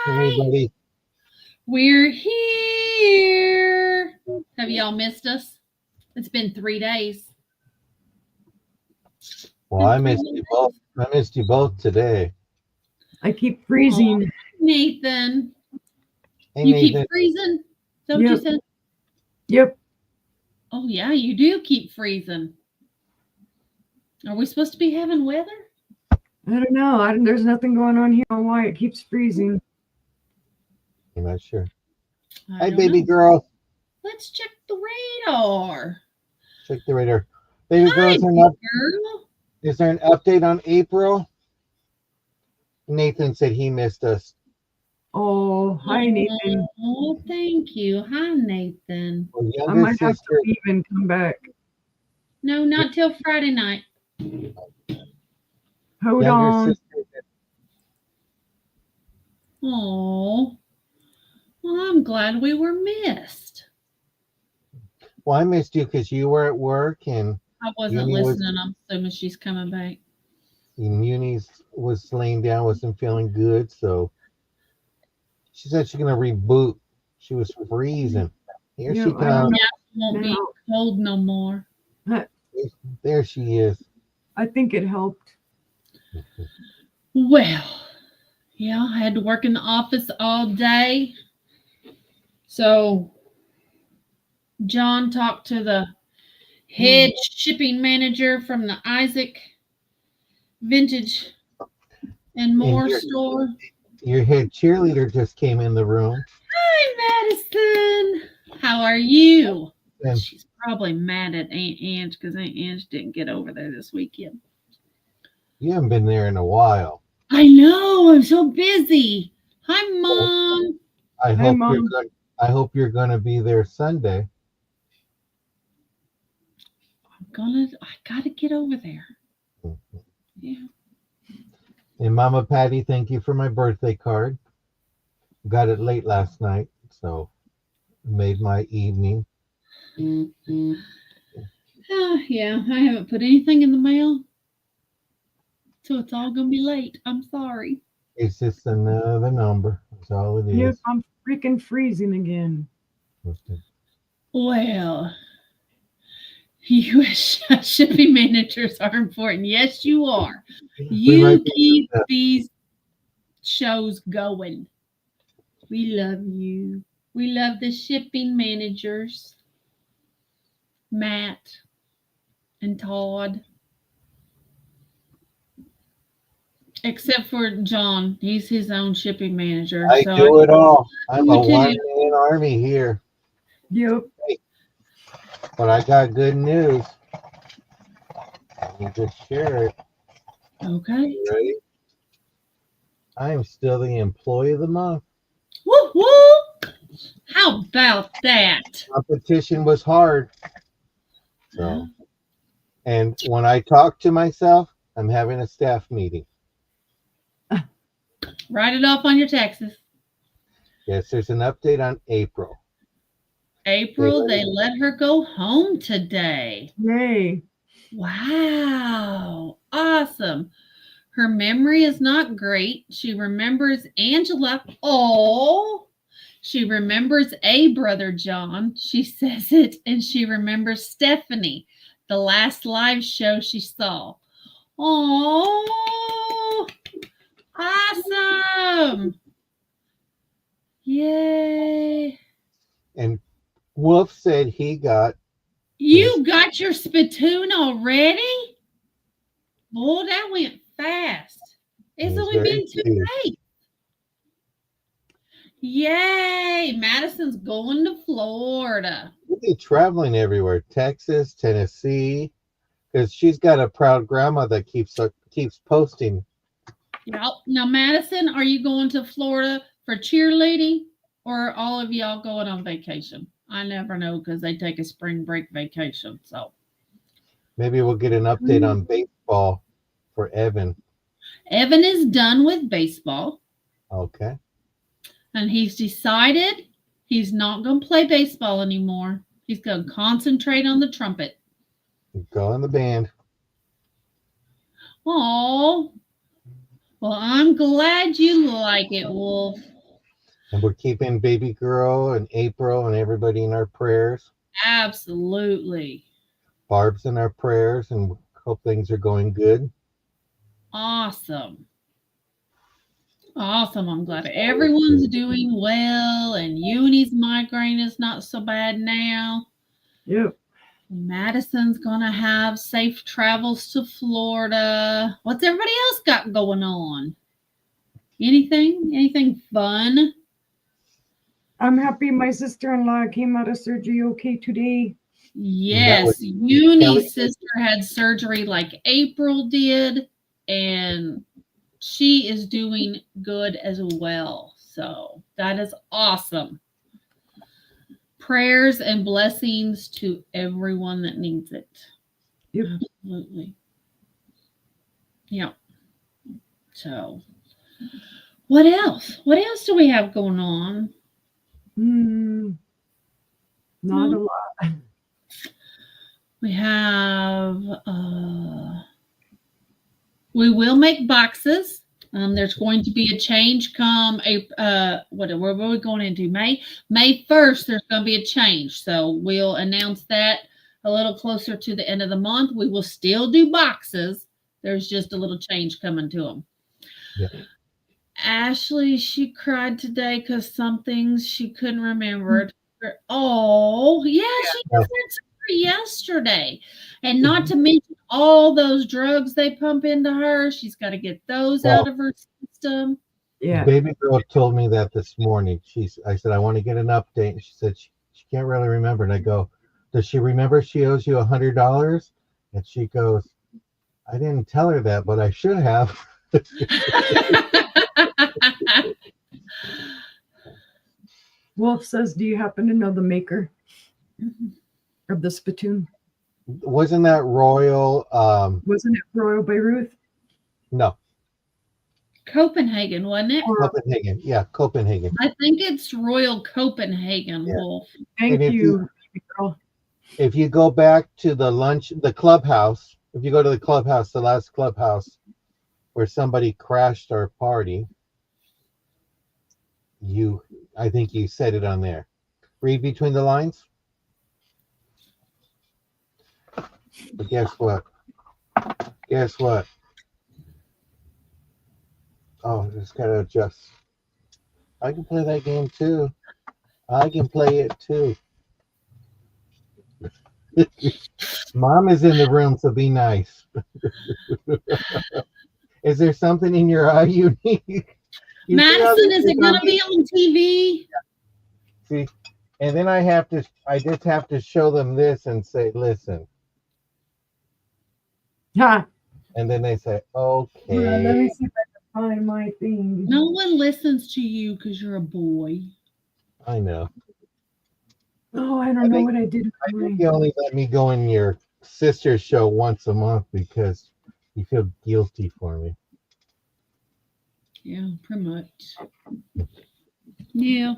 Hi, Anybody? we're here. Have y'all missed us? It's been 3 days. Well, Been I three missed whole you both. days. I missed you both today. I keep Oh, freezing. Nathan, Hey, you keep Nathan. freezing. Is that what you Yep. said? Yep. Oh yeah, you do keep freezing. Are we supposed to be having weather? I don't know. There's nothing going on here on why it keeps freezing. I'm not sure. I Hi, don't baby know. girl. Let's check the radar. Check the radar. Baby girl, Hi, big girl. is there an update on April? Nathan said he missed us. Oh, hi, Nathan. Oh, thank you. Hi, Nathan. Well, I younger might have to sister, leave and come back. No, not till Friday night. Hold younger on. sister. Oh, well, I'm glad we were missed. Well, I missed you because you were at work and I wasn't Uni was listening. I'm assuming she's coming back. Muni's was laying down, wasn't feeling good, so she said she's gonna reboot. She was freezing. Here Yeah, she I Well, comes. don't now she won't be know. cold no more. There she is. I think it helped. Well, yeah, I had to work in the office all day. So John talked to the head shipping manager from the Isaac Vintage and And More store. your head cheerleader just came in the room. Hi, Madison. How are you? And She's probably mad at Aunt Ange because Aunt Ange didn't get over there this weekend. you haven't been there in a while. I know. I'm so busy. Hi, Well, Mom. I Hi, hope you're Mom. good. I hope you're gonna be there Sunday. I gotta get over there. Yeah. And Mama Patty, thank you for my birthday card. Got it late last night, so made my evening. Yeah, I haven't put anything in the mail, so it's all gonna be late. I'm sorry. It's just another number. That's all it Yep, is. I'm freaking freezing again. Well, U.S. shipping managers are important. Yes, you are. We You might be. keep these shows going. We love you. We love the shipping managers, Matt and Todd. Except for John, he's his own shipping manager. I So I do it all. I'm do a it to him. one-man army here. Yep. But I got good news. Let me just share it. Okay. You ready? I am still the employee of the month. Woo woo! How about that? Competition was hard. So, and when I talk to myself, I'm having a staff meeting. Write it off on your taxes. Yes, there's an update on April. April, they let her go home today. Yay. Wow. Awesome. Her memory is not great. She remembers Angela. Oh, she remembers a brother John. She says it. And she remembers Stephanie, the last live show she saw. Oh, awesome. Yay. And Wolf said he got You got your spittoon already? Boy, that went fast. It's He's only very been 2 pleased. days. Yay! Madison's going to Florida. We'll be traveling everywhere, Texas, Tennessee, because she's got a proud grandma that keeps posting. Yep. Now, Madison, are you going to Florida for cheerleading or are all of y'all going on vacation? I never know because they take a spring break vacation. So, Maybe we'll get an update on baseball for Evan. Evan is done with baseball Okay. and he's decided he's not going to play baseball anymore. He's going to concentrate on the trumpet. Go in the band. Oh, well, I'm glad you like it, Wolf. And we're keeping baby girl and April and everybody in our prayers. Absolutely. Barb's in our prayers, and hope things are going good. Awesome. Awesome. I'm glad everyone's doing well and Uni's migraine is not so bad now. Yep. Madison's gonna have safe travels to Florida. What's everybody else got going on? Anything? Anything fun? I'm happy my sister-in-law came out of surgery okay today. Yes, Uni's sister had surgery like April did, and she is doing good as well. So that is awesome. Prayers and blessings to everyone that needs it. Yep. Absolutely. Yeah. So, what else? What else do we have going on? Not a lot. We have, we will make boxes. There's going to be a change come what are we going into? May 1st, there's going to be a change. So we'll announce that a little closer to the end of the month. We will still do boxes. There's just a little change coming to them. Yeah. Ashley, she cried today because some things she couldn't remember. Oh, yeah, she had surgery yesterday. And not to mention all those drugs they pump into her. She's got to get those out of her system. Yeah. Baby girl told me that this morning. I said, I want to get an update. And she said she can't really remember. And I go, does she remember she owes you $100? And she goes, I didn't tell her that, but I should have. Wolf says, do you happen to know the maker of the spittoon? Wasn't that Royal? Wasn't it Royal Beirut? No. Copenhagen, wasn't it? Copenhagen. Yeah, Copenhagen. I think it's Royal Copenhagen, Yeah. Wolf. Thank you, girl. If you go back to the clubhouse, if you go to the clubhouse, the last clubhouse where somebody crashed our party, I think you said it on there. Read between the lines. But guess what? Guess what? Oh, just gotta adjust. I can play that game too. I can play it too. Mom is in the room, so be nice. Is there something in your eye you need? Madison, is it going to be on TV? See, and then I just have to show them this and say, listen. Ha. And then they say, okay. Let me see if I can find my thing. No one listens to you because you're a boy. I know. Oh, I don't know what I did. I think you only let me go in your sister's show once a month because you feel guilty for me. Yeah, pretty much. Yeah,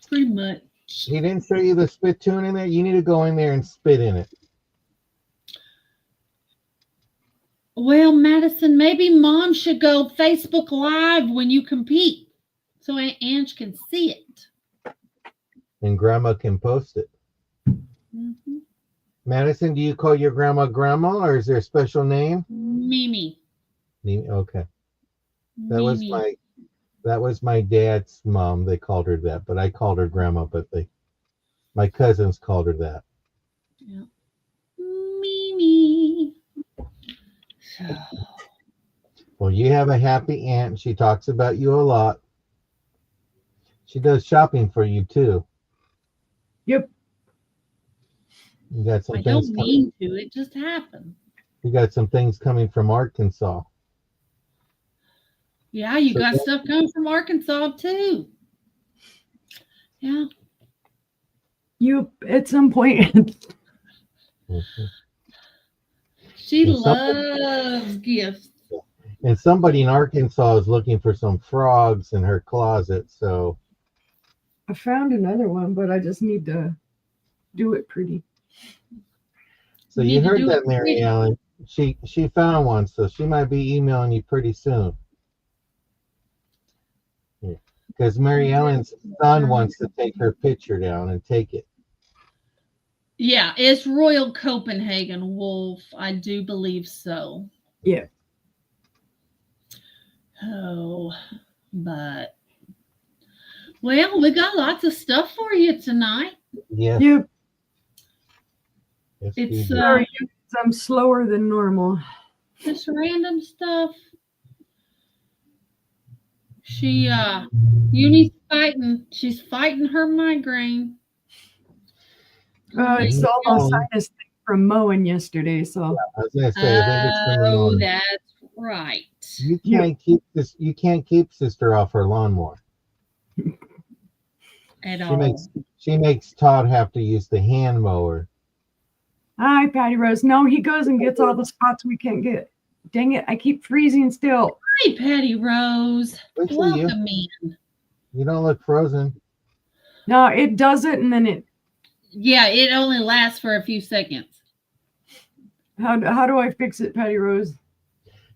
pretty much. He didn't show you the spittoon in there? You need to go in there and spit in it. Well, Madison, maybe Mom should go Facebook Live when you compete so Aunt Ange can see it. And Grandma can post it. Mm-hmm. Madison, do you call your grandma Grandma, or is there a special name? Mimi. Okay. Mimi. That was my dad's mom. They called her that, but I called her Grandma. But my cousins called her that. Yeah. Mimi. So. Well, you have a happy aunt. She talks about you a lot. She does shopping for you too. Yep. You got some I things don't mean to. It just happened. You got some things coming from Arkansas. Yeah, you got stuff coming from Arkansas too. Yeah. You at some point. Mm-hmm. She loves gifts. And somebody in Arkansas is looking for some frogs in her closet. So I found another one, but I just need to do it pretty. So you heard that, Mary Ellen. She found one, so she might be emailing you pretty soon. Because Because Mary Ellen's son wants to take her picture down and take it. Yeah, it's Royal Copenhagen Wolf. I do believe so. Yeah. Oh, but well, we got lots of stuff for you tonight. Yes. Yep. Yes, It's we do. Sorry, I'm slower than normal. just random stuff. Uni's fighting. She's fighting her migraine. It's all those sinus thing from mowing yesterday. So I was gonna say, I think it's from the Oh, lawn. that's right. You can't keep this. You can't keep sister off her lawnmower. At all. She makes Todd have to use the hand mower. hi, Patty Rose. No, he goes and gets all the spots we can't get. Dang it! I keep freezing still. Hi, Patty Rose. Good for you. Welcome in. You don't look frozen. No, it does it, and then it. Yeah, it only lasts for a few seconds. How do I fix it, Patty Rose?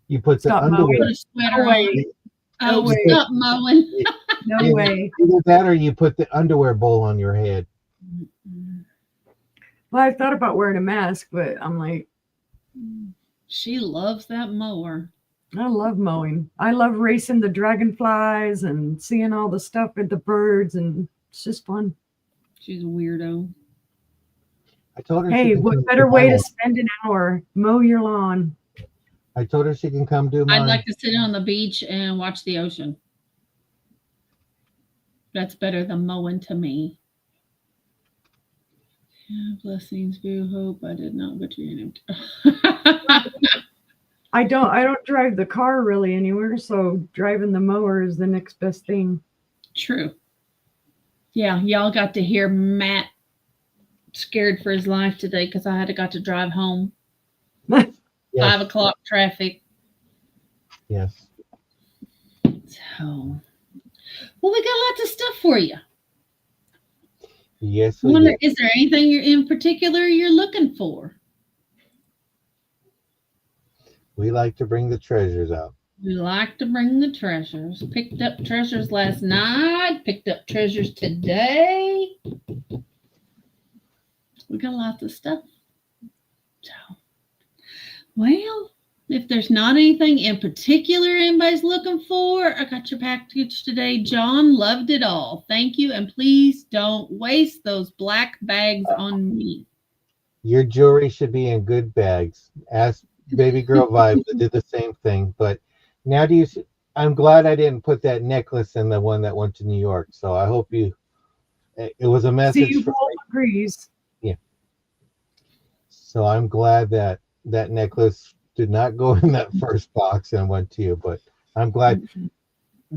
You put the Stop underwear. Put a sweater No on. way. Oh, No way. stop mowing. No way. Either that or you put the underwear bowl on your head. Well, I thought about wearing a mask, but I'm like, She loves that mower. I love mowing. I love racing the dragonflies and seeing all the stuff with the birds, and it's just fun. She's a weirdo. I told her. she Hey, can what come better do way mine. to spend an hour? Mow your lawn. I told her she can come do mine. I'd like to sit on the beach and watch the ocean. That's better than mowing to me. Yeah, blessings, view, hope. I did not go to your name. I don't drive the car really anywhere, so driving the mower is the next best thing. True. Yeah, y'all got to hear Matt scared for his life today because I got to drive home. Yes. 5 o'clock traffic. Yes. So, well, we got lots of stuff for you. Yes. I we wonder, do. is there anything in particular you're looking for? We like to bring the treasures out. We like to bring the treasures. Picked up treasures last night. Picked up treasures today. We got lots of stuff. So, well, if there's not anything in particular anybody's looking for, I got your package today. John loved it all. Thank you. And please don't waste those black bags on me. Your jewelry should be in good bags. Ask Baby Girl Vibes that did the same thing. But now I'm glad I didn't put that necklace in the one that went to New York. So I hope it was a message. See, Wolf agrees. So I'm glad that necklace did not go in that first box and went to you. But I'm glad.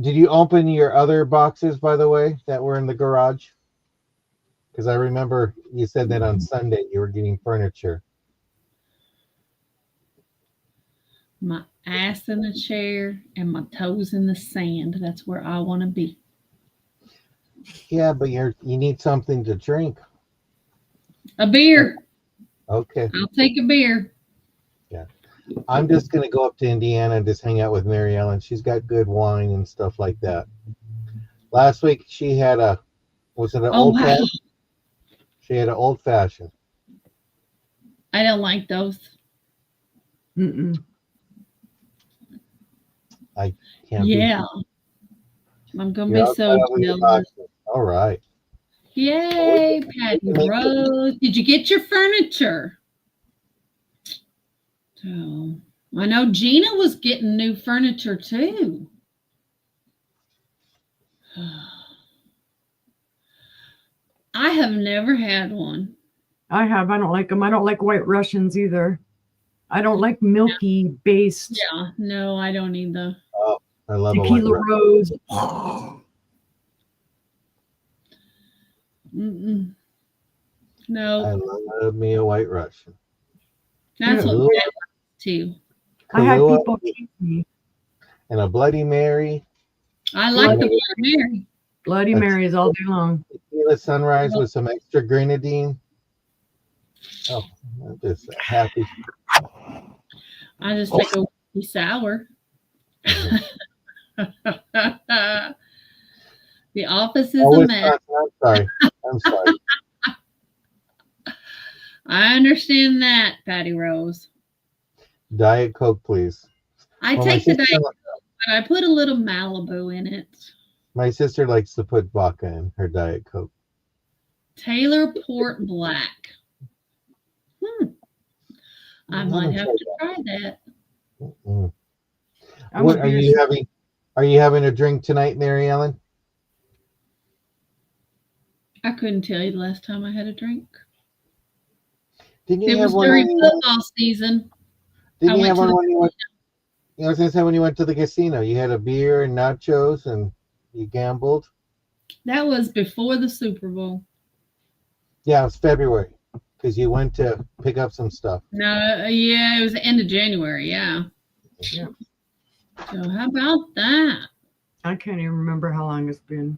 Did you open your other boxes, by the way, that were in the garage? Because I remember you said that on Sunday you were getting furniture. My ass in the chair and my toes in the sand. That's where I want to be. Yeah, but you need something to drink. A beer. Okay. I'll take a beer. I'm just going to go up to Indiana and just hang out with Mary Ellen. She's got good wine and stuff like that. Last week she had was it an old wow. fashioned? She had an old fashioned. I don't like those. Mm-mm. I can't Yeah. I'm going to You're be so outside of your jealous. boxes. All right. Yay, we Patty can make Rose. Did you get your furniture? So, I know Gina was getting new furniture too. I have never had one. I don't like them. I don't like White Russians either. I don't like milky based Yeah, no, I don't either. Oh, I love a white tequila Russian. rose. Mm-mm. I No, love me a white Russian. that's what Kahlua, Matt likes too. I had Kahlua people tease me. and a Bloody Mary. I like the Bloody- Bloody Mary. Bloody Marys all day long. Tequila sunrise with some extra grenadine. Oh, I'm just happy. I just take a whiskey sour. The office is Oh, a mess. Wisconsin. I'm sorry. I understand that, Patty Rose. Diet Coke, please. I Well, take the Diet Coke, but I put a little Malibu in it. my sister likes to put vodka in her Diet Coke. Taylor Port Black. I might have to try that. Mm. I'm What a are beer you having? Are you having a drink tonight, Mary Ellen? I couldn't tell you the last time I had a drink. Didn't you It have was one? during football season. Didn't you went have to one the when you went? I was gonna say when you went to the casino, you had a beer and nachos, and you gambled. That was before the Super Bowl. Yeah, it was February because you went to pick up some stuff. No, yeah, it was the end of January. Yeah. Yeah. So how about that? I can't even remember how long it's been.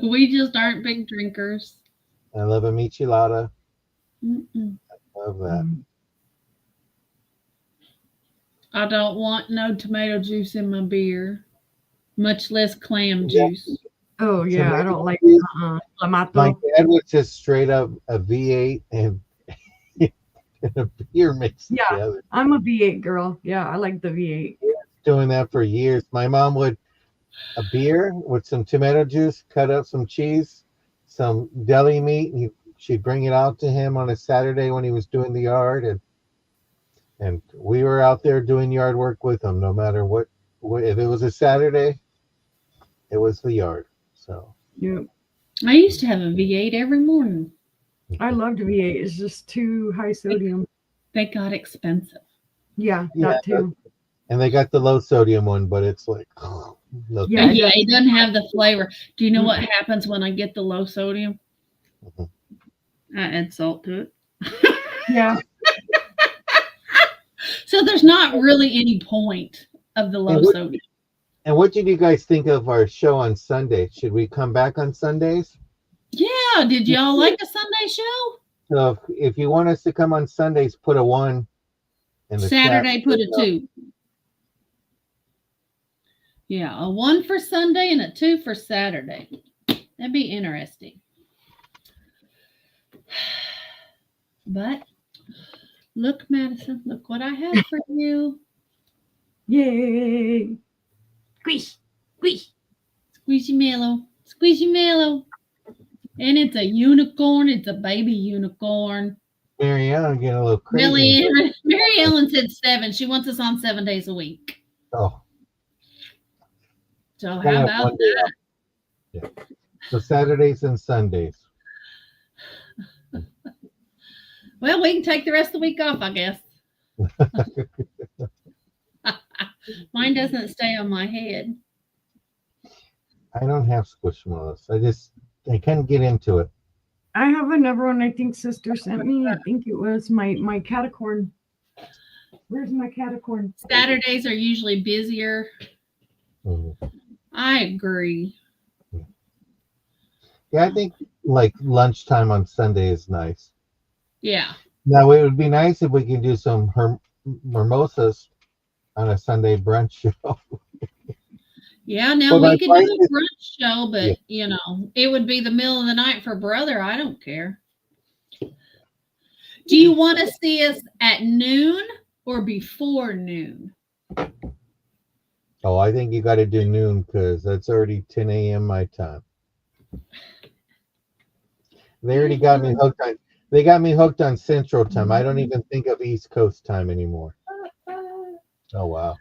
We just aren't big drinkers. I love a michelada. Mm-mm. Love that. I don't want no tomato juice in my beer, much less clam Yeah. juice. Oh yeah, I Tomato don't like juice. My Clamato. dad was just straight up a V8 and a beer mixed Yeah. together. I'm a V8 girl. Yeah, I like the V8. Doing that for years. My mom would a beer with some tomato juice, cut up some cheese, some deli meat, and she'd bring it out to him on a Saturday when he was doing the yard, and we were out there doing yard work with him. No matter what if it was a Saturday, it was the yard. So Yeah, I used to have a V8 every morning. I loved V8. It's just too high sodium. They got expensive. Yeah, Yeah, that too. and they got the low sodium one, but it's like no. Yeah, Yeah, it doesn't have the flavor. Do you know Mm. what happens when I get the low sodium? Mhm. I add salt to it. Yeah. So there's not really any point of the low sodium. And what did you guys think of our show on Sunday? Should we come back on Sundays? Yeah, did y'all like the Sunday show? So if you want us to come on Sundays, put a 1 in the Saturday, chat. put a 2. Yeah, a 1 for Sunday and a 2 for Saturday. That'd be interesting. But look, Madison, look what I have for you. Yay. Squish. Squish. Squeezy Mellow. Squeezy Mellow. And it's a unicorn. It's a baby unicorn. Mary Ellen getting a little crazy. Mary Ellen said 7. She wants us on 7 days a week. Oh. So how about that? Yeah. So Saturdays and Sundays. Well, we can take the rest of the week off, I guess. Mine doesn't stay on my head. I don't have Squishmallows. I can't get into it. I have another one I think sister sent me. I think it was my catacorn. Where's my catacorn? Saturdays are usually busier. Mhm. I agree. Yeah, I think like lunchtime on Sunday is nice. Yeah. Now it would be nice if we could do some mimosas on a Sunday brunch show. Yeah, now Well, we could do a brunch show, but Yeah. you know, it would be the middle of the night for brother. I don't care. Do you want to see us at noon or before noon? Oh, I think you got to do noon because that's already 10 a.m. my time. They already got me hooked on. They got me hooked on Central Time. I don't even think of East Coast time anymore. Oh wow!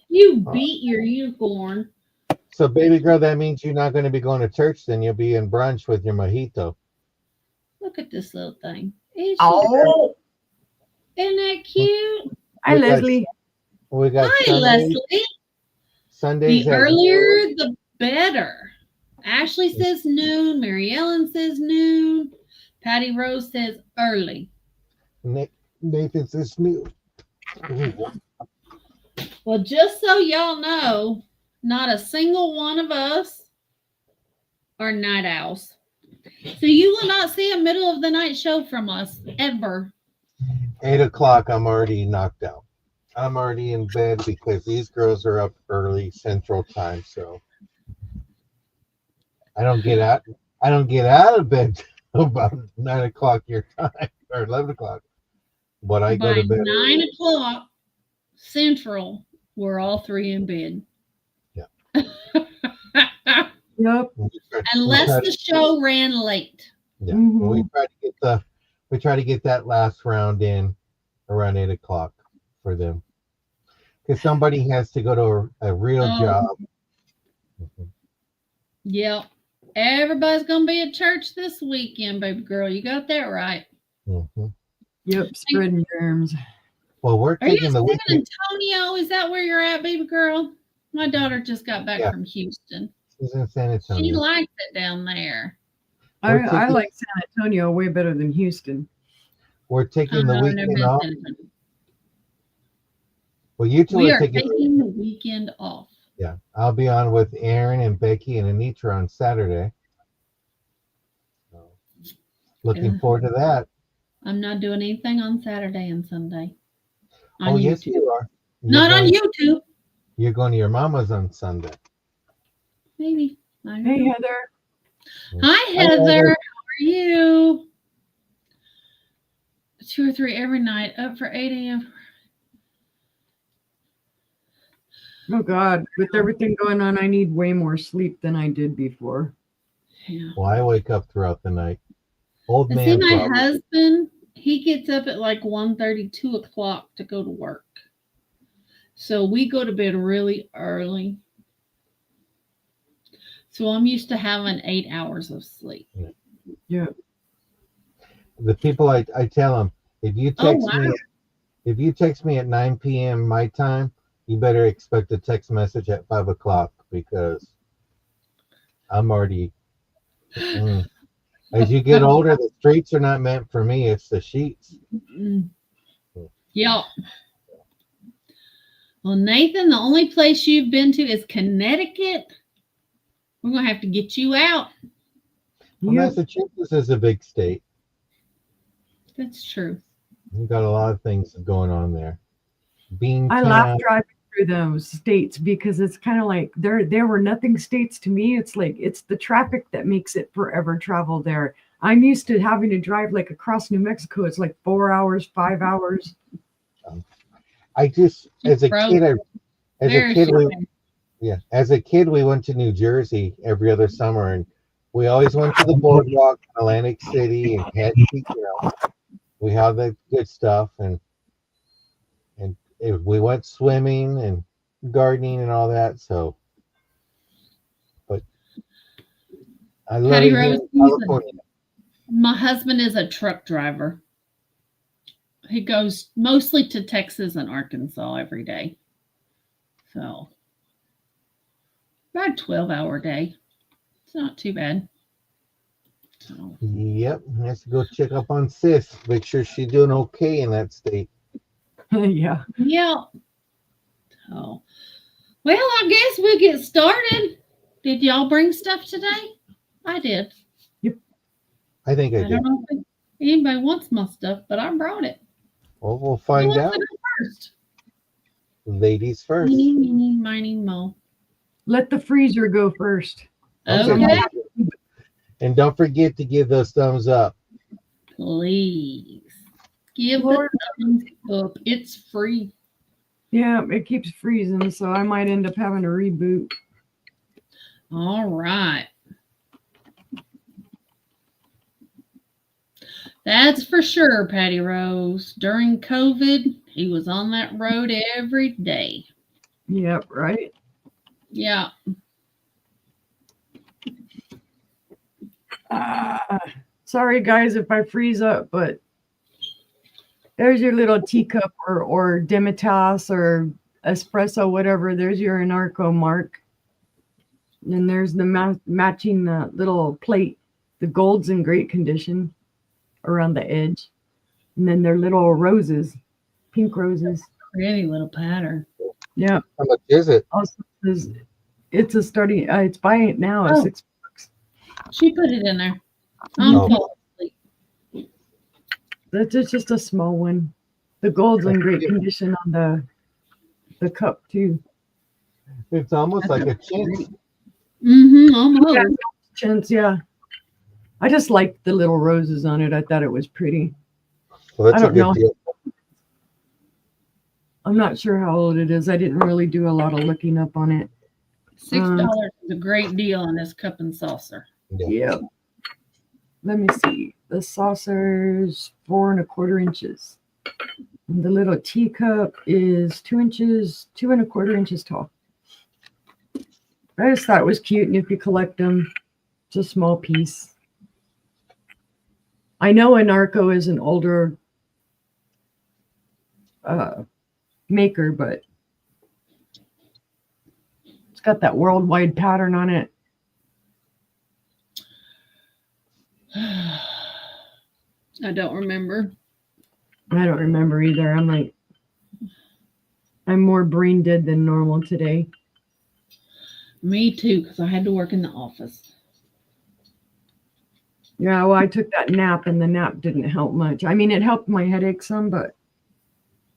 You beat your unicorn. So, baby girl, that means you're not going to be going to church. Then you'll be in brunch with your mojito. Look at this little thing. Isn't that cute? Hi, Leslie. We got Hi, Sundays. Leslie. Sundays The at earlier, the better. Ashley says noon. Mary Ellen says noon. Patty Rose says early. Nathan says noon. Well, just so y'all know, not a single one of us are night owls. So you will not see a middle of the night show from us ever. 8 o'clock, I'm already knocked out. I'm already in bed because these girls are up early Central Time, so I don't get out. I don't get out of bed till about 9 o'clock your time or 11 o'clock. But I go By to bed early. 9 o'clock Central, we're all three in bed. Yeah. Yep. Unless the show ran late. Yeah. Mhm. We try to get that last round in around 8 o'clock for them. Because somebody has to go to a real Oh. job. Yep. Everybody's gonna be at church this weekend, baby girl. You got that right. Mm-hmm. Yep. Spreading germs. Well, we're Are you taking the in San weekend. Antonio? Is that where you're at, baby girl? My daughter just got back Yeah. from Houston. She's in San She Antonio. likes it down there. I We're taking, like San Antonio way better than Houston. we're taking the I've never weekend been off. to San Antonio. Well, you two We are are taking. taking the weekend off. Yeah, I'll be on with Aaron and Becky and Anitra on Saturday. So, looking forward to that. I'm not doing anything on Saturday and Sunday. On Oh, YouTube. yes, you are. Not on YouTube. You're going to your mama's on Sunday. Maybe. I don't Hey, know. Heather. Hi, Heather. How are you? 2 or 3 every night, up for 8 a.m. Oh God, with everything going on, I need way more sleep than I did before. Yeah. Well, I wake up throughout the night. Old And man see, my problem. husband, he gets up at like 1:30, 2 o'clock to go to work. So we go to bed really early. So I'm used to having 8 hours of sleep. Yeah. The people I tell them, if you text me at 9 p.m. my time, you better expect a text message at 5 o'clock because I'm already. As you get older, the streets are not meant for me. It's the sheets. Yep. Well, Nathan, the only place you've been to is Connecticut. We're going to have to get you out. Well, Massachusetts is a big state. That's true. We've got a lot of things going on there. I laugh driving through those states because it's kind of like there were nothing states to me. It's like it's the traffic that makes it forever travel there. I'm used to having to drive like across New Mexico. It's like 4 hours, 5 hours. I just as a kid we went to New Jersey every other summer, and we always went to the boardwalk in Atlantic City and had we had the good stuff, and we went swimming and gardening and all that. So, but I love it here in California. My husband is a truck driver. He goes mostly to Texas and Arkansas every day. So, about a 12-hour day. It's not too bad. So. Yep, has to go check up on sis. Make sure she's doing okay in that state. Yeah. Yeah. Oh. Well, I guess we'll get started. Did y'all bring stuff today? I did. Yep. I think I did. don't know if anybody wants my stuff, but I brought it. Well, we'll find out. First? Ladies first. Meeny, miny, mo. Let the freezer go first. Okay. And don't forget to give those thumbs up. Please. Give the thumbs up. It's free. Yeah, it keeps freezing, so I might end up having to reboot. All right. That's for sure, Patty Rose. During COVID, he was on that road every day. Yep, right. Yeah. Sorry, guys, if I freeze up, but there's your little teacup or Demitas or espresso, whatever. There's your Anarco mark. And there's the matching little plate. The gold's in great condition around the edge. And then they're little roses, pink roses. Pretty little pattern. Yeah. How much is it? Also, it's a starting, it's buying it now at $6. She put it in there. That's just a small one. The gold's in great condition on the cup too. It's almost That's like a great. chintz. Almost. Chintz, yeah. I just liked the little roses on it. I thought it was pretty. Well, that's I a don't good know. deal. I'm not sure how old it is. I didn't really do a lot of looking up on it. $6 is a great deal on this cup and saucer. Yeah. Yep. Let me see. The saucer's 4 1/4 inches. And the little teacup is 2 inches, 2 1/4 inches tall. I just thought it was cute, and if you collect them, it's a small piece. I know Anarco is an older maker, but it's got that worldwide pattern on it. I don't remember. I don't remember either. I'm more brain dead than normal today. Me too, because I had to work in the office. Yeah, well, I took that nap, and the nap didn't help much. I mean, it helped my headache some, but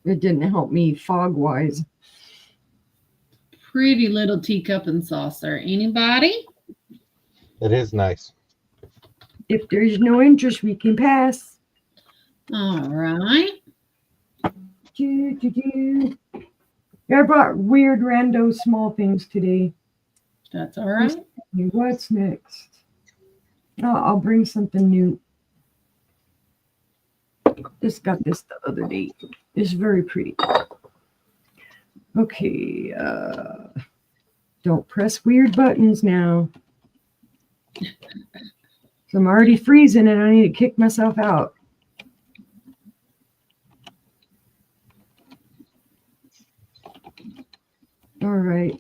it didn't help me fog-wise. Pretty little teacup and saucer. Anybody? It is nice. If there's no interest, we can pass. All right. Yeah, I brought weird rando small things today. That's all right. What's next? Oh, I'll bring something new. Just got this the other day. It's very pretty. Okay. Don't press weird buttons now. So I'm already freezing and I need to kick myself out. All right.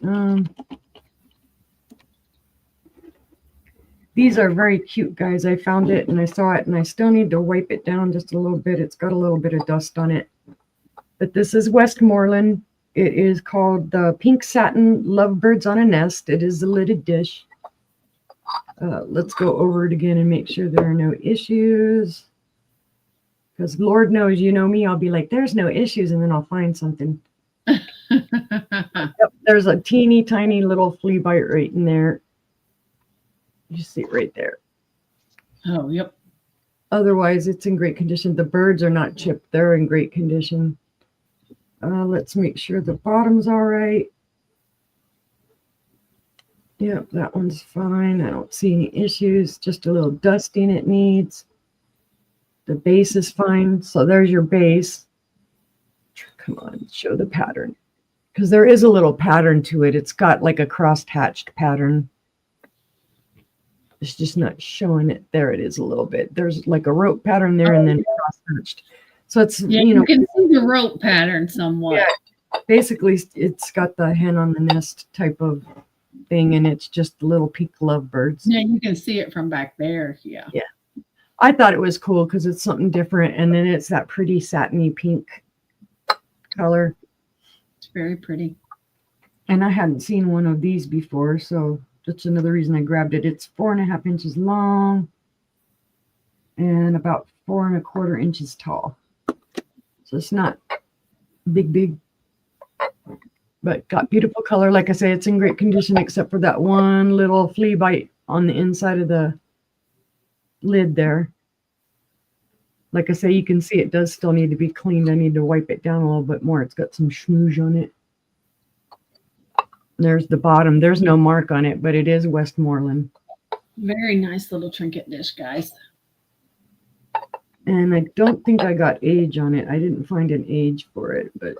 These are very cute, guys. I found it and I saw it and I still need to wipe it down just a little bit. It's got a little bit of dust on it. But this is Westmoreland. It is called the Pink Satin Lovebirds on a Nest. It is a lidded dish. Let's go over it again and make sure there are no issues. Because Lord knows, you know me, I'll be like, there's no issues, and then I'll find something. Yep, there's a teeny tiny little flea bite right in there. You see it right there. Oh, yep. Otherwise, it's in great condition. The birds are not chipped. They're in great condition. Let's make sure the bottom's all right. Yep, that one's fine. I don't see any issues. Just a little dusting it needs. The base is fine. So there's your base. Come on, show the pattern. Because there is a little pattern to it. It's got like a cross-hatched pattern. It's just not showing it. There it is a little bit. There's like a rope pattern there and then cross-hatched. So it's, Yeah, you know, you can see the rope pattern somewhat. Yeah, basically it's got the hen on the nest type of thing, and it's just the little pink lovebirds. Yeah, you can see it from back there. Yeah. Yeah. I thought it was cool because it's something different, and then it's that pretty satiny pink color. It's very pretty. And I hadn't seen one of these before, so that's another reason I grabbed it. It's 4 1/2 inches long and about 4 1/4 inches tall. So it's not big, but got beautiful color. Like I say, it's in great condition except for that one little flea bite on the inside of the lid there. Like I say, you can see it does still need to be cleaned. I need to wipe it down a little bit more. It's got some smooge on it. There's the bottom. There's no mark on it, but it is Westmoreland. Very nice little trinket dish, guys. And I don't think I got age on it. I didn't find an age for it, but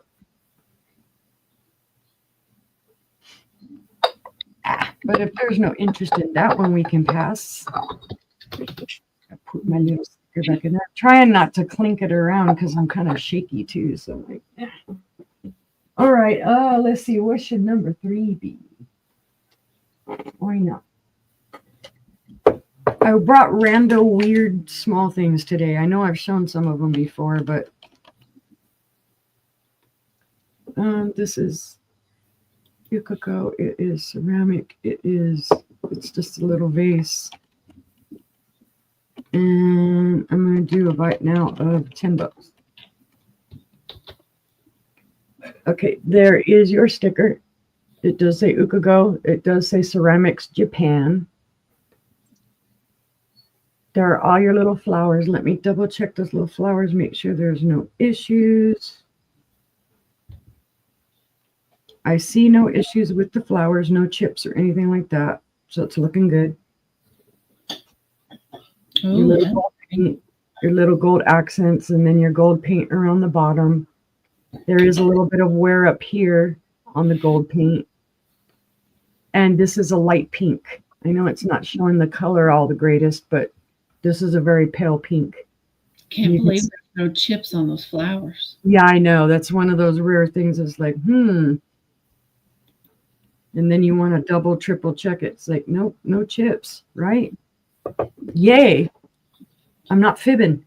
if there's no interest in that one, we can pass. I put my little sticker back in there. Trying not to clink it around because I'm kind of shaky too. So I'm like, eh. All right. Let's see. What should number 3 be? Why not? I brought rando weird small things today. I know I've shown some of them before, but this is Yukiko. It is ceramic. It's just a little vase. And I'm going to do a bite now of $10. Okay, there is your sticker. It does say Ukugo. It does say Ceramics Japan. There are all your little flowers. Let me double check those little flowers, make sure there's no issues. I see no issues with the flowers, no chips or anything like that. So it's looking good. Your little gold paint, your little gold accents, and then your gold paint around the bottom. There is a little bit of wear up here on the gold paint. And this is a light pink. I know it's not showing the color all the greatest, but this is a very pale pink. Can't believe there's no chips on those flowers. Yeah, I know. That's one of those rare things. It's like, And then you want to double, triple check it. It's like, nope, no chips, right? Yay. I'm not fibbing.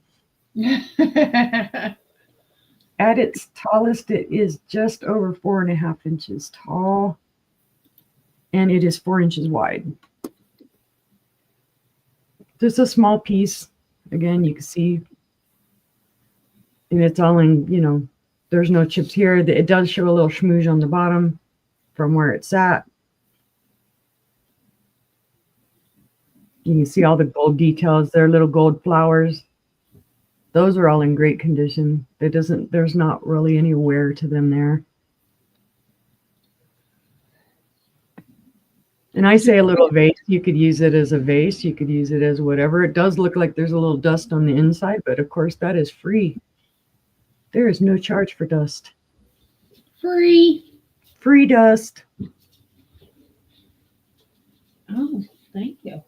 At its tallest, it is just over 4.5 inches tall. And it is 4 inches wide. Just a small piece. Again, you can see. And it's all in, there's no chips here. It does show a little schmooze on the bottom from where it's at. You can see all the gold details. They're little gold flowers. Those are all in great condition. There's not really any wear to them there. And I say a little vase. You could use it as a vase. You could use it as whatever. It does look like there's a little dust on the inside, but of course that is free. There is no charge for dust. Free dust. Oh, thank you.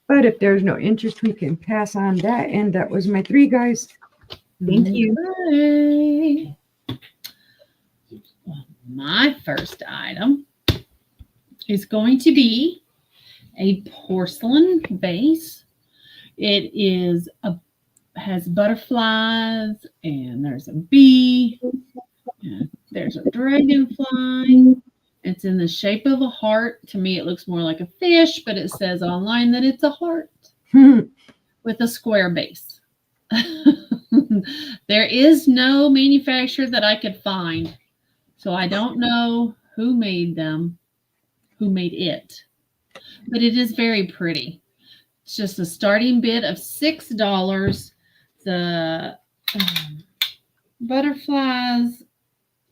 But if there's no interest, we can pass on that. And that was my 3, guys. Thank you. Well, my first item is going to be a porcelain vase. It has butterflies, and there's a bee, and there's a dragonfly. It's in the shape of a heart. To me, it looks more like a fish, but it says online that it's a heart with a square base. There is no manufacturer that I could find, so I don't know who made it, but it is very pretty. It's just a starting bid of $6. The butterflies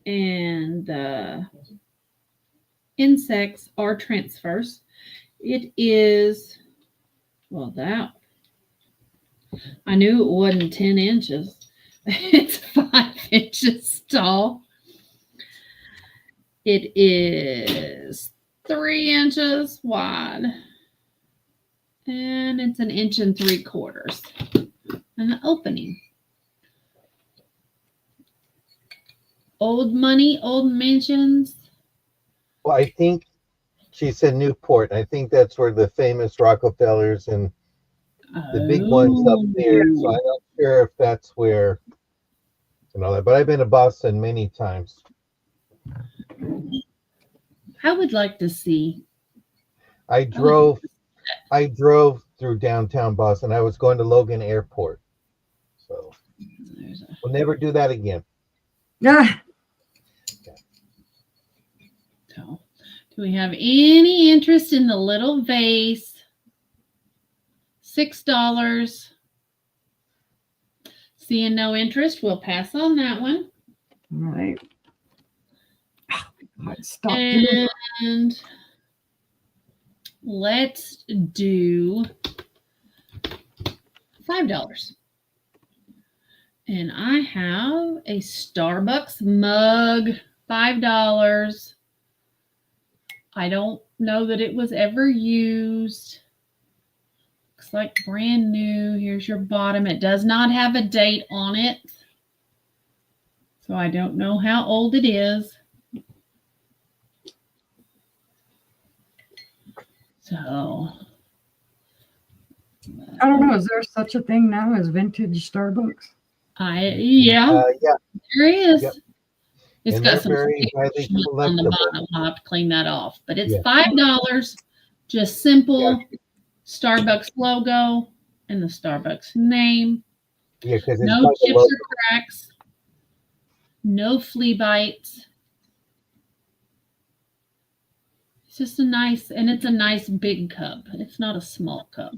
and the insects are transfers. It is, I knew it wasn't 10 inches. It's 5 inches tall. It is 3 inches wide. And it's 1 3/4 inches. An opening. Old money, old mansions. Well, I think she said Newport. I think that's where the famous Rockefellers and the big ones up there. So I'm not sure if that's where and all that. But I've been to Boston many times. I would like to see. I drove through downtown Boston. I was going to Logan Airport. So we'll never do that again. Yeah. So, do we have any interest in the little vase? $6. Seeing no interest, we'll pass on that one. All right. Stop. And let's do $5. And I have a Starbucks mug, $5. I don't know that it was ever used. Looks like brand new. Here's your bottom. It does not have a date on it, so I don't know how old it is. So I don't know. Is there such a thing now as vintage Starbucks? Yeah, there is. Yep. It's And got some very highly on the collectible. bottom. I'll have to clean that off. But it's $5. Just simple Starbucks logo and the Starbucks name. Yeah, because no chips or cracks. No flea bites. It's just a nice, and it's a nice big cup. It's not a small cup.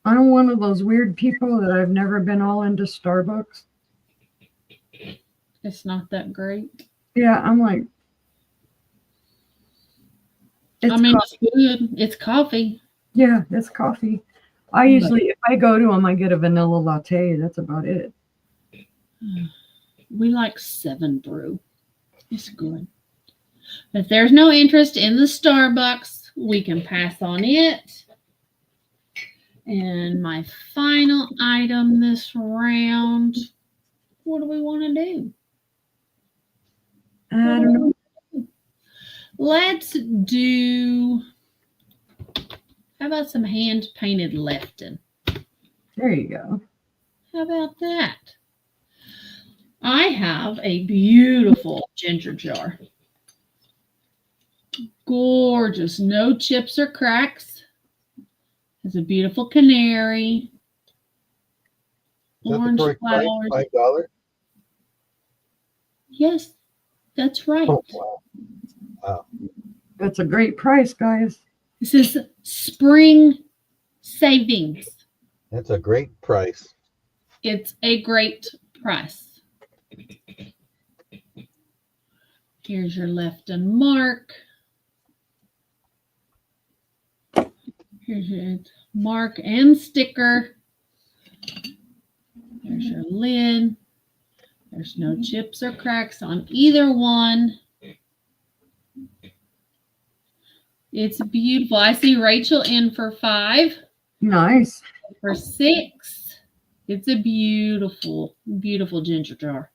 I'm one of those weird people that I've never been all into Starbucks. It's not that great. Yeah, I'm like, I it's mean, coffee. it's good. It's coffee. Yeah, it's coffee. I But- usually, if I go to them, I get a vanilla latte. That's about it. We like 7 Brew. It's good. If there's no interest in the Starbucks, we can pass on it. And my final item this round. What do we want to do? I don't know. Let's do. How about some hand painted Lefton? There you go. How about that? I have a beautiful ginger jar. Gorgeous. No chips or cracks. It's a beautiful canary. Is that the Orange correct price? flowers. $5? Yes, that's right. Oh, wow. Wow. That's a great price, guys. This is spring savings. That's a great price. It's a great price. Here's your Lefton mark. Here's your mark and sticker. There's your lid. There's no chips or cracks on either one. It's beautiful. I see Rachel in for 5. Nice. For 6. It's a beautiful, beautiful ginger jar.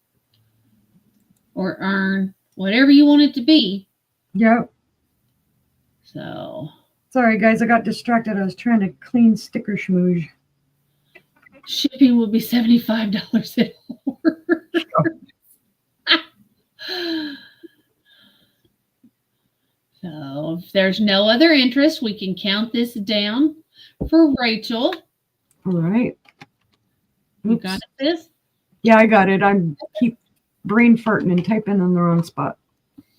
Or urn. Whatever you want it to be. Yep. So, Sorry, guys. I got distracted. I was trying to clean sticker schmooze. shipping will be $75 at order. So, if there's no other interest, we can count this down for Rachel. All right. You Oops. got this? Yeah, I got it. I'm keep brain farting and typing on the wrong spot.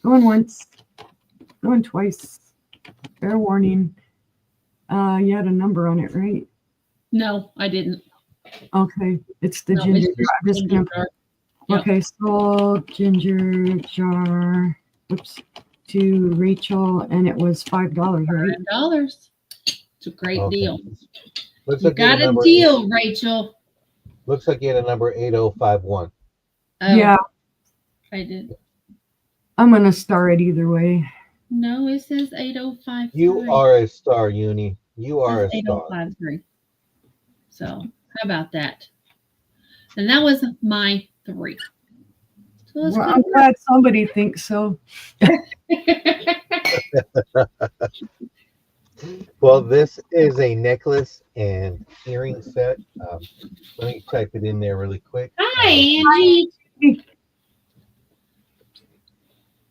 Going once, going twice. Fair warning. You had a number on it, right? No, I didn't. Okay, it's the No, ginger it's jar. I'm just ginger gonna. jar. Yep. Okay, so ginger jar. Oops, to Rachel, and it was $5, right? $5. It's a great Okay. deal. Looks You like you had got a number deal, Rachel. Looks like you had a number 8051. Oh, Yeah, I did. I'm gonna star it either way. No, it says 8053. You are a star, Uni. You are a It says star. 8053. So, how about that? And that was my 3. So let's Well, I'm glad somebody thinks so. Well, this is a necklace and earring set. Let me type it in there really quick. Hi, Angie.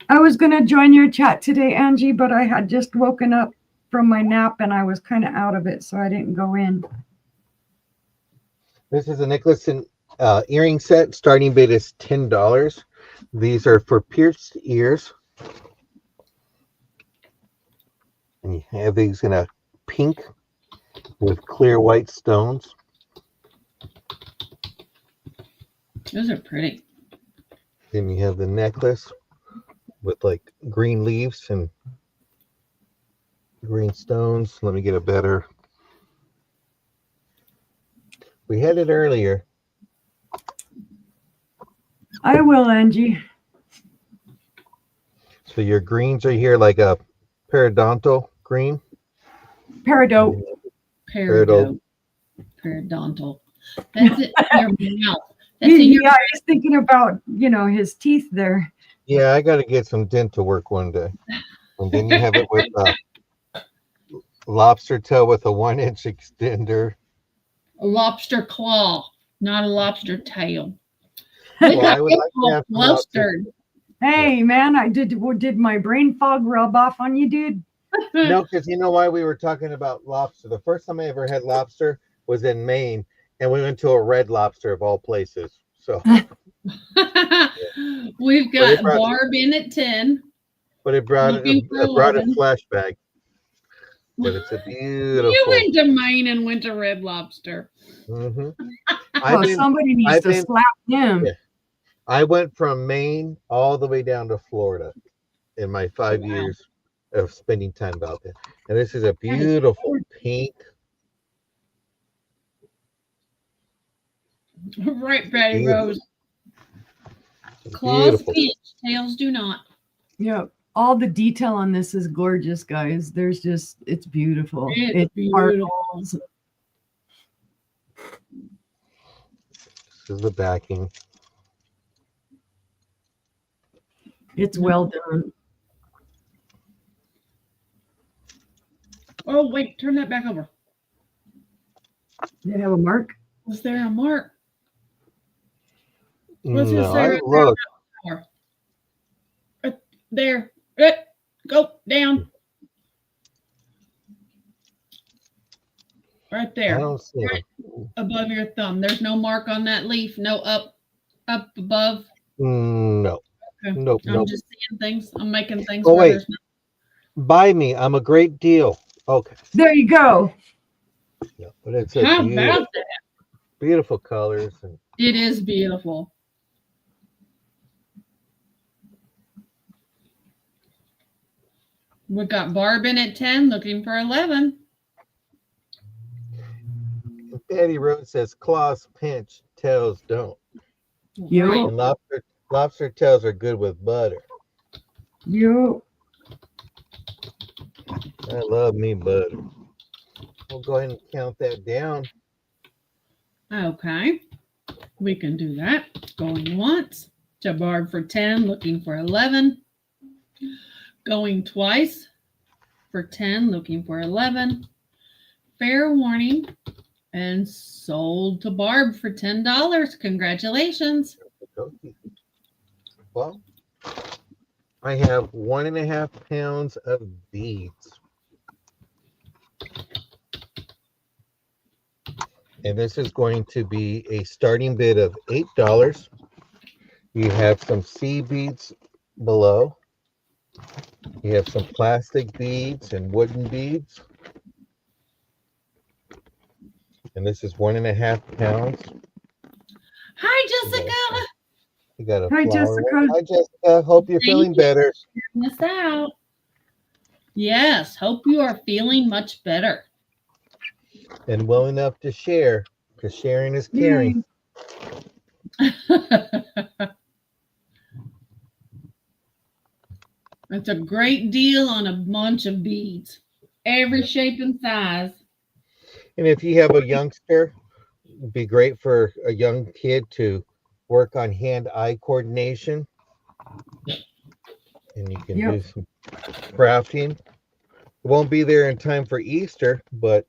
I was gonna join your chat today, Angie, but I had just woken up from my nap and I was kind of out of it, so I didn't go in. This is a necklace and earring set. Starting bid is $10. These are for pierced ears. And you have these in a pink with clear white stones. Those are pretty. Then you have the necklace with like green leaves and green stones. Let me get a better. We had it earlier. I will, Angie. So your greens are here like a periodontal green. Peridot. Periodontal. That's it in your mouth. That's in your Yeah, I was thinking about, his teeth there. Yeah, I got to get some dental work one day. And then you have it with lobster tail with a 1-inch extender. a lobster claw, not a lobster tail. Well, I would like to have some lobster. Hey, man, did my brain fog rub off on you, dude? No, because you know why we were talking about lobster. The first time I ever had lobster was in Maine, and we went to a Red Lobster of all places. So We've But it got brought Barb in at 10, but it brought looking for it brought a 11. flashback. But it's a You beautiful. went to Maine and went to Red Lobster. hmm Well, somebody needs I've to been slap him. yeah, I went from Maine all the way down to Florida in my 5 years of spending time out there. And this is a That is beautiful pink. right, Patty Beautiful. Rose. Claws Beautiful. pinch, tails do not. Yeah. All the detail on this is gorgeous, guys. It's beautiful. It's It beautiful. sparkles. This is the backing. It's well done. Oh, wait, turn that back over. Did it have a mark? Was there a mark? What's it No, say I right look. there? Go down. Right I there, don't see right it. above your thumb. There's no mark on that leaf. No up above. No. Okay. Nope. I'm Nope. just seeing things. I'm making things Oh where wait. there's no. Buy me. I'm a great deal. Okay. There you go. Yeah, but it's a How beautiful, about that? beautiful colors. And It is beautiful. We got Barb in at 10, looking for 11. Patty Rose says claws pinch, tails don't. Yep. Right. And lobster tails are good with butter. You. I love me butter. We'll go ahead and count that down. Okay. We can do that. Going once to Barb for 10, looking for 11. Going twice for 10, looking for 11. Fair warning. And sold to Barb for $10. Congratulations. Well, I have 1.5 pounds of beads. And this is going to be a starting bid of $8. You have some sea beads below. You have some plastic beads and wooden beads. And this is 1.5 pounds. Hi, Jessica. You got a Hi, flower. Jessica. Hi, Jessica. Hope you're feeling better. Miss out. Yes, hope you are feeling much better. And well enough to share, because sharing is caring. It's a great deal on a bunch of beads, every shape and size. And if you have a youngster, it'd be great for a young kid to work on hand-eye coordination. And you can do some crafting. It won't be there in time for Easter, but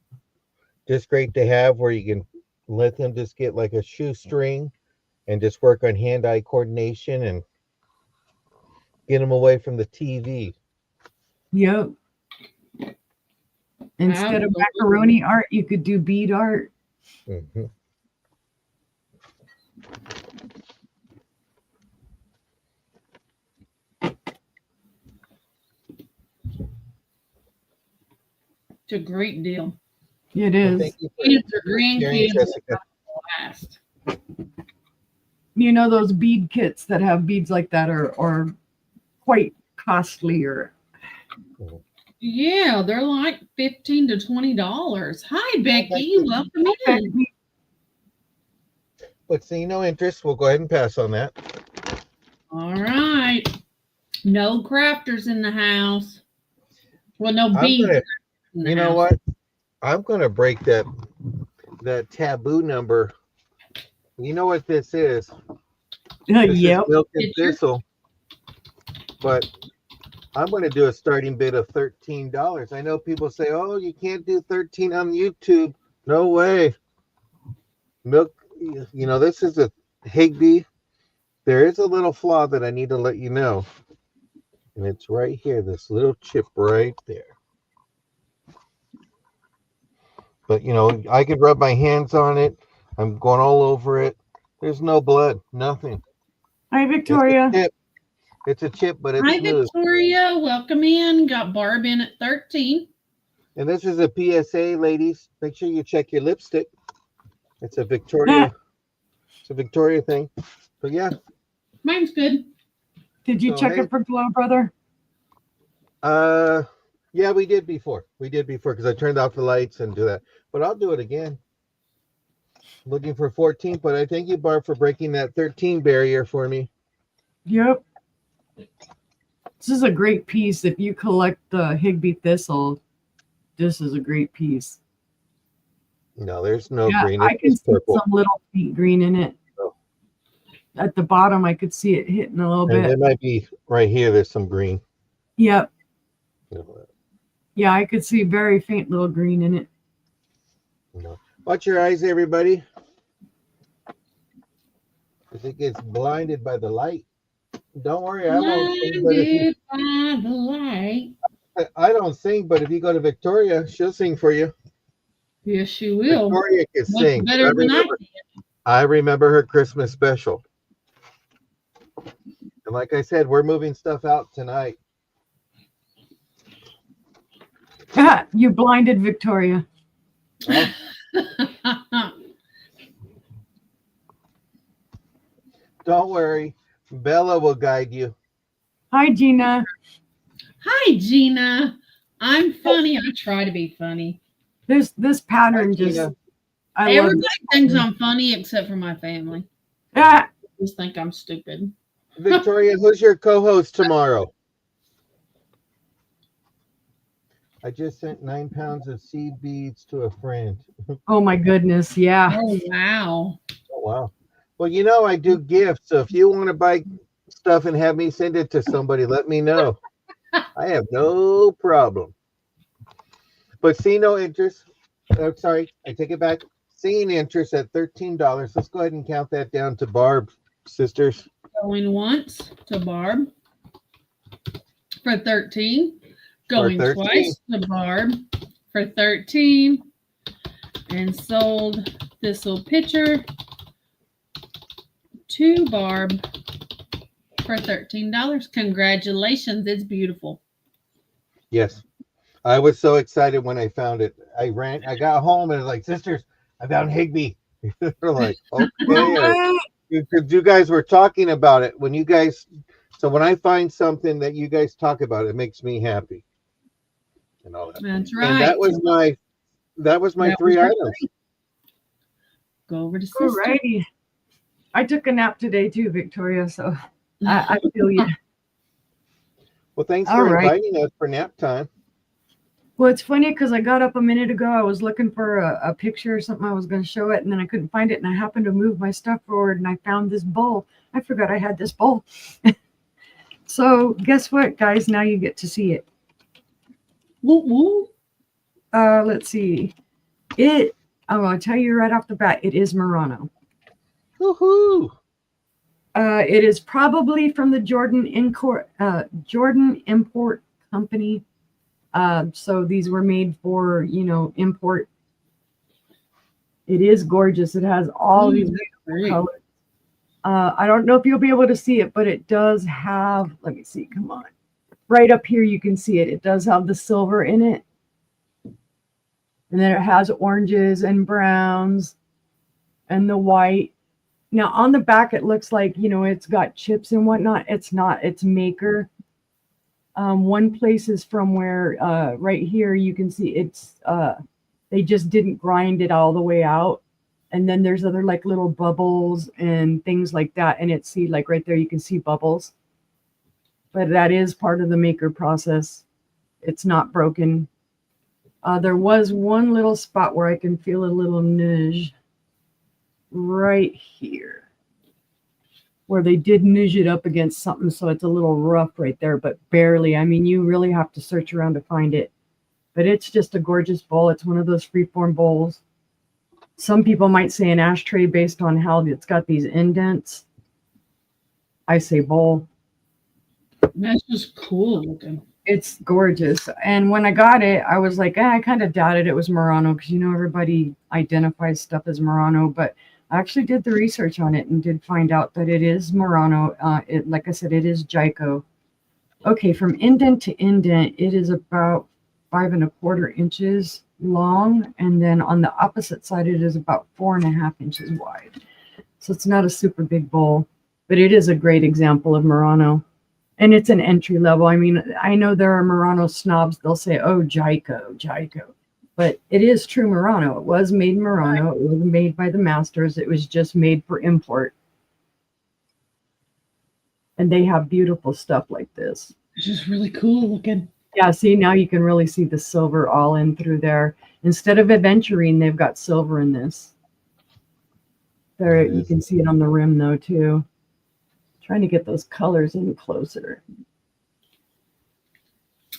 just great to have where you can let them just get like a shoestring and just work on hand-eye coordination and get them away from the TV. Yep. Instead of macaroni art, you could do bead art. Mm-hmm. It's a great deal. It is. Thank you for Kids or sharing, grandkids Jessica. last. You know, those bead kits that have beads like that are quite costly. Or Yeah, they're like $15 to $20. Hi, Becky. Welcome in. But seeing no interest, we'll go ahead and pass on that. All right. No crafters in the house. Well, no beads. You know what? I'm gonna break that taboo number. You know what this is? This is milk and thistle. But I'm going to do a starting bid of $13. I know people say, "Oh, you can't do 13 on YouTube." No way. Milk. You know, this is a Higby. There is a little flaw that I need to let you know, and it's right here. This little chip right there. But you know, I could rub my hands on it. I'm going all over it. There's no blood, nothing. Hi, Victoria. It's a chip, but it's Hi, smooth. Victoria. Welcome in. Got Barb in at 13. And this is a PSA, ladies. Make sure you check your lipstick. It's a Victoria. It's a Victoria thing. But yeah. Mine's good. Did you check it for glow, brother? Yeah, we did before. Because I turned off the lights and do that. But I'll do it again. Looking for 14, but I thank you, Barb, for breaking that 13 barrier for me. Yep. This is a great piece. If you collect the Higby thistle, this is a great piece. No, there's no green. I can see purple. some little faint green in it. Oh. At the bottom, I could see it hitting a little bit. It might be right here. There's some green. Yep. Yeah, I could see very faint little green in it. No. Watch your eyes, everybody. Because it gets blinded by the light. Don't worry, I won't sing. But if by the light. I don't sing, but if you go to Victoria, she'll sing for you. Yes, she will. Victoria can sing. Better than I remember her Christmas special. And like I said, we're moving stuff out tonight. You blinded Victoria. Well, don't worry. Bella will guide you. Hi, Gina. Hi, Gina. I'm funny. I try to be funny. This pattern Everybody thinks I'm funny except for my family. I just think I'm stupid. Victoria, who's your co-host tomorrow? I just sent 9 pounds of seed beads to a friend. Oh my goodness, yeah. Oh wow. Oh wow. Well, you know I do gifts, so if you want to buy stuff and have me send it to somebody, let me know. I have no problem. But see no interest. Oh, sorry, I take it back. Seeing interest at $13. Let's go ahead and count that down to Barb, sisters. Going once to Barb for 13. Going twice to Barb for 13. And sold thistle pitcher to Barb for $13. Congratulations. It's beautiful. Yes. I was so excited when I found it. I got home and I was like, sisters, I found Higby. They're like, okay. Because you guys were talking about it. So when I find something that you guys talk about, it makes me happy. And all that. That's right. And that was my 3 items. Go over to sister. Alrighty. I took a nap today too, Victoria, so I feel you. Well, thanks for inviting us for nap time. Well, it's funny because I got up a minute ago. I was looking for a picture or something. I was going to show it, and then I couldn't find it. And I happened to move my stuff forward, and I found this bowl. I forgot I had this bowl. So guess what, guys? Now you get to see it. Woo woo. Let's see. I'm going to tell you right off the bat, it is Murano. Woohoo! It is probably from the Jordan Import Company. So these were made for, import. It is gorgeous. It has all these colors. I don't know if you'll be able to see it, but it does have, let me see, come on. Right up here, you can see it. It does have the silver in it. And then it has oranges and browns and the white. Now on the back, it looks like, it's got chips and whatnot. It's not, it's Maker. One place is from where, right here, you can see it's, they just didn't grind it all the way out. And then there's other like little bubbles and things like that. And it's, see, like right there, you can see bubbles. But that is part of the Maker process. It's not broken. There was one little spot where I can feel a little nudge right here, where they did nudge it up against something, so it's a little rough right there, but barely. I mean, you really have to search around to find it. But it's just a gorgeous bowl. It's one of those freeform bowls. Some people might say an ashtray based on how it's got these indents. I say bowl. That's just cool looking. It's gorgeous. And when I got it, I was like, I kind of doubted it was Murano because, everybody identifies stuff as Murano. But I actually did the research on it and did find out that it is Murano. Like I said, it is Jaico. Okay, from indent to indent, it is about 5¼ inches long, and then on the opposite side, it is about 4½ inches wide. So it's not a super big bowl, but it is a great example of Murano. And it's an entry level. I mean, I know there are Murano snobs. They'll say, oh, Jaico. But it is true Murano. It was made in Murano. It was made by the masters. It was just made for import. And they have beautiful stuff like this. It's just really cool looking. Yeah, see, now you can really see the silver all in through there. Instead of aventurine, they've got silver in this. There, you can see it on the rim, though, too. Trying to get those colors in closer.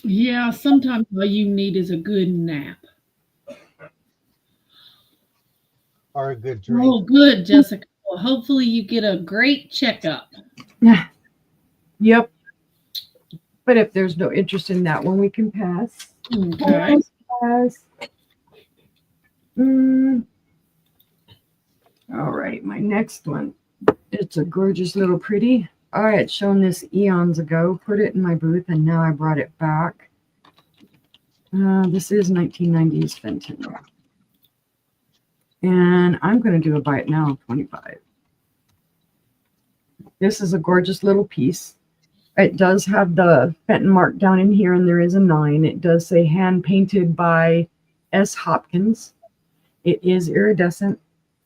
Yeah, sometimes all you need is a good nap. Or a good drink. Oh, good, Jessica. Well, hopefully you get a great checkup. Yeah. Yep. But if there's no interest in that one, we can pass. Okay. Pass. All right, my next one. It's a gorgeous little pretty. I had shown this eons ago, put it in my booth, and now I brought it back. This is 1990s Fenton. And I'm going to do a buy it now, 25. This is a gorgeous little piece. It does have the Fenton mark down in here, and there is a 9. It does say hand painted by S. Hopkins. It is iridescent.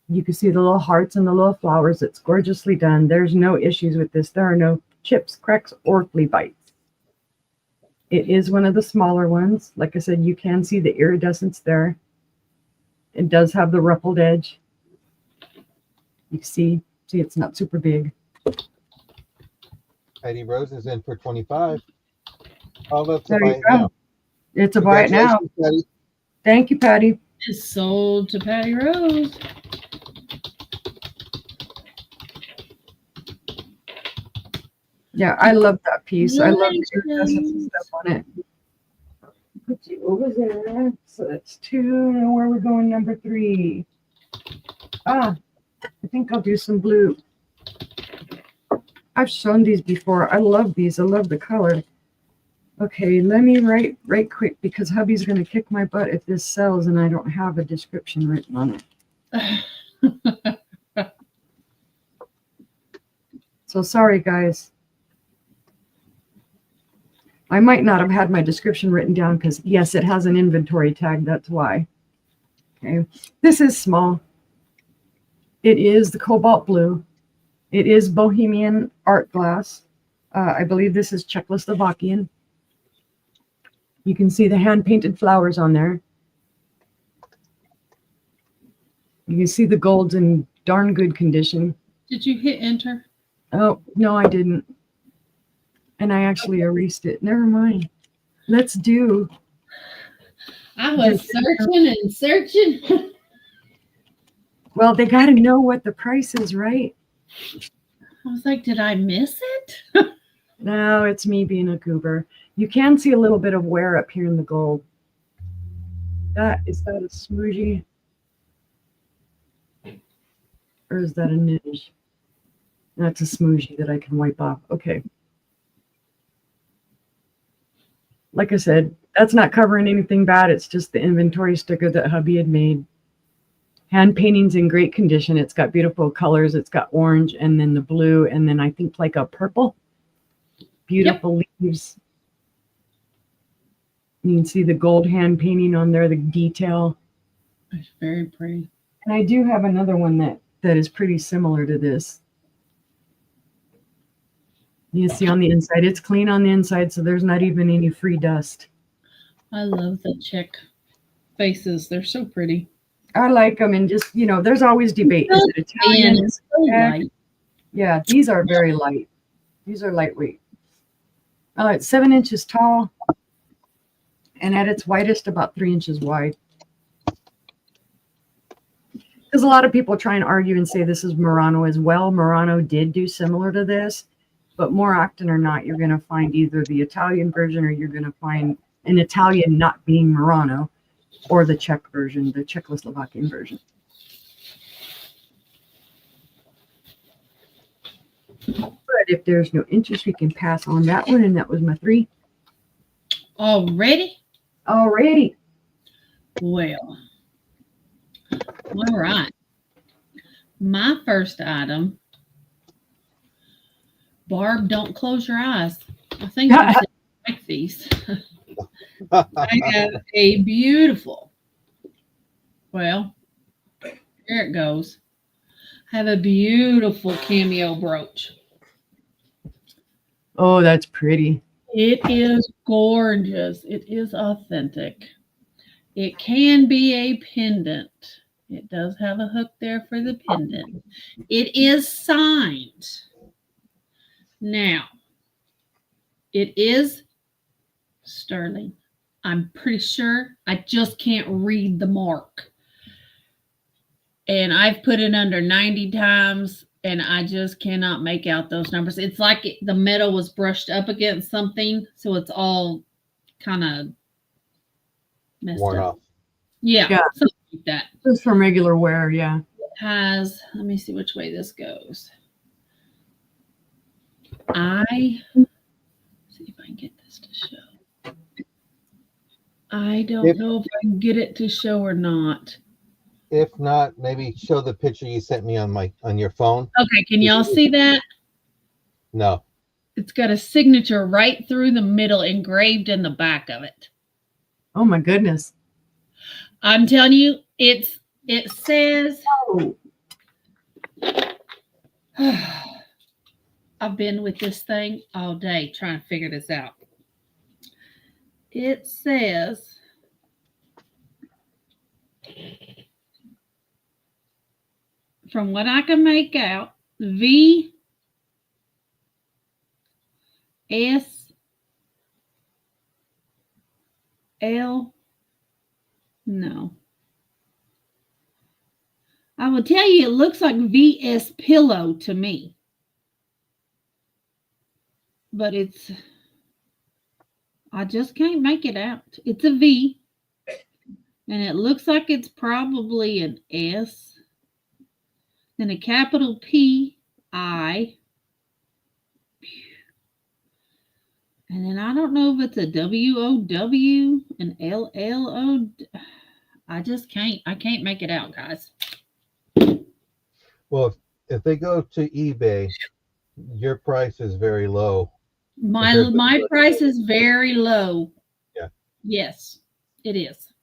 You can see the little hearts and the little flowers. It's gorgeously done. There's no issues with this. There are no chips, cracks, or flea bites. It is one of the smaller ones. Like I said, you can see the iridescence there. It does have the ruffled edge. You can see it's not super big. Patty Rose is in for 25. Oh, that's There a buy you it go. now. It's a buy it now. Congratulations, Patty. Thank you, Patty. It's sold to Patty Rose. Yeah, I love that piece. I love the iridescence and stuff on it. Put you over there. So that's 2. Now where we're going, number 3. I think I'll do some blue. I've shown these before. I love these. I love the color. Okay, let me write right quick because hubby's going to kick my butt if this sells and I don't have a description written on it. So sorry, guys. I might not have had my description written down because, yes, it has an inventory tag. That's why. Okay, this is small. It is the cobalt blue. It is Bohemian art glass. I believe this is Czechoslovakian. You can see the hand-painted flowers on there. You can see the gold's in darn good condition. Did you hit enter? Oh, no, I didn't. And I actually erased it. Never mind. Let's do. I was searching and searching. Well, they got to know what the price is, right? I was like, did I miss it? No, it's me being a goober. You can see a little bit of wear up here in the gold. Is that a smoothie? Or is that a niche? That's a smoothie that I can wipe off. Okay. Like I said, that's not covering anything bad. It's just the inventory sticker that hubby had made. Hand painting's in great condition. It's got beautiful colors. It's got orange and then the blue and then I think like a purple. Beautiful leaves. You can see the gold hand painting on there, the detail. It's very pretty. And I do have another one that is pretty similar to this. You see on the inside, it's clean on the inside, so there's not even any free dust. I love the Czech faces. They're so pretty. I like them, and just, there's always debate. Is it Italian? It's so light. Yeah, these are very light. These are lightweight. It's 7 inches tall, and at its widest, about 3 inches wide. Because a lot of people try and argue and say this is Murano as well. Murano did do similar to this. But more often or not, you're going to find either the Italian version or you're going to find an Italian not being Murano, or the Czech version, the Czechoslovakian version. if there's no interest, we can pass on that one. And that was my 3. Already? Alrighty. Well, all right. My first item, Barb, don't close your eyes. I think you said like these. I have a beautiful, well, there it goes. I have a beautiful cameo brooch. Oh, that's pretty. It is gorgeous. It is authentic. It can be a pendant. It does have a hook there for the pendant. It is signed. Now, it is sterling. I'm pretty sure. I just can't read the mark. And I've put it under 90 times and I just cannot make out those numbers. It's like the metal was brushed up against something, so it's all kind of messed Worn up. off. Yeah, something like that. Just from regular wear, yeah. It has, let me see which way this goes. See if I can get this to show. I don't know if I can get it to show or not. If not, maybe show the picture you sent me on your phone. Okay, can y'all see that? No. It's got a signature right through the middle engraved in the back of it. Oh my goodness. I'm telling you, it says, I've been with this thing all day trying to figure this out. It says, from what I can make out, VS L. No. I will tell you, it looks like VS Pillow to me. But I just can't make it out. It's a V. And it looks like it's probably an S. Then a capital P, I. And then I don't know if it's a WOW, an LLO. I can't make it out, guys. Well, if they go to eBay, your price is very low. My price is very low. Yeah. Yes, it is.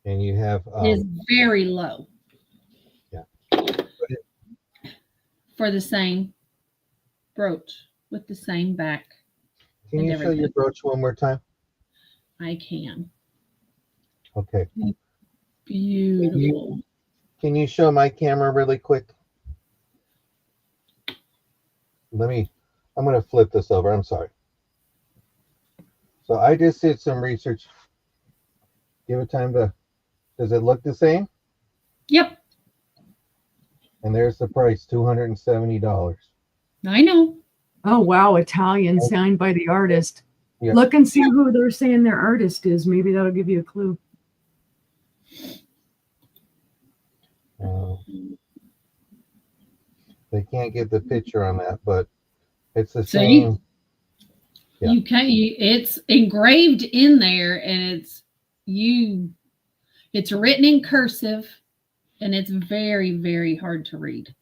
And you have it is very low. Yeah. For the same brooch with the same back. Can you show your brooch one more time? I can. Okay. Beautiful. Can you show my camera really quick? I'm going to flip this over. I'm sorry. So I just did some research. Give it time to, does it look the same? Yep. And there's the price, $270. I know. Oh, wow. Italian, signed by the artist. Yeah. Look and see who they're saying their artist is. Maybe that'll give you a clue. They can't get the picture on that, but it's the same. Yeah. It's engraved in there, and it's written in cursive, and it's very, very hard to read.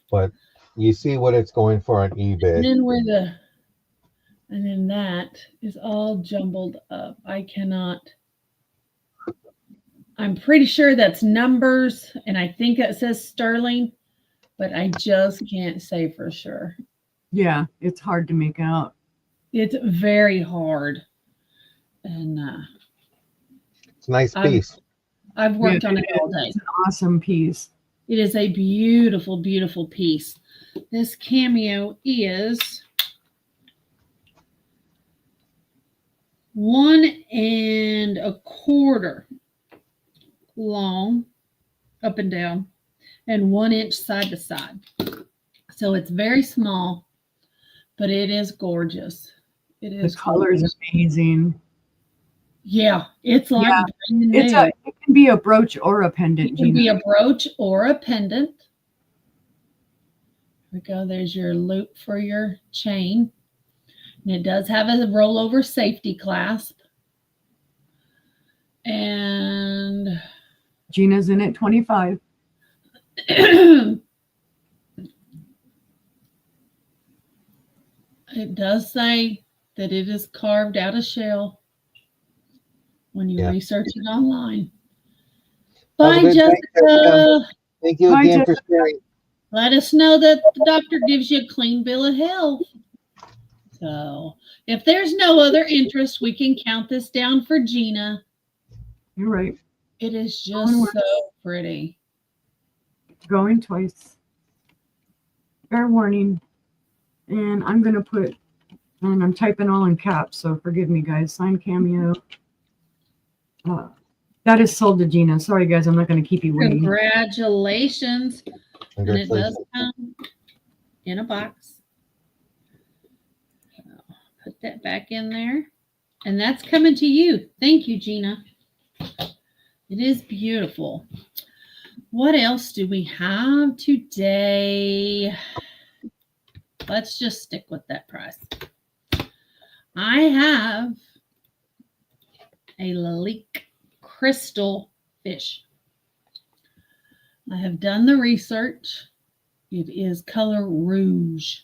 But you see what it's going for on eBay. And then that is all jumbled up. I'm pretty sure that's numbers, and I think it says sterling, but I just can't say for sure. Yeah, it's hard to make out. It's very hard. And it's a nice piece. I've worked on it all day. It's an awesome piece. It is a beautiful, beautiful piece. This cameo is 1 1/4 long, up and down, and 1 inch side to side. So it's very small, but it is gorgeous. It is. The color is amazing. Yeah, it's like it can be a brooch or a pendant. It can be a brooch or a pendant. we go. There's your loop for your chain. And it does have a rollover safety clasp. And Gina's in at 25. it does say that it is carved out of shell when you research it online. Bye, Jessica. Thank you Bye, again for Jessica. sharing. Let us know that the doctor gives you a clean bill of health. So if there's no other interest, we can count this down for Gina. You're right. It is just so pretty. Going twice. Fair warning. And I'm going to put, and I'm typing all in caps, so forgive me, guys. Sign Cameo. That is sold to Gina. Sorry, guys. I'm not going to keep you waiting. Congratulations. And it does come in a box. So put that back in there. And that's coming to you. Thank you, Gina. It is beautiful. What else do we have today? Let's just stick with that price. I have a Lake crystal fish. I have done the research. It is color rouge.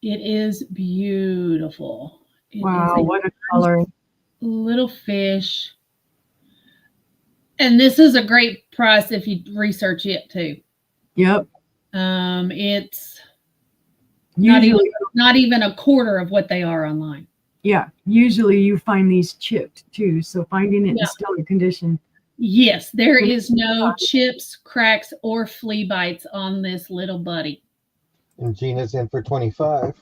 It is beautiful. Wow, what a color. Little fish. And this is a great price if you research it too. Yep. It's usually not even a quarter of what they are online. Yeah, usually you find these chipped too, so finding it in stellar condition. Yes, there is no chips, cracks, or flea bites on this little buddy. And Gina's in for 25. Okay.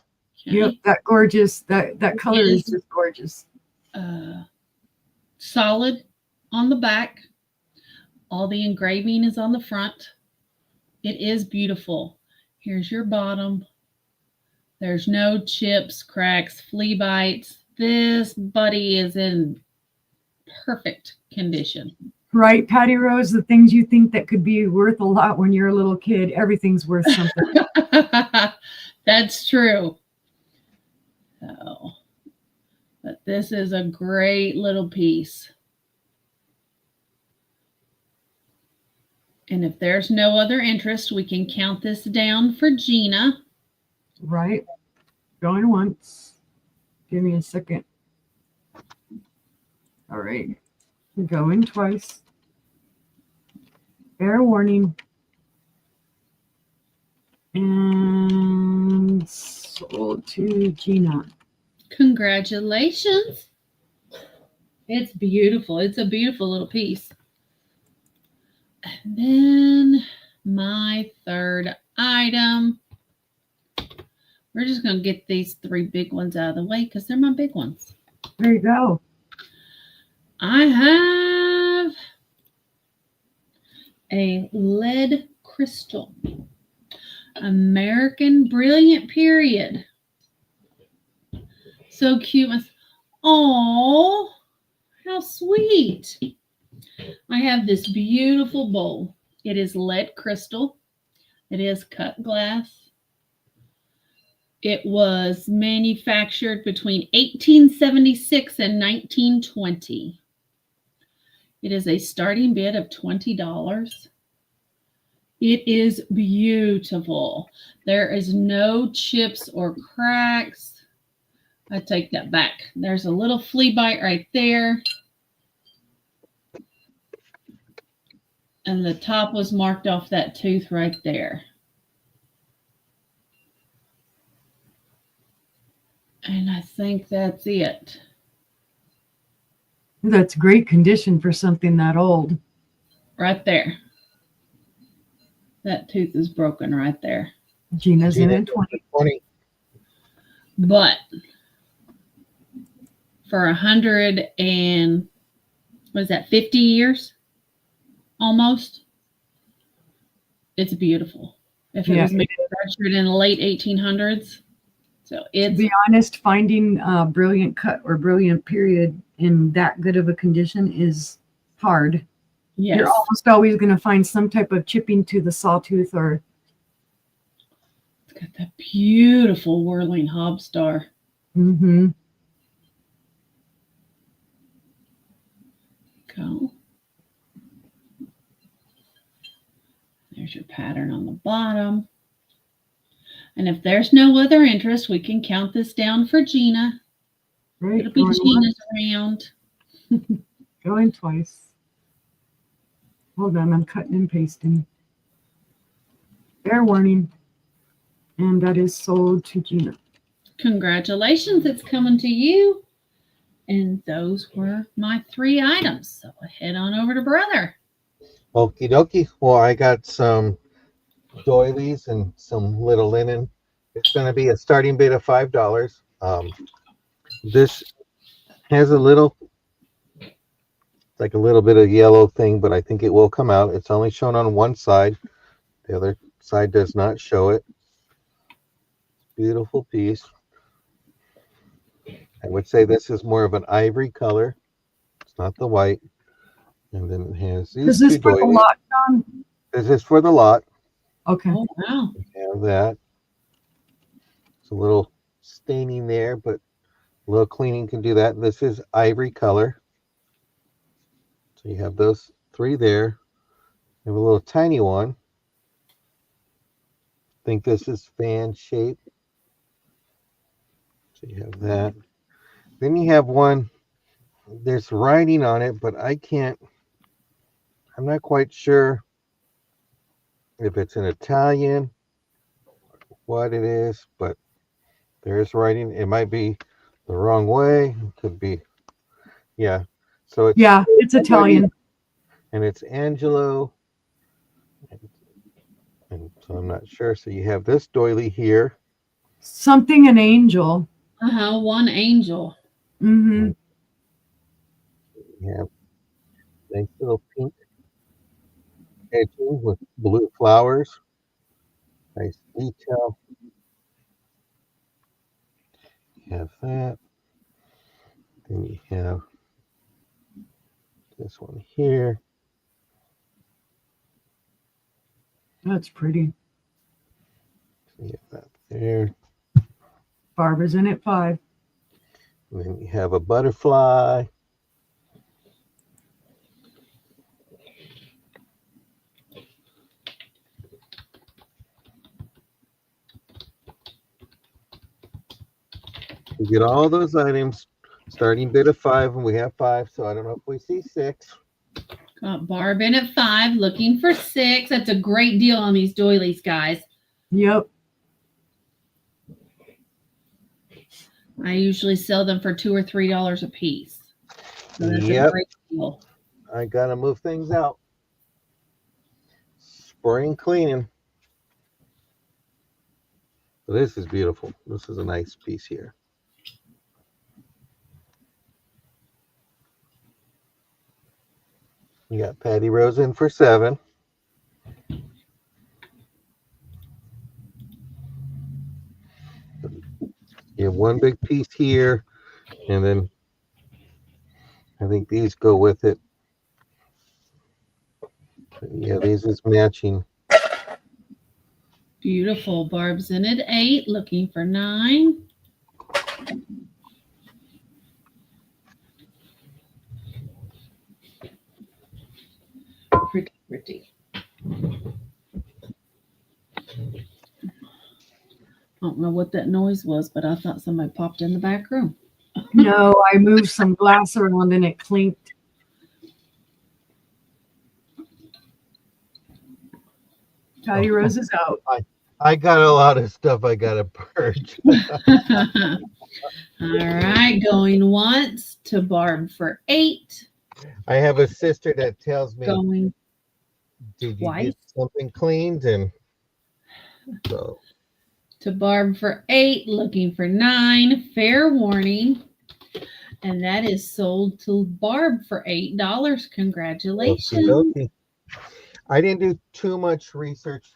Yep, that gorgeous, that color is just gorgeous. Solid on the back. All the engraving is on the front. It is beautiful. Here's your bottom. There's no chips, cracks, flea bites. This buddy is in perfect condition. Right, Patty Rose, the things you think that could be worth a lot when you're a little kid, everything's worth something. That's true. So, but this is a great little piece. And if there's no other interest, we can count this down for Gina. Right. Going once. Give me a second. All right. Going twice. Fair warning. And sold to Gina. Congratulations. It's beautiful. It's a beautiful little piece. And then my third item. We're just going to get these three big ones out of the way because they're my big ones. There you go. I have a lead crystal. American Brilliant Period. So cute. Oh, how sweet. I have this beautiful bowl. It is lead crystal. It is cut glass. It was manufactured between 1876 and 1920. It is a starting bid of $20. It is beautiful. There is no chips or cracks. I take that back. There's a little flea bite right there. And the top was marked off that tooth right there. And I think that's it. That's great condition for something that old. Right there. That tooth is broken right there. Gina's in at 20. But for 100 and, what is that, 50 years? Almost. It's beautiful. If it was manufactured in the late 1800s. So it's, to be honest, finding a brilliant cut or brilliant period in that good of a condition is hard. yes. You're almost always going to find some type of chipping to the sawtooth or Got that beautiful whirling hob star. Mm-hmm. Go. There's your pattern on the bottom. And if there's no other interest, we can count this down for Gina. Right. It'll be Gina's round. Going twice. Hold on, I'm cutting and pasting. Fair warning. And that is sold to Gina. Congratulations, it's coming to you. And those were my 3 items. So head on over to Brother. Okie dokie. Well, I got some doilies and some little linen. It's going to be a starting bid of $5. This has a little, like a little bit of yellow thing, but I think it will come out. It's only shown on one side. The other side does not show it. Beautiful piece. I would say this is more of an ivory color. It's not the white. And then it has these Is this two for the doilies. lot, John? This is for the lot. Okay. Oh, wow. We have that. It's a little staining there, but a little cleaning can do that. This is ivory color. So you have those 3 there. You have a little tiny one. I think this is fan shape. So you have that. Then you have one, there's writing on it, but I'm not quite sure if it's in Italian, what it is, but there's writing. It might be the wrong way. It could be, yeah. So it's Italian. And it's Angelo. And so I'm not sure. So you have this doily here. Something an angel. One angel. Mm-hmm. You have nice little pink edging with blue flowers. Nice detail. You have that. Then you have this one here. That's pretty. So you have that there. Barbara's in at 5. And then you have a butterfly. You get all those items, starting bid of 5, and we have 5, so I don't know if we see 6. Got Barb in at 5, looking for 6. That's a great deal on these doilies, guys. Yep. I usually sell them for $2 or $3 a piece. So that's Yep. a great deal. I gotta move things out. Spring cleaning. This is beautiful. This is a nice piece here. You got Patty Rose in for 7. You have one big piece here, and then I think these go with it. Yeah, these is matching. Beautiful. Barb's in at 8, looking for 9. Pretty, pretty. I don't know what that noise was, but I thought somebody popped in the back room. No, I moved some glass around and it clinked. Patty Rose is out. I got a lot of stuff I gotta purge. All right, going once to Barb for 8. I have a sister that tells me, Going did you twice get something cleaned? And so to Barb for 8, looking for 9. Fair warning. And that is sold to Barb for $8. Congratulations. okey-dokey. I didn't do too much research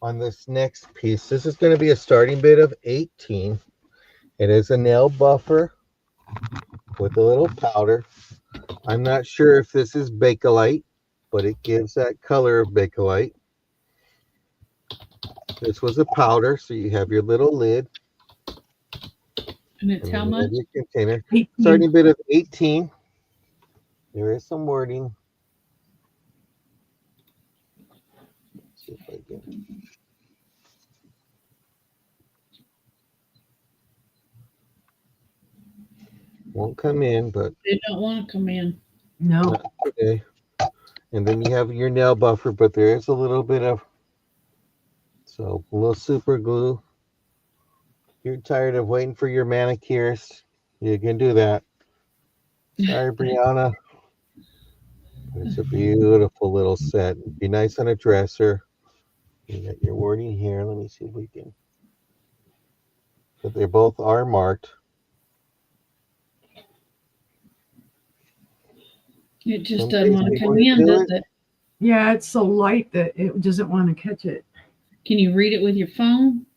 on this next piece. This is going to be a starting bid of 18. It is a nail buffer with a little powder. I'm not sure if this is Bakelite, but it gives that color of Bakelite. This was a powder, so you have your little lid. And it's And how then you much? have your container. 18. Starting bid of 18. There is some wording. Let's see if I can. Won't come in, but They don't want to come in. No. not today. And then you have your nail buffer, but there is a little bit of, so a little super glue. You're tired of waiting for your manicurist, you can do that. Sorry, Brianna. It's a beautiful little set. Be nice on a dresser. You got your wording here. Let me see if we can. But they both are marked. It just Some doesn't days want to we come want to in, do does it. it? Yeah, it's so light that it doesn't want to catch it. Can you read it with your phone?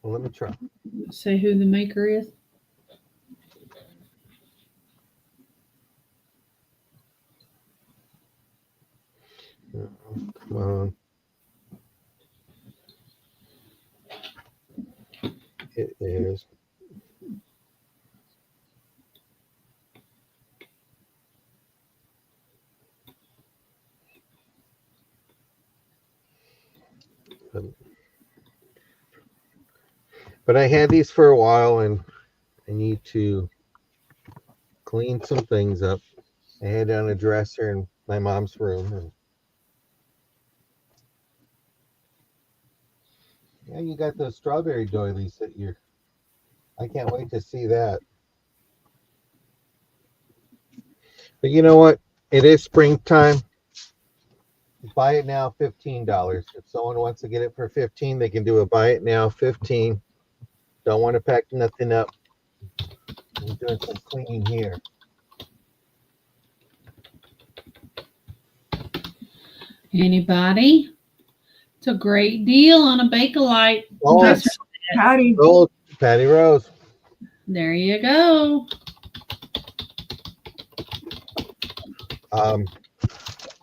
Well, let me try. Say who the maker is? Come on. It is. But I had these for a while, and I need to clean some things up. I had it on a dresser in my mom's room. And yeah, you got those strawberry doilies that you're. I can't wait to see that. But you know what? It is springtime. Buy it now, $15. If someone wants to get it for 15, they can do a buy it now, 15. Don't want to pack nothing up. I'm doing some cleaning here. Anybody? It's a great deal on a Bakelite. Oh, That's Patty. oh, Patty Rose. There you go.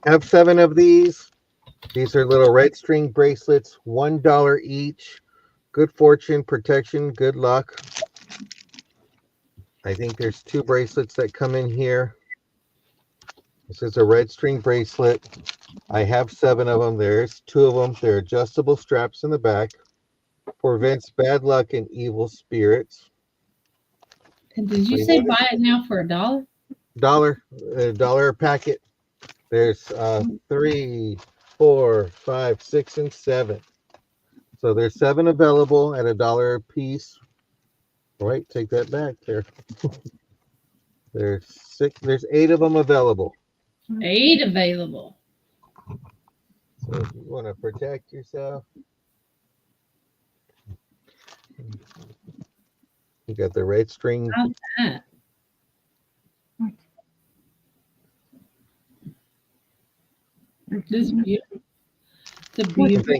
Have 7 of these. These are little red string bracelets, $1 each. Good fortune, protection, good luck. I think there's 2 bracelets that come in here. This is a red string bracelet. I have 7 of them. There's 2 of them. They're adjustable straps in the back. Prevents bad luck and evil spirits. And did you say buy it now for $1? $1 a packet. There's 3, 4, 5, 6, and 7. So there's 7 available at $1 a piece. Right, take that back there. There's 8 of them available. 8 available. So if you want to protect yourself, you got the red string. How's that? This is beautiful. It's a beautiful.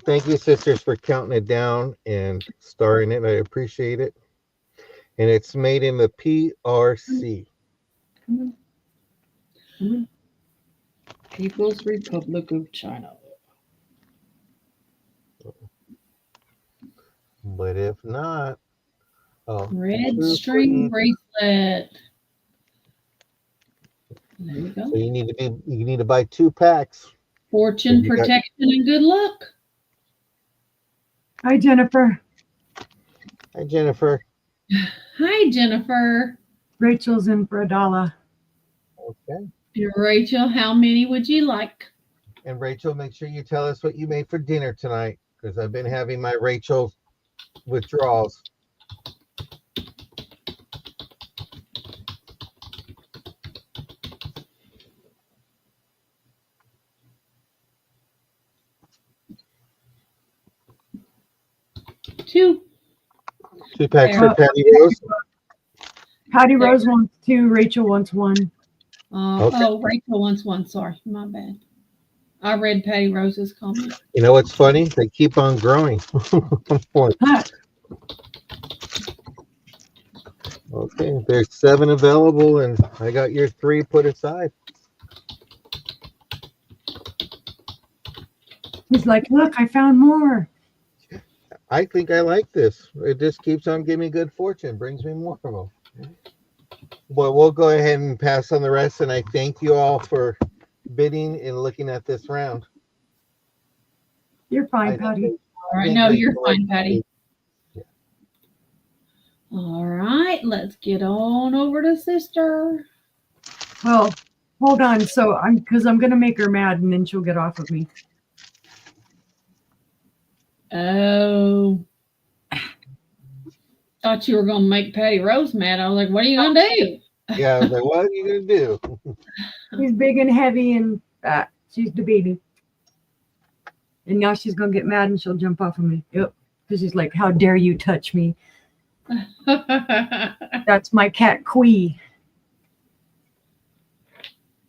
Thank you, sisters, for counting it down and starring it. I appreciate it. And it's made in the PRC. People's Republic of China. But if not, Red string bracelet. There you go. So you need to buy 2 packs. Fortune, protection, and good luck. Hi, Jennifer. Hi, Jennifer. Hi, Jennifer. Rachel's in for $1. Okay. Rachel, how many would you like? And Rachel, make sure you tell us what you made for dinner tonight, because I've been having my Rachel withdrawals. Two. 2 packs for Patty Rose. Patty Rose wants 2. Rachel wants 1. Okay. Oh, Rachel wants 1. Sorry, my bad. I read Patty Rose's comment. You know what's funny? They keep on growing. Okay, there's 7 available, and I got your 3 put aside. He's like, look, I found more. I think I like this. It just keeps on giving me good fortune, brings me more of them. Well, we'll go ahead and pass on the rest, and I thank you all for bidding and looking at this round. You're fine, I Patty. All right, think no, we you're collect- fine, Patty. Yeah. All right, let's get on over to sister. Well, hold on. So I'm gonna make her mad, and then she'll get off of me. Oh, thought you were gonna make Patty Rose mad. I was like, what are you gonna do? Yeah, I was like, what are you gonna do? She's big and heavy and fat. She's the baby. And now she's gonna get mad and she'll jump off of me. Yep. Because she's like, how dare you touch me? That's my cat Quee.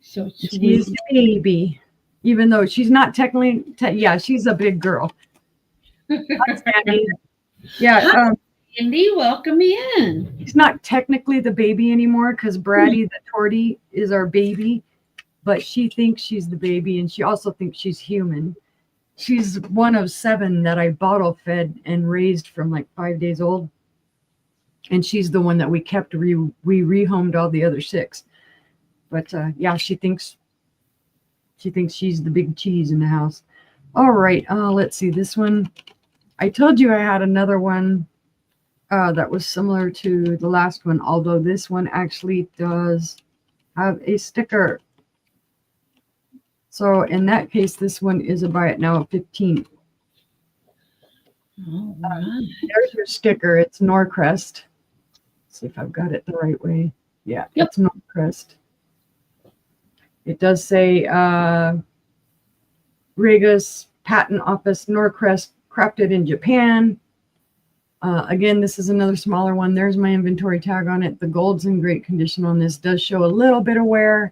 So She sweet. is the baby. Even though she's not technically, yeah, she's a big girl. Hi, Sandy. Yeah, Andy, welcome in. she's not technically the baby anymore because Braddy the Tortie is our baby, but she thinks she's the baby and she also thinks she's human. She's one of 7 that I bottle fed and raised from like 5 days old. And she's the one that we kept. We rehomed all the other 6. But yeah, she thinks she's the big cheese in the house. All right, let's see this one. I told you I had another one that was similar to the last one, although this one actually does have a sticker. So in that case, this one is a buy it now at 15. All right. There's your sticker. It's Norcrest. Let's see if I've got it the right way. Yeah, Yep. It's Norcrest. It does say Regas Patent Office Norcrest, crafted in Japan. Again, this is another smaller one. There's my inventory tag on it. The gold's in great condition on this. Does show a little bit of wear.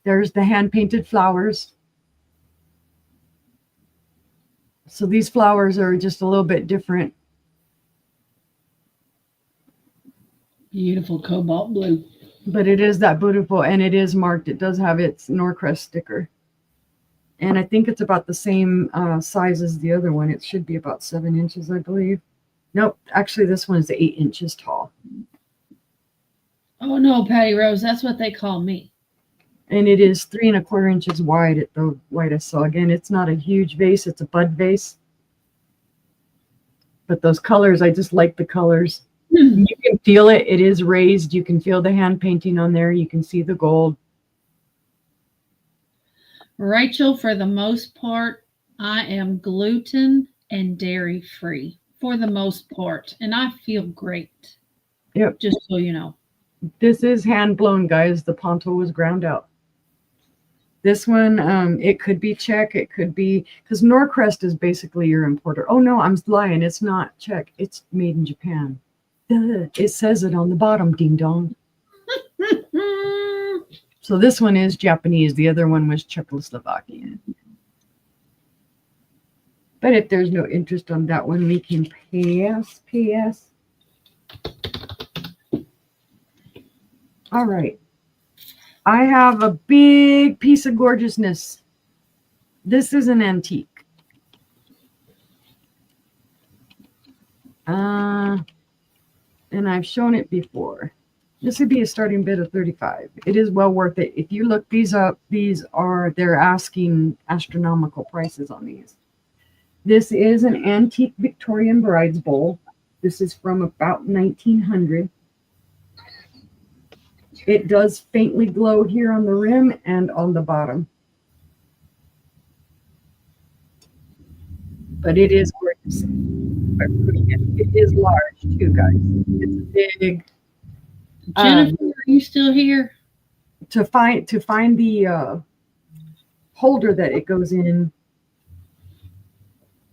There's the hand-painted flowers. So these flowers are just a little bit different. Beautiful cobalt blue. But it is that beautiful, and it is marked. It does have its Norcrest sticker. And I think it's about the same size as the other one. It should be about 7 inches, I believe. Nope, actually this one is 8 inches tall. Oh no, Patty Rose, that's what they call me. And it is 3 1/4 inches wide at the widest. So again, it's not a huge vase. It's a bud vase. But those colors, I just like the colors. You can feel it. It is raised. You can feel the hand painting on there. You can see the gold. Rachel, for the most part, I am gluten and dairy free for the most part, and I feel great. Yep. Just so you know. This is hand blown, guys. The ponto was ground out. This one, it could be Czech. It could be, because Norcrest is basically your importer. Oh no, I'm lying. It's not Czech. It's made in Japan. Duh, it says it on the bottom, ding dong. So this one is Japanese. The other one was Czechoslovakian. But if there's no interest on that one, we can pass. All right. I have a big piece of gorgeousness. This is an antique. And I've shown it before. This would be a starting bid of 35. It is well worth it. If you look these up, they're asking astronomical prices on these. This is an antique Victorian bride's bowl. This is from about 1900. It does faintly glow here on the rim and on the bottom. But it is gorgeous. It is large too, guys. It's big. Jennifer, are you still here? To find the holder that it goes in.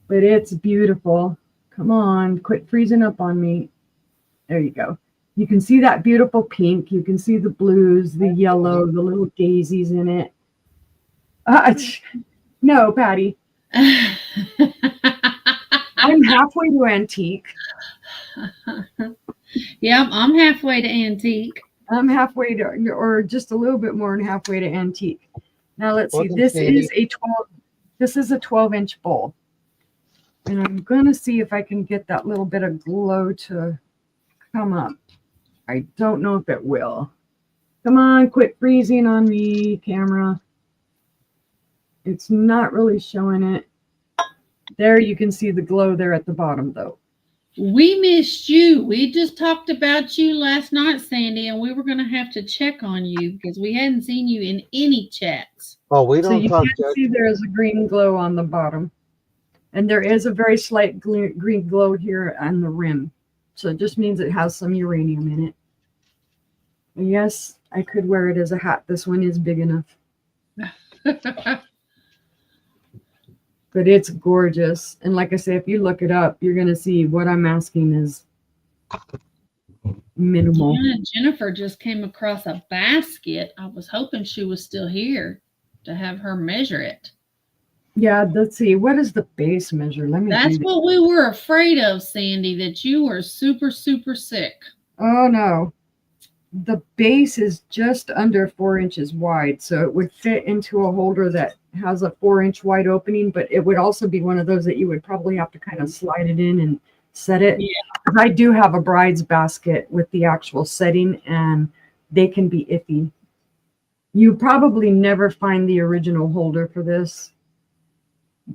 But it's beautiful. Come on, quit freezing up on me. There you go. You can see that beautiful pink. You can see the blues, the yellow, the little daisies in it. No, Patty. I'm halfway to antique. Yeah, I'm halfway to antique. I'm halfway to, or just a little bit more than halfway to antique. Now let's see. Welcome, This Sandy. is a 12. This is a 12-inch bowl. And I'm going to see if I can get that little bit of glow to come up. I don't know if it will. Come on, quit freezing on me, camera. It's not really showing it. There, you can see the glow there at the bottom, though. We missed you. We just talked about you last night, Sandy, and we were going to have to check on you because we hadn't seen you in any chats. Oh, we So don't you talk. can see there's a green glow on the bottom. And there is a very slight green glow here on the rim. So it just means it has some uranium in it. And yes, I could wear it as a hat. This one is big enough. But it's gorgeous. And like I say, if you look it up, you're going to see what I'm asking is minimal. Yeah, Jennifer just came across a basket. I was hoping she was still here to have her measure it. Yeah, let's see. What is the base measure? Let me That's what we were afraid of, Sandy, that you were super, super sick. Oh, no. The base is just under 4 inches wide. So it would fit into a holder that has a 4-inch wide opening, but it would also be one of those that you would probably have to kind of slide it in and set it. Yeah. I do have a bride's basket with the actual setting, and they can be iffy. You probably never find the original holder for this.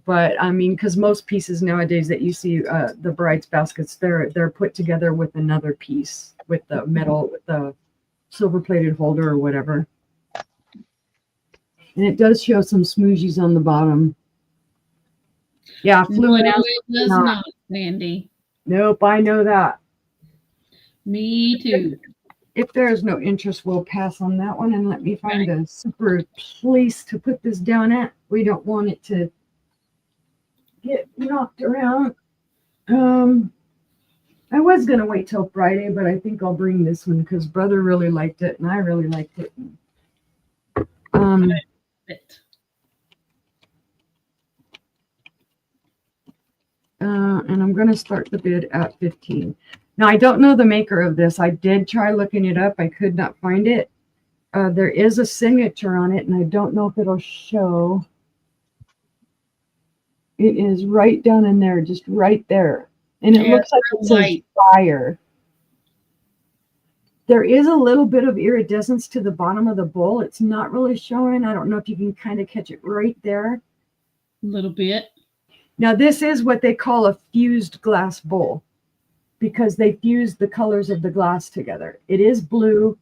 But I mean, because most pieces nowadays that you see, the bride's baskets, they're put together with another piece, with the metal, with the silver-plated holder or whatever. And it does show some smooshies on the bottom. Yeah, fluid. No, it does not, Sandy. Nope, I know that. Me too. If there is no interest, we'll pass on that one and let me find a super place to put this down at. We don't want it to get knocked around. I was going to wait till Friday, but I think I'll bring this one because brother really liked it and I really liked it. And I'm going to start the bid at 15. Now, I don't know the maker of this. I did try looking it up. I could not find it. There is a signature on it, and I don't know if it'll show. It is right down in there, just right there. And it looks like it says fire. There is a little bit of iridescence to the bottom of the bowl. It's not really showing. I don't know if you can kind of catch it right there. A little bit. Now, this is what they call a fused glass bowl because they fuse the colors of the glass together. It is blue.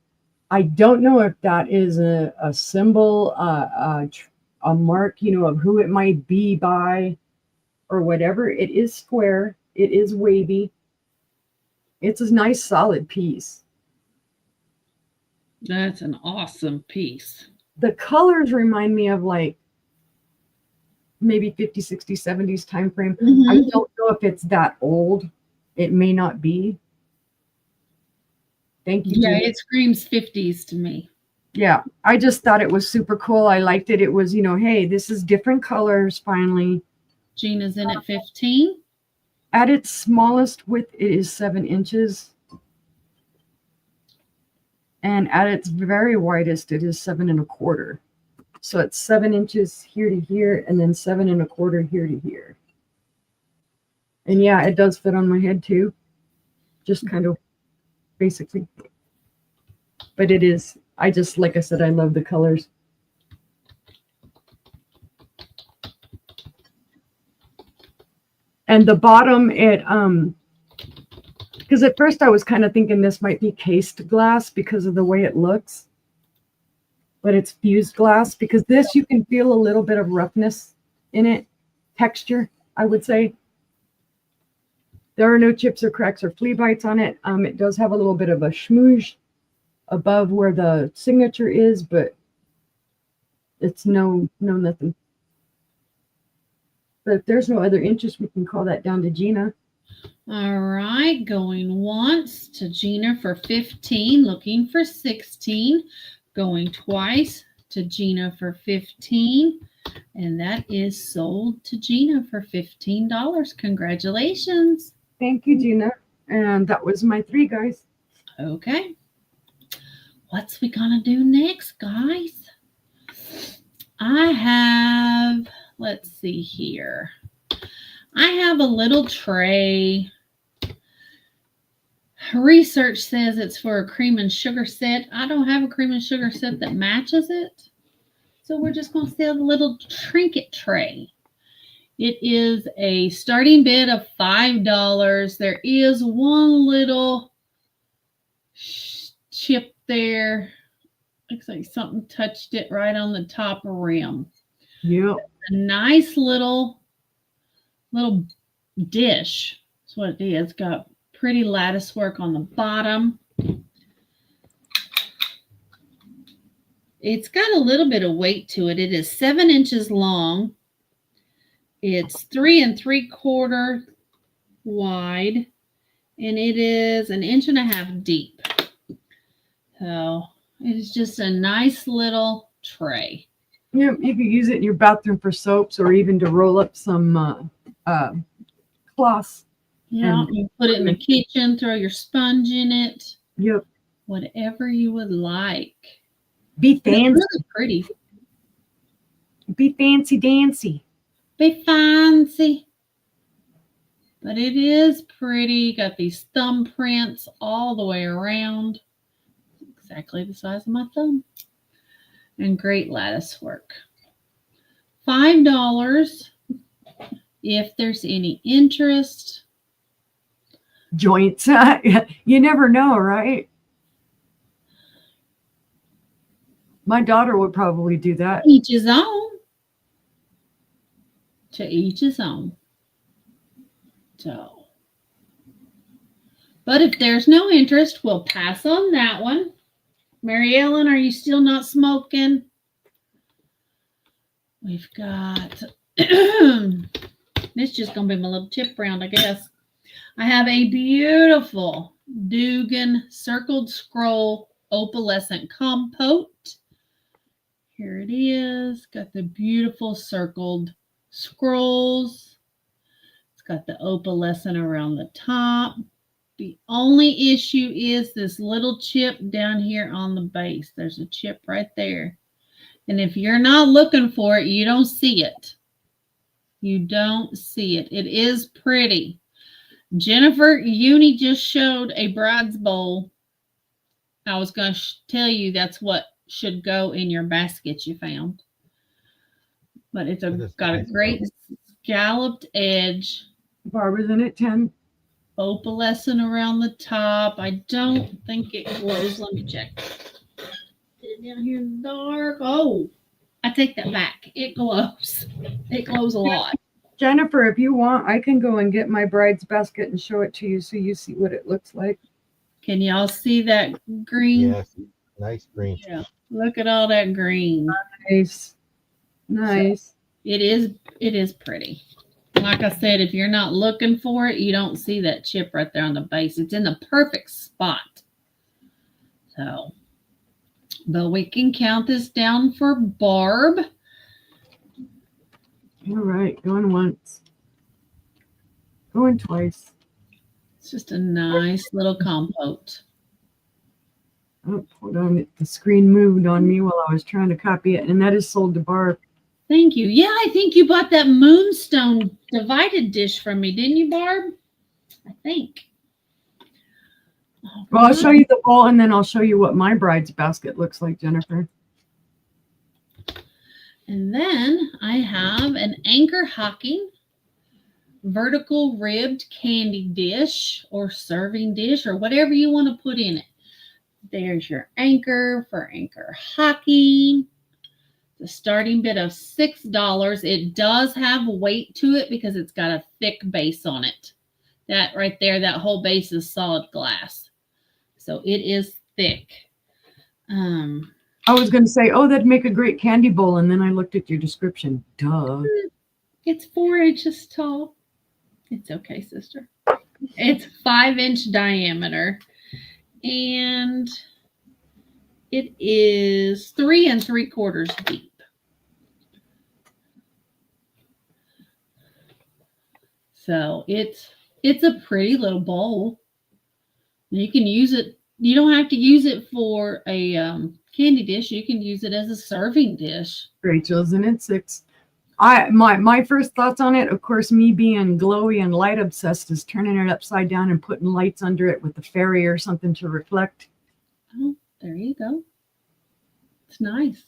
I don't know if that is a symbol, a mark, of who it might be by or whatever. It is square. It is wavy. It's a nice solid piece. That's an awesome piece. The colors remind me of like maybe 50s, 60s, 70s time frame. Mm-hmm. I don't know if it's that old. It may not be. Thank you. Yeah, it screams 50s to me. Yeah, I just thought it was super cool. I liked it. It was, hey, this is different colors finally. Gina's in at 15. At its smallest width, it is 7 inches. And at its very widest, it is 7 1/4. So it's 7 inches here to here, and then 7 1/4 here to here. And yeah, it does fit on my head too. Just kind of basically. But it is, like I said, I love the colors. And the bottom, because at first I was kind of thinking this might be cased glass because of the way it looks. But it's fused glass because this, you can feel a little bit of roughness in it. Texture, I would say. There are no chips or cracks or flea bites on it. It does have a little bit of a schmooze above where the signature is, but it's no nothing. But if there's no other interest, we can call that down to Gina. All right, going once to Gina for 15, looking for 16. Going twice to Gina for 15. And that is sold to Gina for $15. Congratulations. Thank you, Gina. And that was my 3, guys. Okay. What's we gonna do next, guys? I have let's see here. I have a little tray. Research says it's for a cream and sugar set. I don't have a cream and sugar set that matches it. So we're just going to sell the little trinket tray. It is a starting bid of $5. There is one little chip there. Looks like something touched it right on the top rim. Yep. A nice little dish. That's what it is. Got pretty lattice work on the bottom. It's got a little bit of weight to it. It is 7 inches long. It's 3 3/4 wide, and it is 1.5 inches deep. So it is just a nice little tray. Yep, you could use it in your bathroom for soaps or even to roll up some cloths. Yeah, you put it in the kitchen, throw your sponge in it. Yep. Whatever you would like. Be fancy. It's really pretty. Be fancy dancy. Be fancy. But it is pretty. Got these thumbprints all the way around. Exactly the size of my thumb. And great lattice work. $5 if there's any interest. Joints. You never know, right? My daughter would probably do that. Each his own. To each his own. So, but if there's no interest, we'll pass on that one. Mary Ellen, are you still not smoking? We've got, it's just going to be my little tip round, I guess. I have a beautiful Dugan Circled Scroll Opalescent Compote. Here it is. Got the beautiful circled scrolls. It's got the opalescent around the top. The only issue is this little chip down here on the base. There's a chip right there. And if you're not looking for it, you don't see it. You don't see it. It is pretty. Jennifer Uni just showed a bride's bowl. I was going to tell you that's what should go in your basket you found. But it's got a great scalloped edge. Barbara's in at 10. Opalescent around the top. I don't think it glows. Let me check. Get it down here in the dark. Oh, I take that back. It glows. It glows a lot. Jennifer, if you want, I can go and get my bride's basket and show it to you so you see what it looks like. Can y'all see that green? Yes, nice green. Yeah. Look at all that green. Nice. Nice. So it is pretty. Like I said, if you're not looking for it, you don't see that chip right there on the base. It's in the perfect spot. So, but we can count this down for Barb. All right, going once. Going twice. It's just a nice little compote. Oh, hold on. The screen moved on me while I was trying to copy it, and that is sold to Barb. Thank you. Yeah, I think you bought that moonstone divided dish from me, didn't you, Barb? I think. Well, I'll show you the bowl, and then I'll show you what my bride's basket looks like, Jennifer. And then I have an Anchor Hocking vertical ribbed candy dish or serving dish or whatever you want to put in it. There's your anchor for Anchor Hocking. The starting bid of $6. It does have weight to it because it's got a thick base on it. That right there, that whole base is solid glass. So it is thick. I was going to say, oh, that'd make a great candy bowl. And then I looked at your description. Duh. It's 4 inches tall. It's okay, sister. It's 5-inch diameter. And it is 3 3/4 deep. So it's a pretty little bowl. You can use it. You don't have to use it for a candy dish. You can use it as a serving dish. Rachel's in at 6. My first thoughts on it, of course, me being glowy and light obsessed, is turning it upside down and putting lights under it with the fairy or something to reflect. Oh, there you go. It's nice.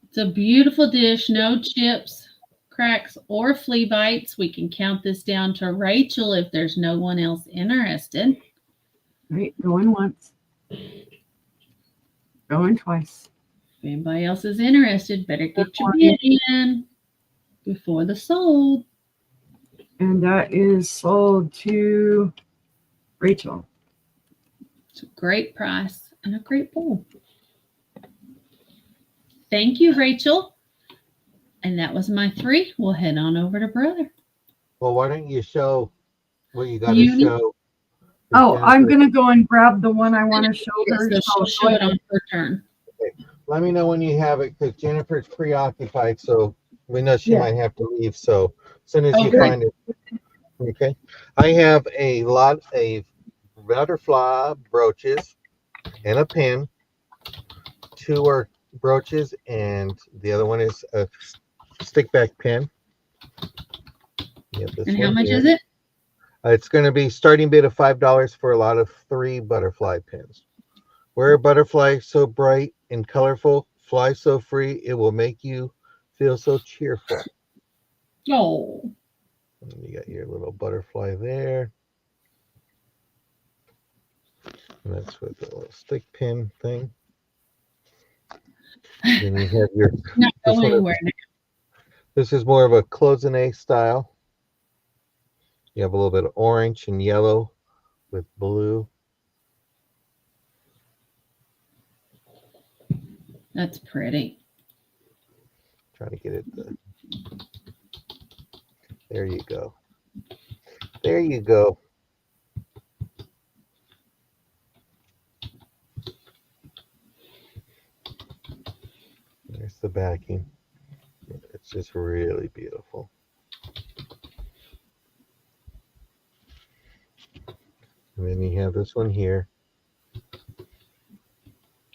It's a beautiful dish, no chips, cracks, or flea bites. We can count this down to Rachel if there's no one else interested. Right, going once, going twice. If anybody else is interested, better get your bid in before the sold. And that is sold to Rachel. It's a great price and a great bowl. Thank you, Rachel. And that was my 3. We'll head on over to Brother. Well, why don't you show what you got to Uni? show? Oh, I'm Jennifer. going to go and grab the one I want to show her. So So she'll show it on her turn. Let me know when you have it, because Jennifer's preoccupied, so we know she Yeah. might have to leave. So as soon as Oh, you good. find it, okay. I have a lot of butterfly brooches and a pin. 2 are brooches, and the other one is a stick back pin. And how much is it? It's going to be starting bid of $5 for a lot of 3 butterfly pins. Wear a butterfly so bright and colorful, fly so free, it will make you feel so cheerful. Oh, And you got your little butterfly there. And that's with the little stick pin thing. Then you have your, not this going one anywhere now. this is more of a cloisonne style. You have a little bit of orange and yellow with blue. That's pretty. Trying to get it. There you go. There you go. There's the backing. It's just really beautiful. And then you have this one here.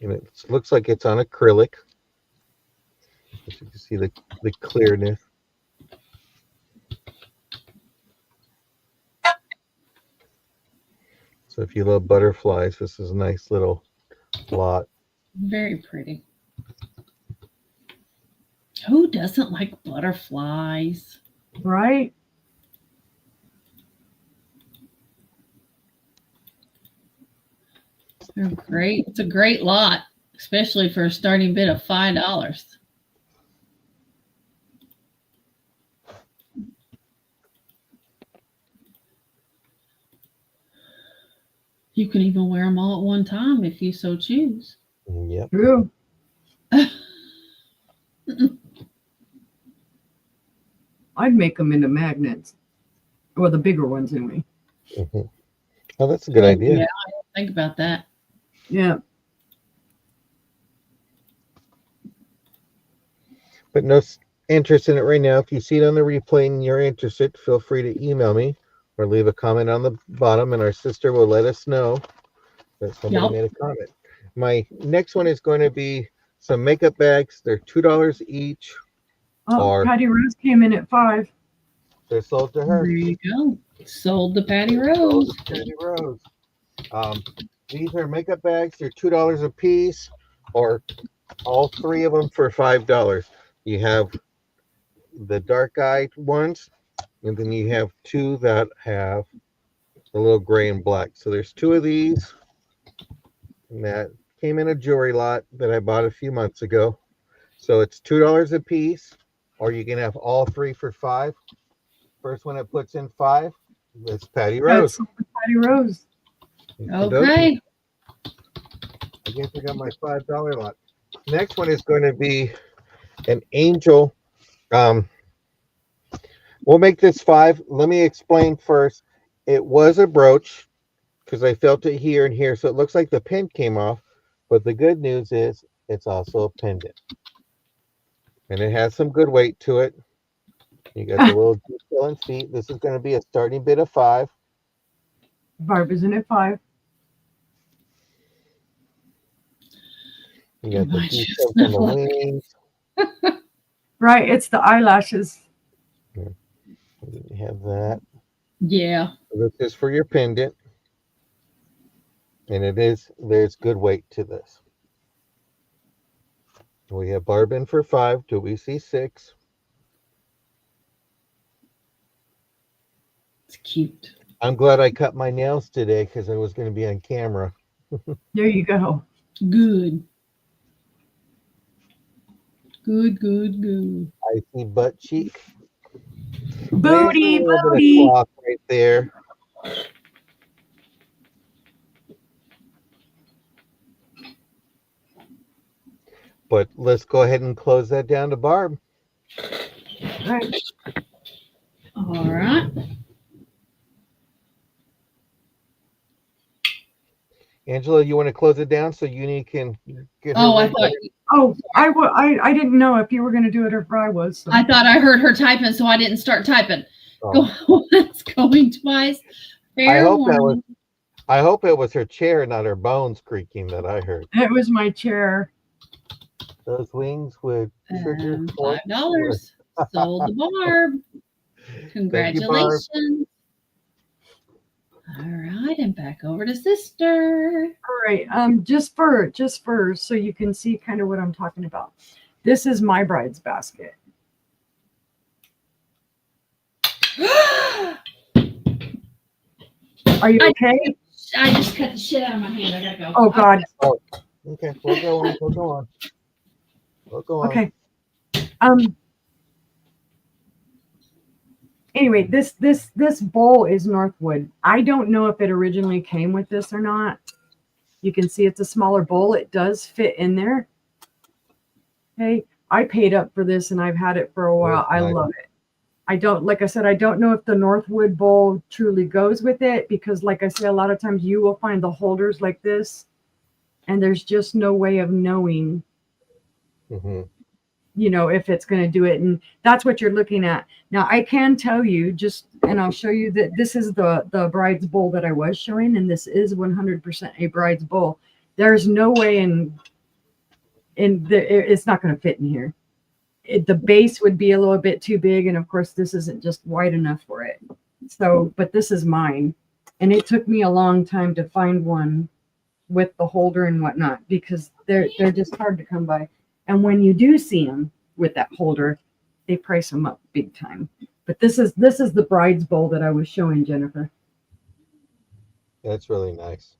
And it looks like it's on acrylic. As you can see the clearness. So if you love butterflies, this is a nice little lot. Very pretty. Who doesn't like butterflies? Right? They're great. It's a great lot, especially for a starting bid of $5. You can even wear them all at one time if you so choose. Yep. True. I'd make them into magnets. Or the bigger ones, anyway. Mm-hmm. Oh, that's a good idea. Yeah, I didn't think about that. Yeah. But no interest in it right now. If you see it on the replay and you're interested, feel free to email me or leave a comment on the bottom, and our sister will let us know that somebody made a comment. My next one is going to be some makeup bags. They're $2 each. Oh, Patty Rose came in at $5. They're sold to her. There you go. Sold the Patty Rose. Sold to Patty Rose. These are makeup bags. They're $2 a piece, or all 3 of them for $5. You have the dark-eyed ones, and then you have 2 that have a little gray and black. So there's 2 of these, and that came in a jewelry lot that I bought a few months ago. So it's $2 a piece, or you can have all 3 for $5. First one that puts in 5 is Patty Rose. That's Patty Rose. Okay. I guess I got my $5 lot. Next one is going to be an angel. We'll make this 5. Let me explain first. It was a brooch because I felt it here and here, so it looks like the pin came off. But the good news is it's also a pendant, and it has some good weight to it. You got the little detail and feet. This is going to be a starting bid of $5. Barbara's in at $5. You got the details on the wings. Right, it's the eyelashes. You have that. Yeah. This is for your pendant. And there's good weight to this. We have Barbin for 5. Do we see 6? It's cute. I'm glad I cut my nails today because I was going to be on camera. There you go. Good. Good, good, good. I see butt cheek. There's a Booty, little bit of booty. cloth right there. But let's go ahead and close that down to Barb. Right. All right. Angela, you want to close it down so Uni can get her Oh, I ready? thought Oh, I didn't know if you were going to do it or if I was. So. I thought I heard her typing, so I didn't start typing. Oh. Go once, going twice. Fair warning. I hope it was her chair, not her bones creaking that I heard. It was my chair. Those wings would trigger And $5 sold the Barb. Congratulations. All right, and back over to sister. All right. Just for so you can see kind of what I'm talking about. This is my bride's basket. Are you okay? I just cut the shit out of my hand. I gotta go. Oh God. Oh, okay. We'll go on. We'll go on. Okay. Anyway, this bowl is Northwood. I don't know if it originally came with this or not. You can see it's a smaller bowl. It does fit in there. Okay. I paid up for this and I've had it for a while. I love it. Like I said, I don't know if the Northwood bowl truly goes with it because like I say, a lot of times you will find the holders like this and there's just no way of knowing, you know, if it's going to do it. And that's what you're looking at. Now I can tell you and I'll show you that this is the bride's bowl that I was showing. And this is 100% a bride's bowl. There's no way it's not going to fit in here. The base would be a little bit too big. And of course this isn't just wide enough for it. So, but this is mine. And it took me a long time to find one with the holder and whatnot, because they're just hard to come by. And when you do see them with that holder, they price them up big time. But this is the bride's bowl that I was showing Jennifer. That's really nice.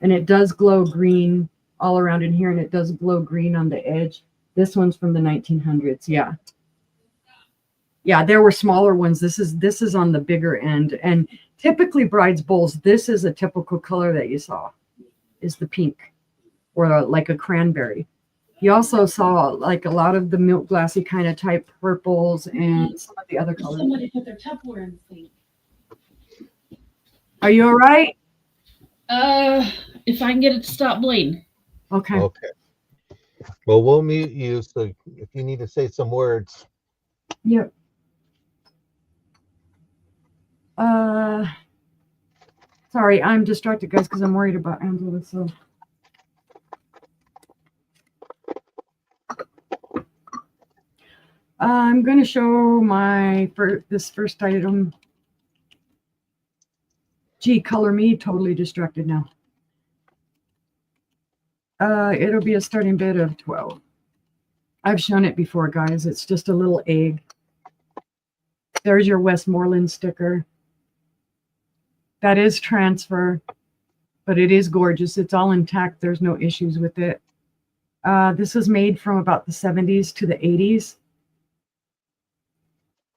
And it does glow green all around in here, and it does glow green on the edge. This one's from the 1900s. Yeah. Yeah, there were smaller ones. This is on the bigger end. And typically bride's bowls, this is a typical color that you saw, is the pink or like a cranberry. You also saw like a lot of the milk glassy kind of type purples and some of the other colors. Somebody put their Tupperware in the sink. Are you all right? If I can get it to stop bleeding. Okay. Okay. Well, we'll mute you, so if you need to say some words. Yep. Sorry, I'm distracted, guys, because I'm worried about Angela. So. I'm going to show this first item. Gee, color me totally distracted now. It'll be a starting bid of 12. I've shown it before, guys. It's just a little egg. There's your Westmoreland sticker. That is transfer, but it is gorgeous. It's all intact. There's no issues with it. This was made from about the 70s to the 80s.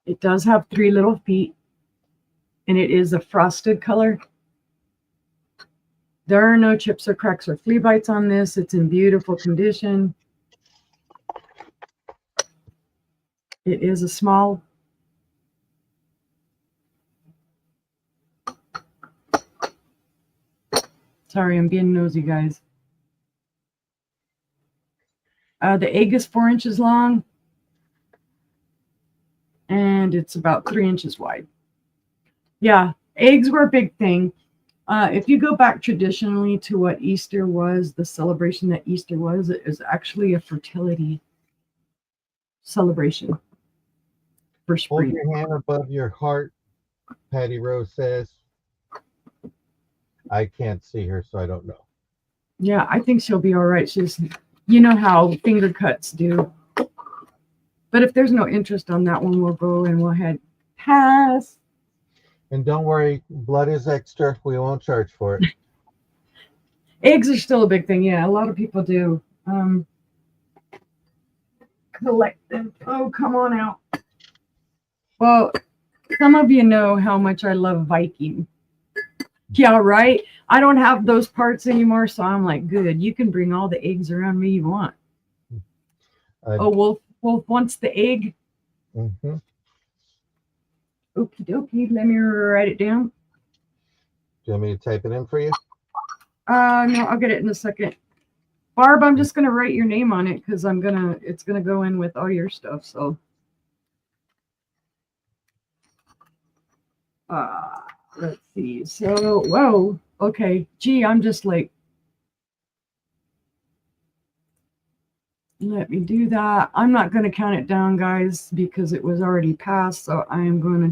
It does have 3 little feet, and it is a frosted color. There are no chips or cracks or flea bites on this. It's in beautiful condition. It is a small. Sorry, I'm being nosy, guys. The egg is 4 inches long, and it's about 3 inches wide. Yeah, eggs were a big thing. If you go back traditionally to what Easter was, the celebration that Easter was, it was actually a fertility celebration for Hold spring. your hand above your heart, Patty Rose says. I can't see her, so I don't know. Yeah, I think she'll be all right. She's, you know how finger cuts do. But if there's no interest on that one, we'll go and we'll head pass. And don't worry, blood is extra. We won't charge for it. Eggs are still a big thing. Yeah, a lot of people do collect them. Oh, come on out. Well, some of you know how much I love Viking. Yeah, right. I don't have those parts anymore, so I'm like, good. You can bring all the eggs around me you want. Oh, Wolf wants the egg. Mm-hmm. Okie dokie. Let me write it down. Do you want me to type it in for you? No, I'll get it in a second. Barb, I'm just gonna write your name on it because it's gonna go in with all your stuff. So, let's see. So, whoa, okay. Gee, I'm just like, let me do that. I'm not gonna count it down, guys, because it was already passed. So I'm gonna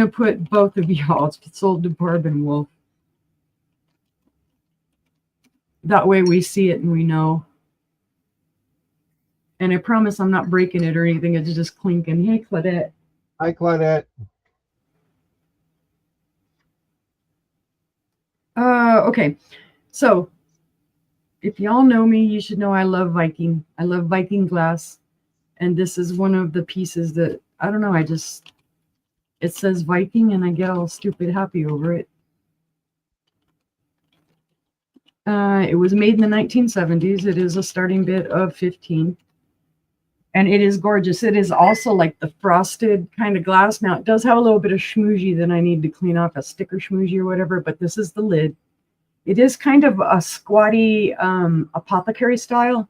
put both of y'all. It's sold to Barb and Wolf. That way we see it and we know. And I promise I'm not breaking it or anything. It's just clinking. Hey, Claudette. Hi, Claudette. Okay. So if y'all know me, you should know I love Viking. I love Viking glass. And this is one of the pieces that, I don't know, it says Viking and I get all stupid happy over it. It was made in the 1970s. It is a starting bid of 15. And it is gorgeous. It is also like the frosted kind of glass. Now, it does have a little bit of schmoozy that I need to clean off, a sticker schmoozy or whatever, but this is the lid. It is kind of a squatty apothecary style.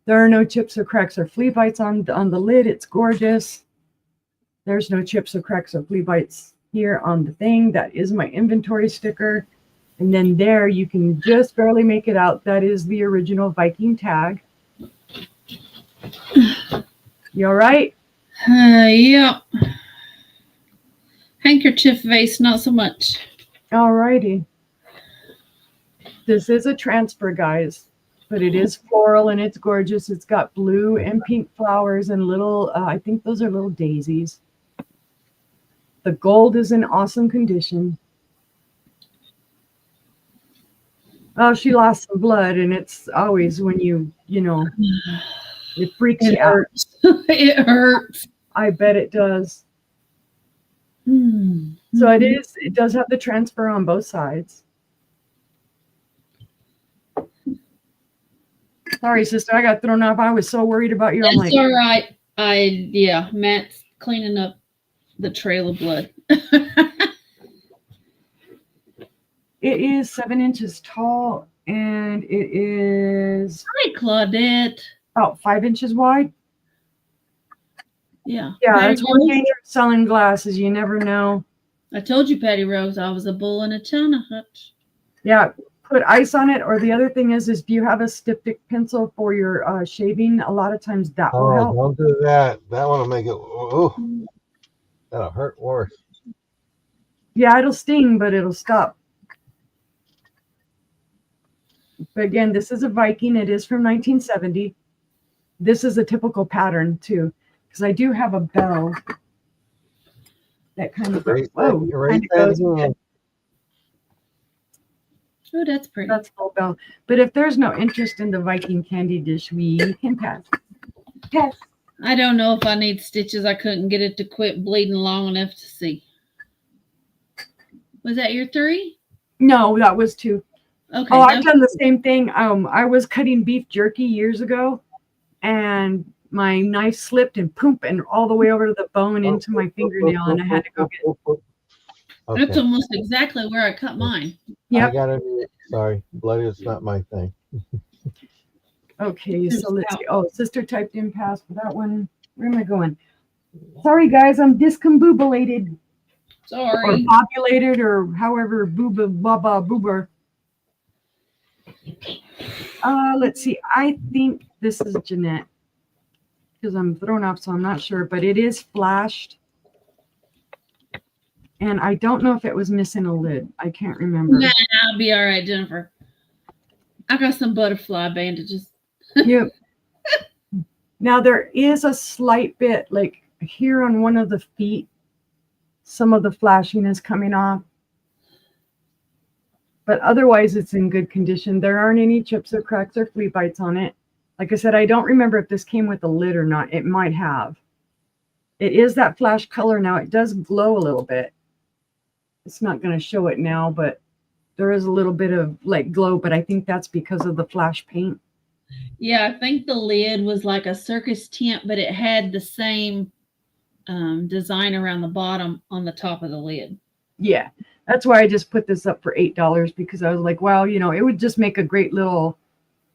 There are no chips or cracks or flea bites on the lid. It's gorgeous. There's no chips or cracks or flea bites here on the thing. That is my inventory sticker. And then there, you can just barely make it out. That is the original Viking tag. You all right? Yeah. Handkerchief vase, not so much. All righty. This is a transfer, guys, but it is floral and it's gorgeous. It's got blue and pink flowers and little, I think those are little daisies. The gold is in awesome condition. Oh, she lost some blood, and it's always when you know, it freaks you out. It hurts. I bet it does. So it does have the transfer on both sides. Sorry, sister, I got thrown off. I was so worried about you. That's all right. Yeah, Matt's cleaning up the trail of blood. It is 7 inches tall, and it is Hi, Claudette. about 5 inches wide. Yeah. Yeah, Patty that's one Rose. danger of selling glasses. You never know. I told you, Patty Rose, I was a bull in a china hutch. Yeah, put ice on it. Or the other thing is if you have a styptic pencil for your shaving, a lot of times that will help. Don't do that. That one will make it. Oh, that'll hurt worse. Yeah, it'll sting, but it'll stop. But again, this is a Viking. It is from 1970. This is a typical pattern too, because I do have a bell that kind of goes. Whoa, kind of goes. Oh, that's pretty. That's full bell. But if there's no interest in the Viking candy dish, we can pass. Pass. I don't know if I need stitches. I couldn't get it to quit bleeding long enough to see. Was that your 3? No, that was 2. Okay. Oh, I've done the same thing. I was cutting beef jerky years ago, and my knife slipped and poop and all the way over to the bone into my fingernail, and I had to go get it. Okay. That's almost exactly where I cut mine. Yep. I gotta. Sorry, blood is not my thing. Okay, so let's see. Oh, sister typed in pass for that one. Where am I going? Sorry, guys, I'm discombobulated. Sorry. Or populated, or however, booba, baba, boober. Let's see. I think this is Jeanette because I'm thrown off, so I'm not sure. But it is flashed. And I don't know if it was missing a lid. I can't remember. Nah, I'll be all right, Jennifer. I got some butterfly bandages. Yep. Now there is a slight bit, like here on one of the feet, some of the flashing is coming off. But otherwise, it's in good condition. There aren't any chips or cracks or flea bites on it. Like I said, I don't remember if this came with a lid or not. It might have. It is that flash color now. It does glow a little bit. It's not going to show it now, but there is a little bit of like glow, but I think that's because of the flash paint. Yeah, I think the lid was like a circus tent, but it had the same design around the bottom on the top of the lid. Yeah, that's why I just put this up for $8 because I was like, well, you know, it would just make a great little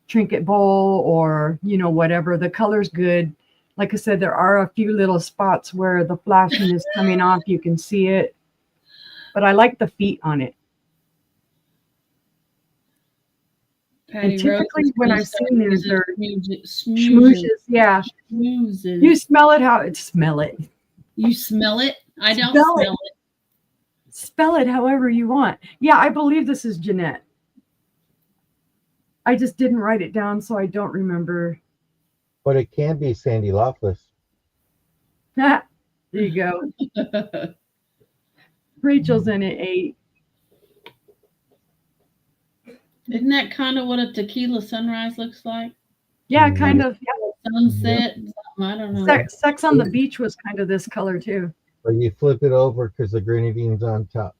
trinket bowl or, you know, whatever. The color's good. Like I said, there are a few little spots where the flashing is coming off. You can see it. But I like the feet on it. Patty And typically when I've seen these, they're schmoozes. schmoozes. Yeah. Schmoozes. You smell it how it smell it. You smell it? I don't Smell smell it. Spell it however you want. Yeah, I believe this is Jeanette. I just didn't write it down, so I don't remember. But it can be Sandy Loftless. There you go. it. Rachel's in at 8. Isn't that kind of what a tequila sunrise looks like? Yeah, kind of. Yeah. Sunset? I don't know. Sex on the Beach was kind of this color too. But you flip it over because the grenadine's on top.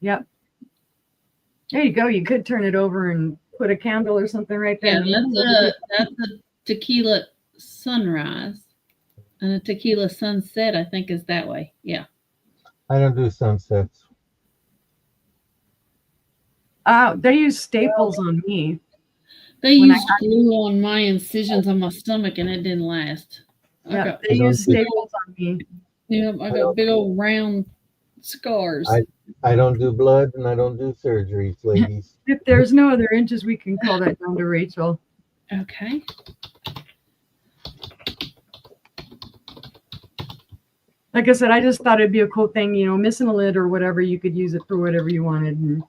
Yep. There you go. You could turn it over and put a candle or something right there. Yeah, that's a tequila sunrise. And a tequila sunset, I think, is that way. Yeah. I don't do sunsets. They use staples on me. They used glue on my incisions on my stomach and it didn't last. Yeah, they use staples on me. Yep, I got big old round scars. I don't do blood and I don't do surgeries, ladies. If there's no other inches, we can call that down to Rachel. Okay. Like I said, I just thought it'd be a cool thing, you know, missing a lid or whatever, you could use it for whatever you wanted. And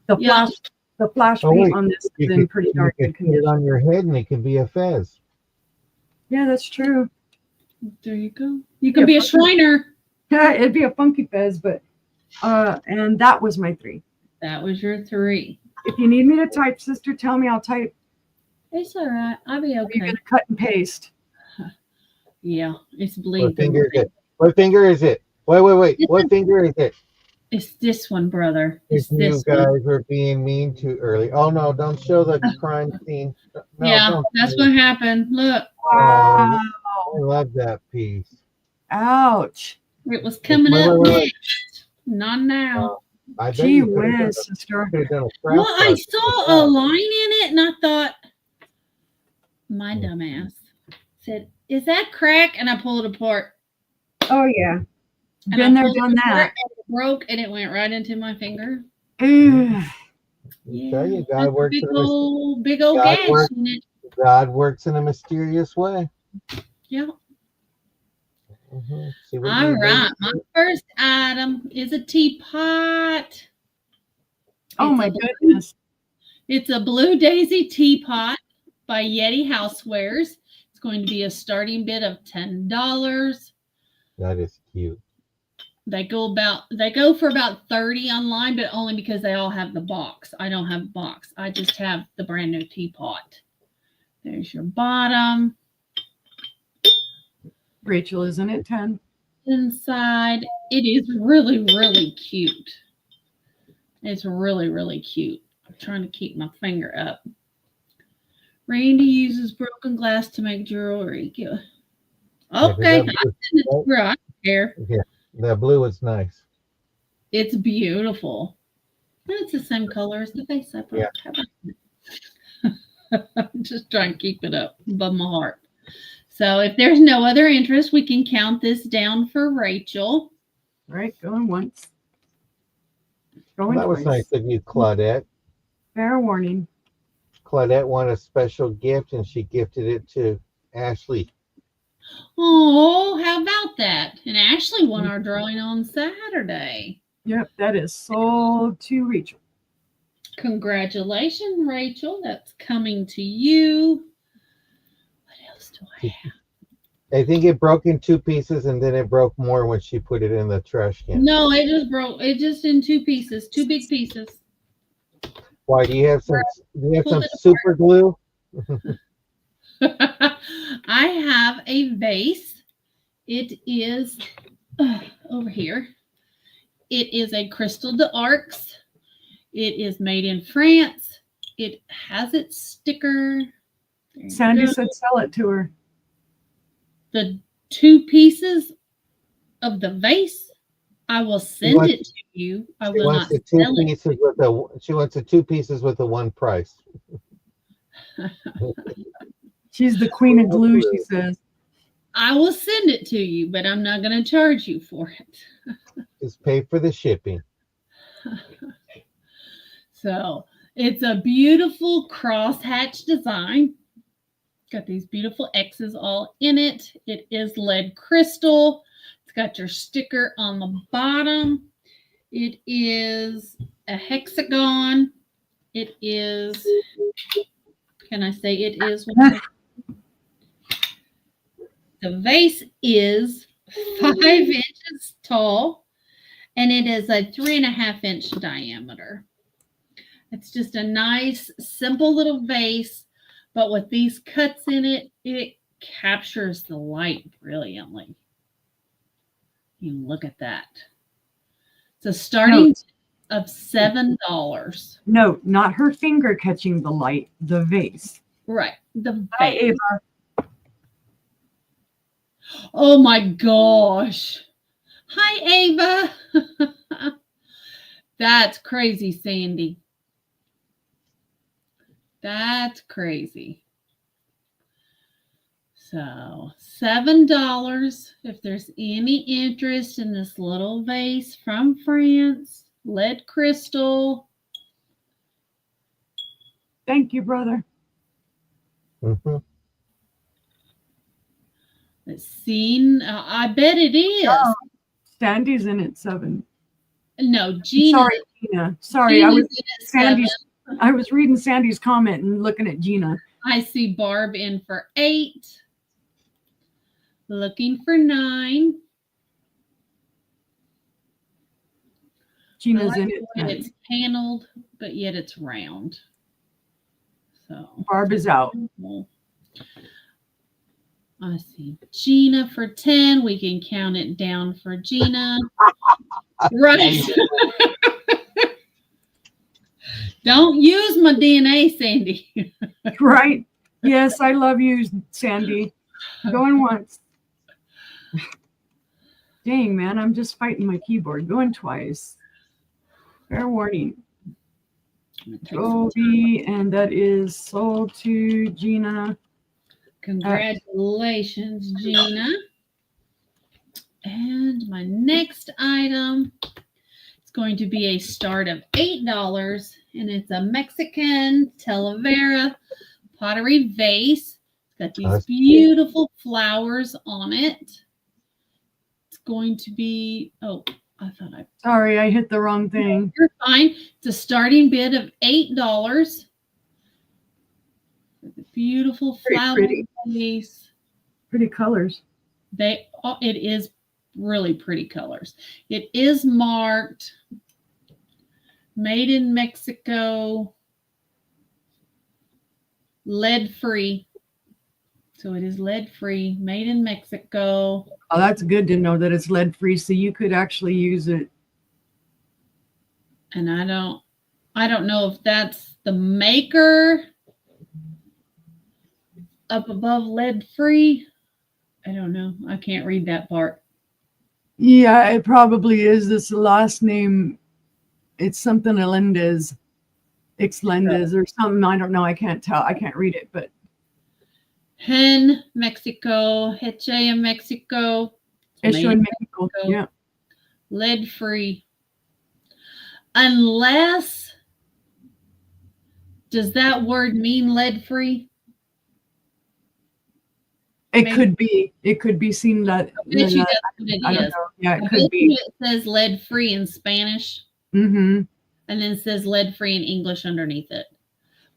the flash paint on this is in pretty dark good condition. Put it on your head and it can be a fez. Yeah, that's true. There you go. You can be a Shriner. Yeah, it'd be a funky fez, but and that was my 3. That was your 3. If you need me to type, sister, tell me. I'll type. It's all right. I'll be okay. You're gonna cut and paste. Yeah, it's bleeding. What finger is it? What finger is it? Wait. What finger is it? It's this one, brother. If you guys were being mean too early. Oh no, don't show the crime scene. No, yeah, that's what happened. Look. Wow. I love that piece. Ouch. It was coming up next. Not now. Gee whiz, sister. Well, I saw a line in it and I thought, my dumbass said, is that crack? And I pulled it apart. Oh, yeah. Been there, done that. It broke and it went right into my finger. Yeah. Tell you, God works big old gash in it. God works in a mysterious way. Yeah. Mm-hmm. All right. My first item is a teapot. Oh, my goodness. It's a Blue Daisy teapot by Yeti Housewares. It's going to be a starting bid of $10. That is cute. They go for about 30 online, but only because they all have the box. I don't have the box. I just have the brand new teapot. There's your bottom. Rachel, isn't it 10? Inside, it is really, really cute. It's really, really cute. I'm trying to keep my finger up. Randy uses broken glass to make jewelry. Okay, I don't care. Yeah, that blue is nice. It's beautiful. And it's the same color as the face I brought. Yeah. I'm just trying to keep it up above my heart. So if there's no other interest, we can count this down for Rachel. All right, going once. That was nice of you, Claudette. Fair warning. Claudette won a special gift, and she gifted it to Ashley. Oh, how about that? And Ashley won our drawing on Saturday. Yep, that is sold to Rachel. Congratulations, Rachel. That's coming to you. What else do I have? I think it broke in 2 pieces, and then it broke more when she put it in the trash can. No, it just broke. It just in 2 pieces, 2 big pieces. Why do you have some? Do you have some super glue? I have a vase. It is over here. It is a Crystal d'Arcs. It is made in France. It has its sticker. Sandy said sell it to her. The 2 pieces of the vase, I will send it to you. I will not sell it. She wants the 2 pieces with the 1 price. She's the queen of glue, she says. I will send it to you, but I'm not going to charge you for it. Just pay for the shipping. So it's a beautiful crosshatch design. Got these beautiful X's all in it. It is lead crystal. It's got your sticker on the bottom. It is a hexagon. It is, can I say it is? The vase is 5 inches tall, and it is a 3.5-inch diameter. It's just a nice, simple little vase, but with these cuts in it, it captures the light brilliantly. You look at that. It's a starting of $7. No, not her finger catching the light, the vase. Right, the vase. Hi, Ava. Oh my gosh. Hi, Ava. That's crazy, Sandy. That's crazy. So $7 if there's any interest in this little vase from France, lead crystal. Thank you, brother. Mm-hmm. Let's see. I bet it is. Oh, Sandy's in at 7. No, Gina. Sorry, Gina. Sorry, Gina's in at Sandy's. 7. I was reading Sandy's comment and looking at Gina. I see Barb in for 8. Looking for 9. Gina's in it. It's paneled, but yet it's round. So Barb is out. I see Gina for 10. We can count it down for Gina. Right. Don't use my DNA, Sandy. Right? Yes, I love you, Sandy. Going once. Dang, man, I'm just fighting my keyboard. Going twice. Fair warning. Toby, and that is sold to Gina. Congratulations, Gina. And my next item is going to be a start of $8, and it's a Mexican Talavera pottery vase. It's got these beautiful flowers on it. It's going to be, Sorry, I hit the wrong thing. You're fine. It's a starting bid of $8. Beautiful flower vase. Pretty colors. It is really pretty colors. It is marked made in Mexico, lead free. So it is lead free, made in Mexico. Oh, that's good to know that it's lead free, so you could actually use it. And I don't know if that's the maker up above lead free. I don't know. I can't read that part. Yeah, it probably is. This last name, it's something Elendez, Ixlendez or something. I don't know. I can't tell. I can't read it, but Hen Mexico, Heche in Mexico. Hecho in Mexico. Yeah. Lead free. Unless Does that word mean lead free? It Maybe. could be. It could be seen that. I bet you that's what it I don't is. know. Yeah, I it bet could you be. it says lead free in Spanish Mm-hmm. and then says lead free in English underneath it.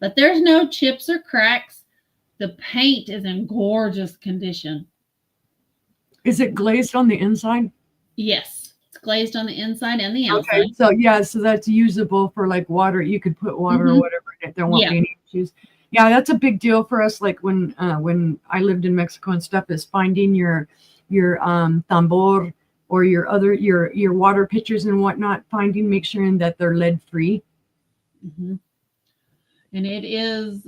But there's no chips or cracks. The paint is in gorgeous condition. Is it glazed on the inside? Yes, it's glazed on the inside and the Okay, outside. so yeah, so that's usable for like water. You could put water or Mhm. whatever in it. There won't Yeah. be any issues. Yeah, that's a big deal for us. Like when I lived in Mexico and stuff, is finding your tambor or your other your water pitchers and whatnot. Make sure that they're lead free. Mhm. And it is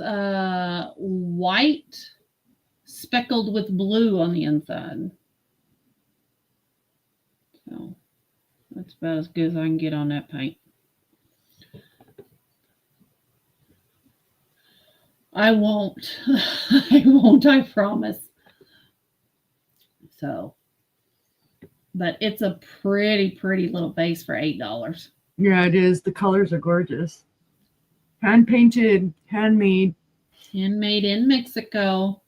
white speckled with blue on the inside. So that's about as good as I can get on that paint. I won't. I won't, I promise. So, but it's a pretty little base for $8. Yeah, it is. The colors are gorgeous. Hand painted, handmade. Handmade in Mexico,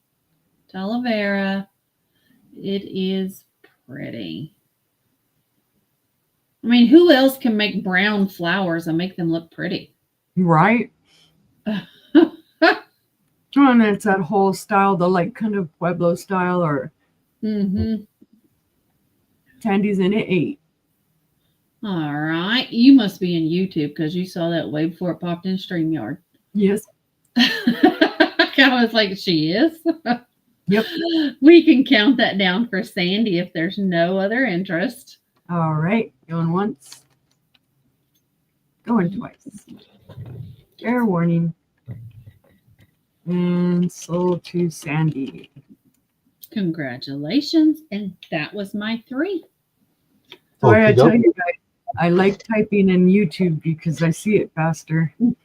Talavera. It is pretty. I mean, who else can make brown flowers and make them look pretty? Right? Oh, and it's that whole style, the like kind of Pueblo style or Mm-hmm. Tandy's in it 8. All right. You must be in YouTube because you saw that way before it popped in StreamYard. Yes. I was like, she is? Yep. We can count that down for Sandy if there's no other interest. All right. Going once. Going twice. Fair warning. And sold to Sandy. Congratulations. And that was my 3. Sorry, I tell Okey-doke. you guys, I like typing in YouTube because I see it faster. Thank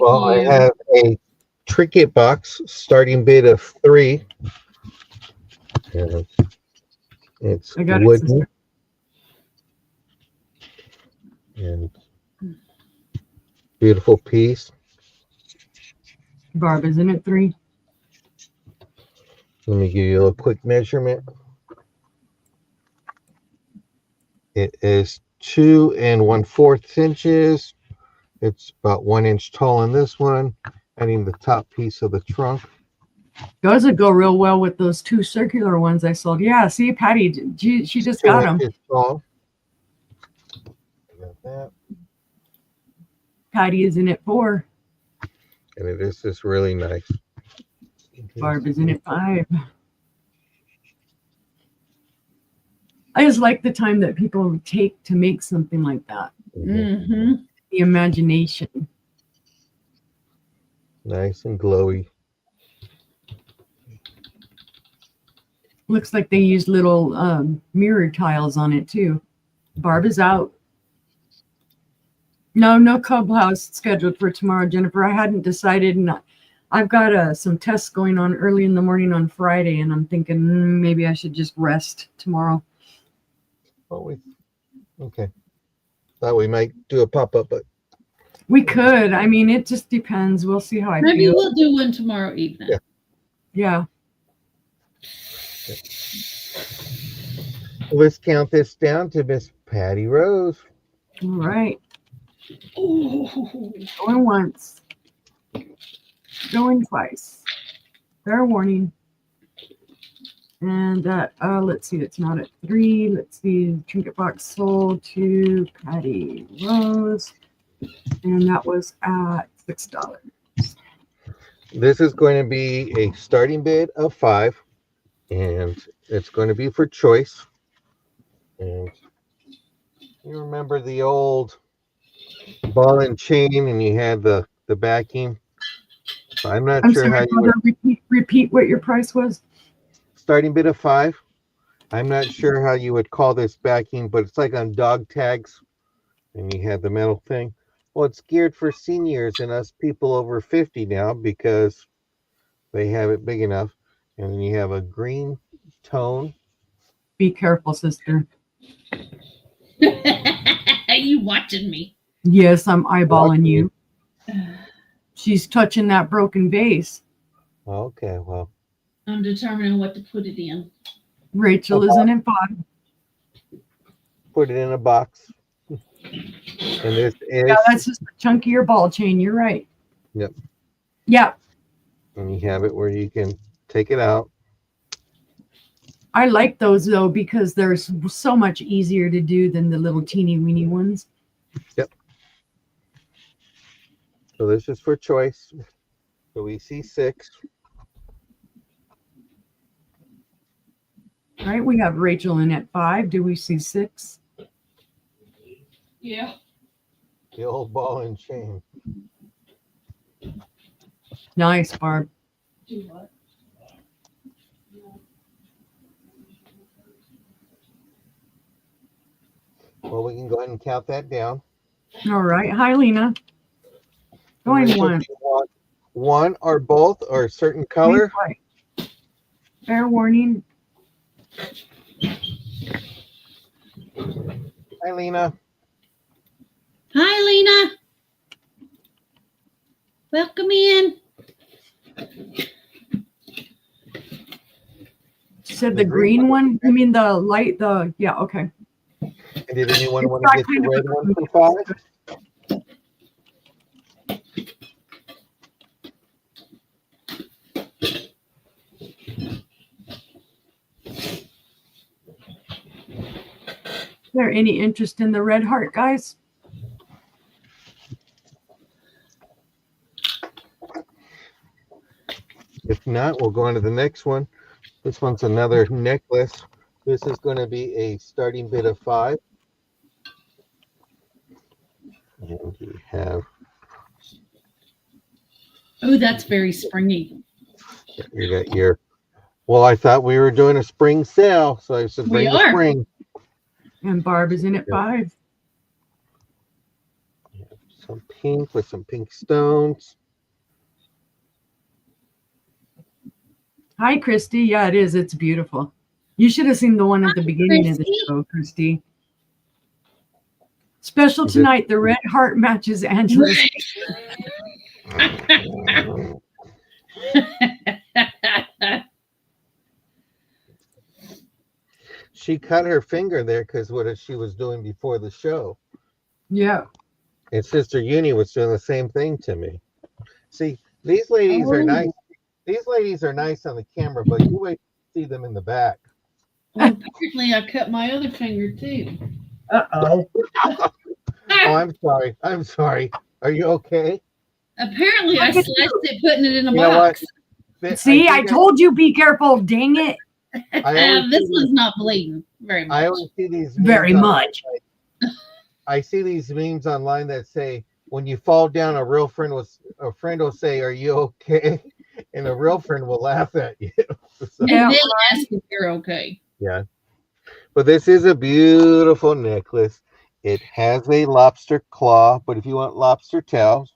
Well, you. I have a trinket box starting bid of 3. And it's I got it, wooden sister. and beautiful piece. Barb, isn't it 3? Let me give you a little quick measurement. It is 2 1/4 inches. It's about 1 inch tall on this one, adding the top piece of the trunk. Those would go real well with those 2 circular ones I sold. Yeah, see, Patty, she just 2 got them. inches tall. Got that. Patty is in it 4. And it is just really nice. Barb is in it 5. I just like the time that people take to make something like that. Mm-hmm. The imagination. Nice and glowy. Looks like they used little mirror tiles on it too. Barb is out. No clubhouse scheduled for tomorrow, Jennifer. I hadn't decided, and I've got some tests going on early in the morning on Friday, and I'm thinking maybe I should just rest tomorrow. Oh, okay. Thought we might do a pop-up, but We could. I mean, it just depends. We'll see how I Maybe feel. we'll do one tomorrow evening. Yeah. let's count this down to Miss Patty Rose. All right. Ooh. Going once. Going twice. Fair warning. And let's see, it's not at 3. Let's see, trinket box sold to Patty Rose. And that was at $6. This is going to be a starting bid of 5, and it's going to be for choice. And you remember the old ball and chain, and you had the backing. I'm not I'm sure sorry, how you would repeat what your price was. starting bid of 5. I'm not sure how you would call this backing, but it's like on dog tags, and you have the metal thing. Well, it's geared for seniors and us people over 50 now because they have it big enough. And then you have a green tone. Be careful, sister. You watching me? Yes, I'm eyeballing you. She's touching that broken vase. Okay, well, I'm determining what to put it in. Rachel is in at 5. put it in a box. And this is, Yeah, that's just a chunkier ball chain. You're right. yep. Yeah, And you have it where you can take it out. I like those though because they're so much easier to do than the little teeny weeny ones. Yep. So this is for choice. So we see 6. All right, we have Rachel in at 5. Do we see 6? Yeah. The old ball and chain. Nice, Barb. Do what? Well, we can go ahead and count that down. All right. Hi, Lena. Going Rachel, once. do you want one or both or a certain color? Fair warning. Hi, Lena. Hi, Lena. Welcome in. She said the green one. You mean the light? Yeah. Okay. And did anyone It's want got to get kind the of red a- one for 5? Is there any interest in the red heart, guys? If not, we'll go on to the next one. This one's another necklace. This is going to be a starting bid of 5. And you have, Oh, that's very springy. you got your, well, I thought we were doing a spring sale, so I said We bring the are. spring. And Barb is in at Yep. 5. Some pink with some pink stones. Hi, Christy. Yeah, it is. It's beautiful. You should have seen the one at the beginning of the Christy. show, Christy. Special Is it- tonight, the red heart matches Angela's. She cut her finger there because what she was doing before the show. Yeah. And Sister Uni was doing the same thing to me. See, these ladies are nice. These ladies are nice on the camera, but you wait to see them in the back. Well, apparently, I cut my other finger too. Uh-oh. Oh, I'm sorry. I'm sorry. Are you okay? Apparently, I slashed it putting it in a You know what? box. See, I think told you, be careful. Dang it. always This see one's not bleeding very much. I always see these Very memes much. I see these memes online that say when you fall down, a friend will say, "Are you okay?" And a real friend will laugh at you. So, And Yeah, then ask if you're okay. yeah. But this is a beautiful necklace. It has a lobster claw, but if you want lobster tails,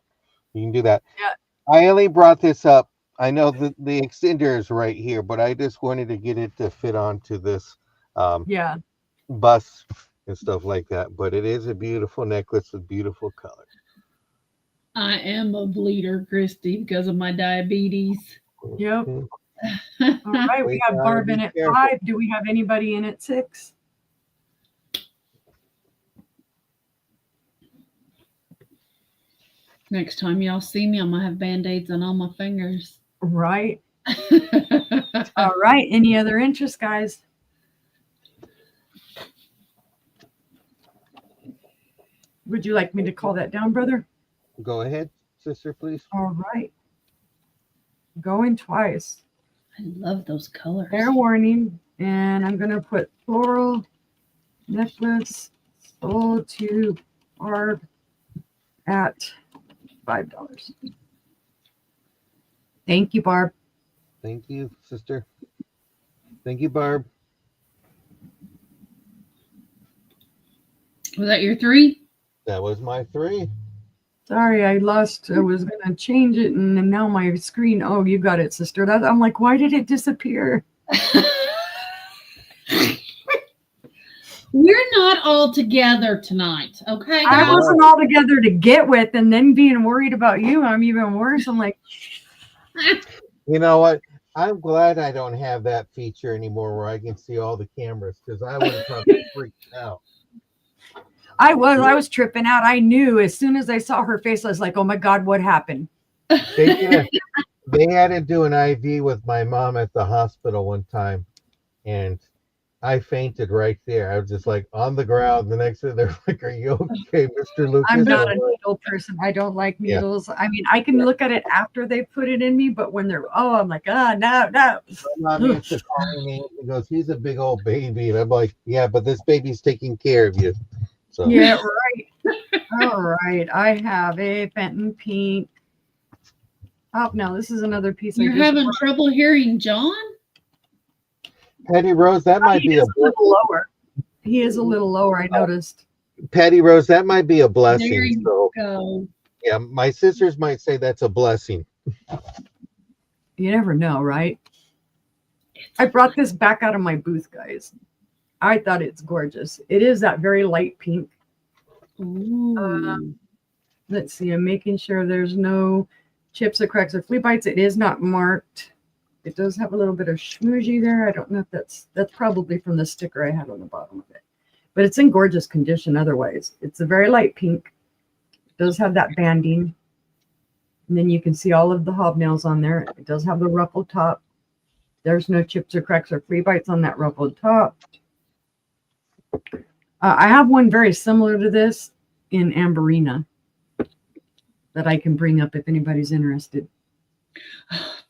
you can do that. Yeah. I only brought this up. I know that the extender is right here, but I just wanted to get it to fit onto this Yeah. bus and stuff like that. But it is a beautiful necklace with beautiful color. I am a bleeder, Christy, because of my diabetes. Yep. Mhm. All right. We We have gotta Barb be in at careful. 5. Do we have anybody in at 6? Next time y'all see me, I'm gonna have band-aids on all my fingers. Right. All right. Any other interest, guys? Would you like me to call that down, brother? Go ahead, sister, please. All right. Going twice. I love those colors. Fair warning. And I'm going to put floral necklace sold to Barb at $5. Thank you, Barb. Thank you, sister. Thank you, Barb. Was that your 3? That was my 3. Sorry, I lost. I was going to change it, and then now my screen. Oh, you got it, sister. I'm like, why did it disappear? We're not all together tonight, okay, I guys? wasn't all together to get with, and then being worried about you, I'm even worse. I'm like, You know what? I'm glad I don't have that feature anymore where I can see all the cameras because I would have probably freaked out. I was tripping out. I knew as soon as I saw her face, I was like, oh my God, what happened? They had to do an IV with my mom at the hospital one time, and I fainted right there. I was just like on the ground. The next day, they're like, "Are you okay, Mr. Lucas?" I'm not a I'm like, needle person. I don't like Yeah. needles. I mean, I can look at it after they put it in me, but when they're, I'm like, no. My mom used to call me and goes, "He's a big old baby," and I'm like, "Yeah, but this baby's taking care of you." So Yeah, right. All right. I have a Fenton pink. Oh, no, this is another piece. You're having trouble hearing John? Patty Rose, that might be a little lower. He is a little lower, I noticed. Patty Rose, that might be a blessing. There you So go. yeah, my sisters might say that's a blessing. You never know, right? I brought this back out of my booth, guys. I thought it's gorgeous. It is that very light pink. Ooh. Let's see. I'm making sure there's no chips or cracks or flea bites. It is not marked. It does have a little bit of schmoozy there. I don't know if that's probably from the sticker I had on the bottom of it. But it's in gorgeous condition otherwise. It's a very light pink. It does have that banding. And then you can see all of the hobnails on there. It does have the ruffled top. There's no chips or cracks or flea bites on that ruffled top. I have one very similar to this in Amberina that I can bring up if anybody's interested.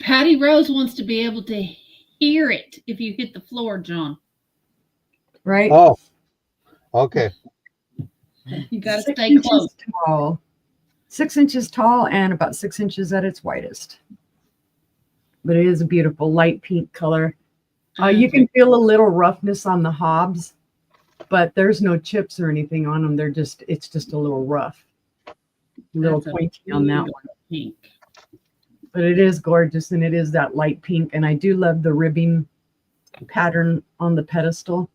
Patty Rose wants to be able to hear it if you hit the floor, John. Right? Oh, okay. You got to 6 stay inches close. tall. 6 inches tall and about 6 inches at its widest. But it is a beautiful light pink color. You can feel a little roughness on the hobs, but there's no chips or anything on them. It's just a little rough. A little pointy on that one. Pink. But it is gorgeous, and it is that light pink. And I do love the ribbing pattern on the pedestal.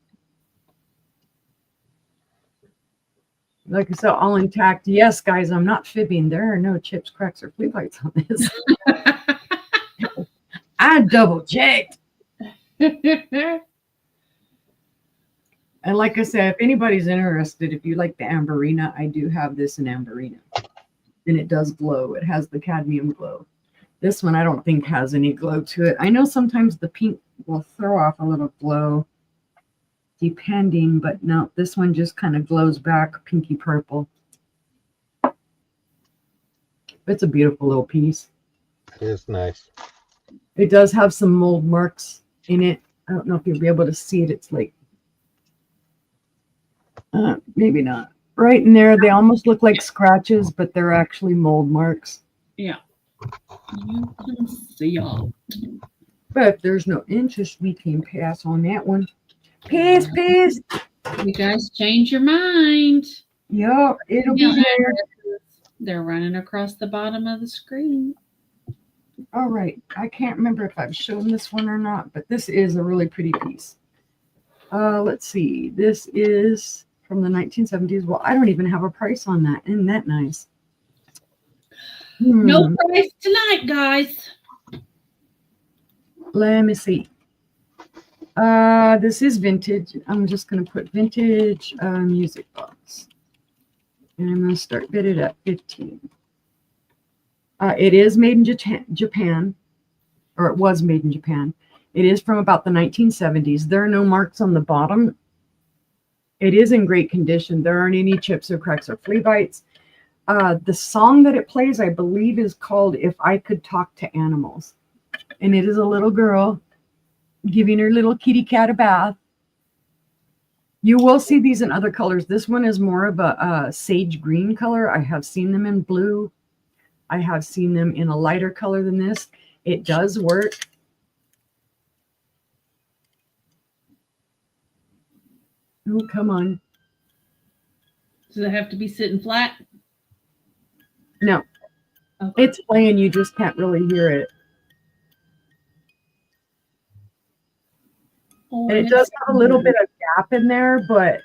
Like I said, all intact. Yes, guys, I'm not fibbing. There are no chips, cracks, or flea bites on this. I double checked. And like I said, if anybody's interested, if you like the Amberina, I do have this in Amberina. And it does glow. It has the cadmium glow. This one I don't think has any glow to it. I know sometimes the pink will throw off a little glow depending, but no, this one just kind of glows back pinky purple. It's a beautiful little piece. It is nice. It does have some mold marks in it. I don't know if you'll be able to see it. It's like, maybe not. Right in there, they almost look like scratches, but they're actually mold marks. Yeah. You can see all. But if there's no interest, we can pass on that one. Pass. You guys change your mind. Yup, it'll be there. They're running across the bottom of the screen. All right. I can't remember if I've shown this one or not, but this is a really pretty piece. Let's see. This is from the 1970s. Well, I don't even have a price on that. Isn't that nice? No price tonight, guys. Let me see. This is vintage. I'm just going to put vintage music box. And I'm going to start bid it at 15. It is made in Japan, or it was made in Japan. It is from about the 1970s. There are no marks on the bottom. It is in great condition. There aren't any chips or cracks or flea bites. The song that it plays, I believe, is called If I Could Talk to Animals. And it is a little girl giving her little kitty cat a bath. You will see these in other colors. This one is more of a sage green color. I have seen them in blue. I have seen them in a lighter color than this. It does work. Oh, come on. Does it have to be sitting flat? No. Okay. It's playing. You just can't really hear it. Oh, And it does have a little bit of gap in there, but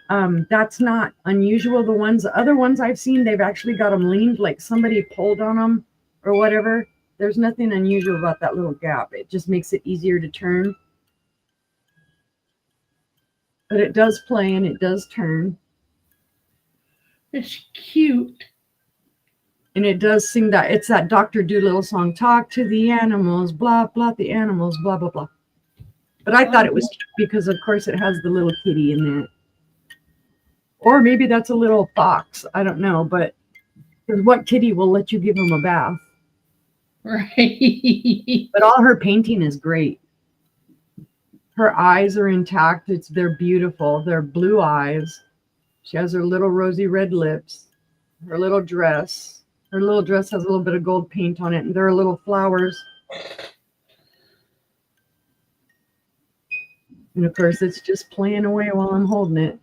that's not unusual. The other ones I've seen, they've actually got them leaned like somebody pulled on them or whatever. There's nothing unusual about that little gap. It just makes it easier to turn. But it does play and it does turn. It's cute. And it does sing that. It's that Dr. Doolittle song, talk to the animals, blah, blah, the animals, blah, blah, blah. But I thought it was cute because, of course, it has the little kitty in there. Or maybe that's a little fox. I don't know. But what kitty will let you give him a bath? Right. But all her painting is great. Her eyes are intact. They're beautiful. They're blue eyes. She has her little rosy red lips. Her little dress. Her little dress has a little bit of gold paint on it. And there are little flowers. And of course, it's just playing away while I'm holding it.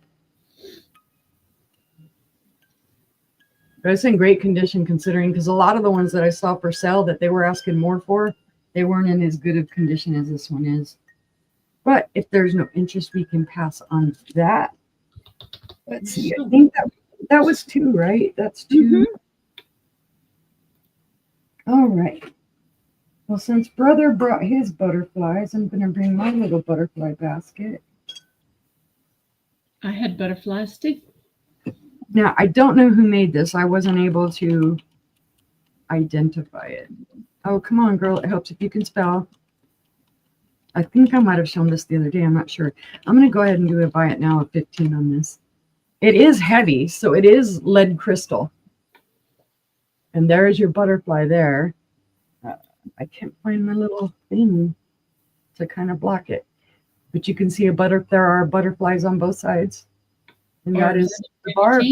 But it's in great condition considering, because a lot of the ones that I saw for sale that they were asking more for, they weren't in as good of condition as this one is. But if there's no interest, we can pass on that. Let's see. I think that was 2, right? That's 2. Mm-hmm. All right. Well, since brother brought his butterflies, I'm going to bring my little butterfly basket. I had butterflies too. Now, I don't know who made this. I wasn't able to identify it. Oh, come on, girl. It helps if you can spell. I think I might have shown this the other day. I'm not sure. I'm going to go ahead and do a buy it now of 15 on this. It is heavy, so it is lead crystal. And there's your butterfly there. I can't find my little thing to kind of block it. But you can see there are butterflies on both sides. And that is the barb.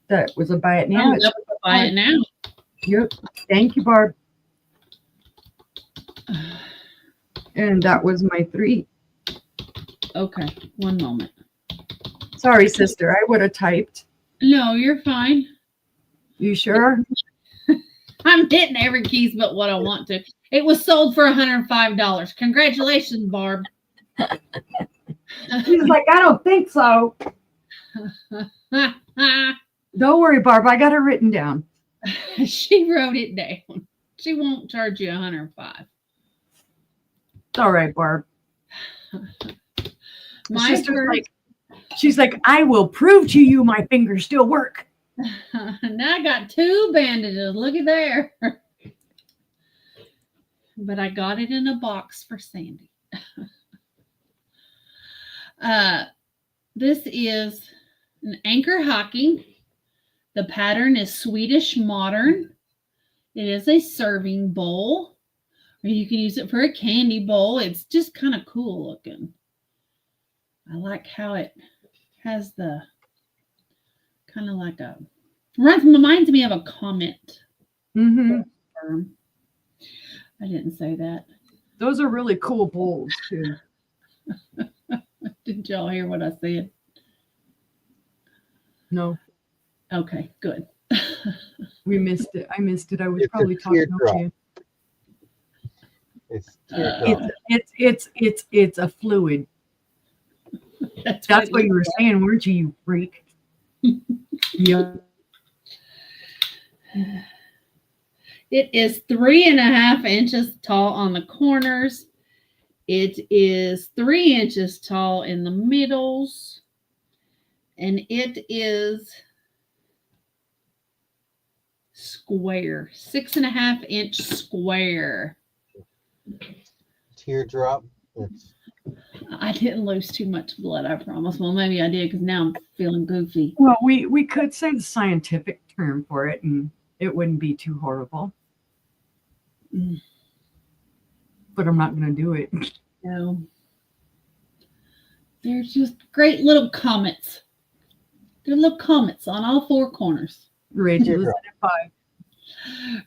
That was a buy it now. Oh, that was a buy it now. Yep. Thank you, Barb. And that was my 3. Okay, one moment. Sorry, sister. I would have typed. No, you're fine. You sure? I'm hitting every keys but what I want to. It was sold for $105. Congratulations, Barb. She's like, I don't think so. Don't worry, Barb. I got it written down. She wrote it down. She won't charge you $105. It's all right, Barb. My she's like, I will prove to you my fingers still work. Now I got 2 bandages. Look at there. But I got it in a box for Sandy. This is an anchor hocking. The pattern is Swedish modern. It is a serving bowl. Or you can use it for a candy bowl. It's just kind of cool looking. I like how it has the kind of like a reminds me of a comet. Mm-hmm. I didn't say that. Those are really cool bowls too. Did y'all hear what I said? No. Okay, good. We missed it. I missed it. I was probably talking over you. It's a fluid. That's what you were saying, weren't you, you freak? Yeah. It is 3.5 inches tall on the corners. It is 3 inches tall in the middles. And it is square, 6.5 inch square. Teardrop. I didn't lose too much blood, I promise. Well, maybe I did because now I'm feeling goofy. Well, we could say the scientific term for it, and it wouldn't be too horrible. But I'm not going to do it. No. They're just great little comets. They're little comets on all 4 corners. Rachel's in at 5.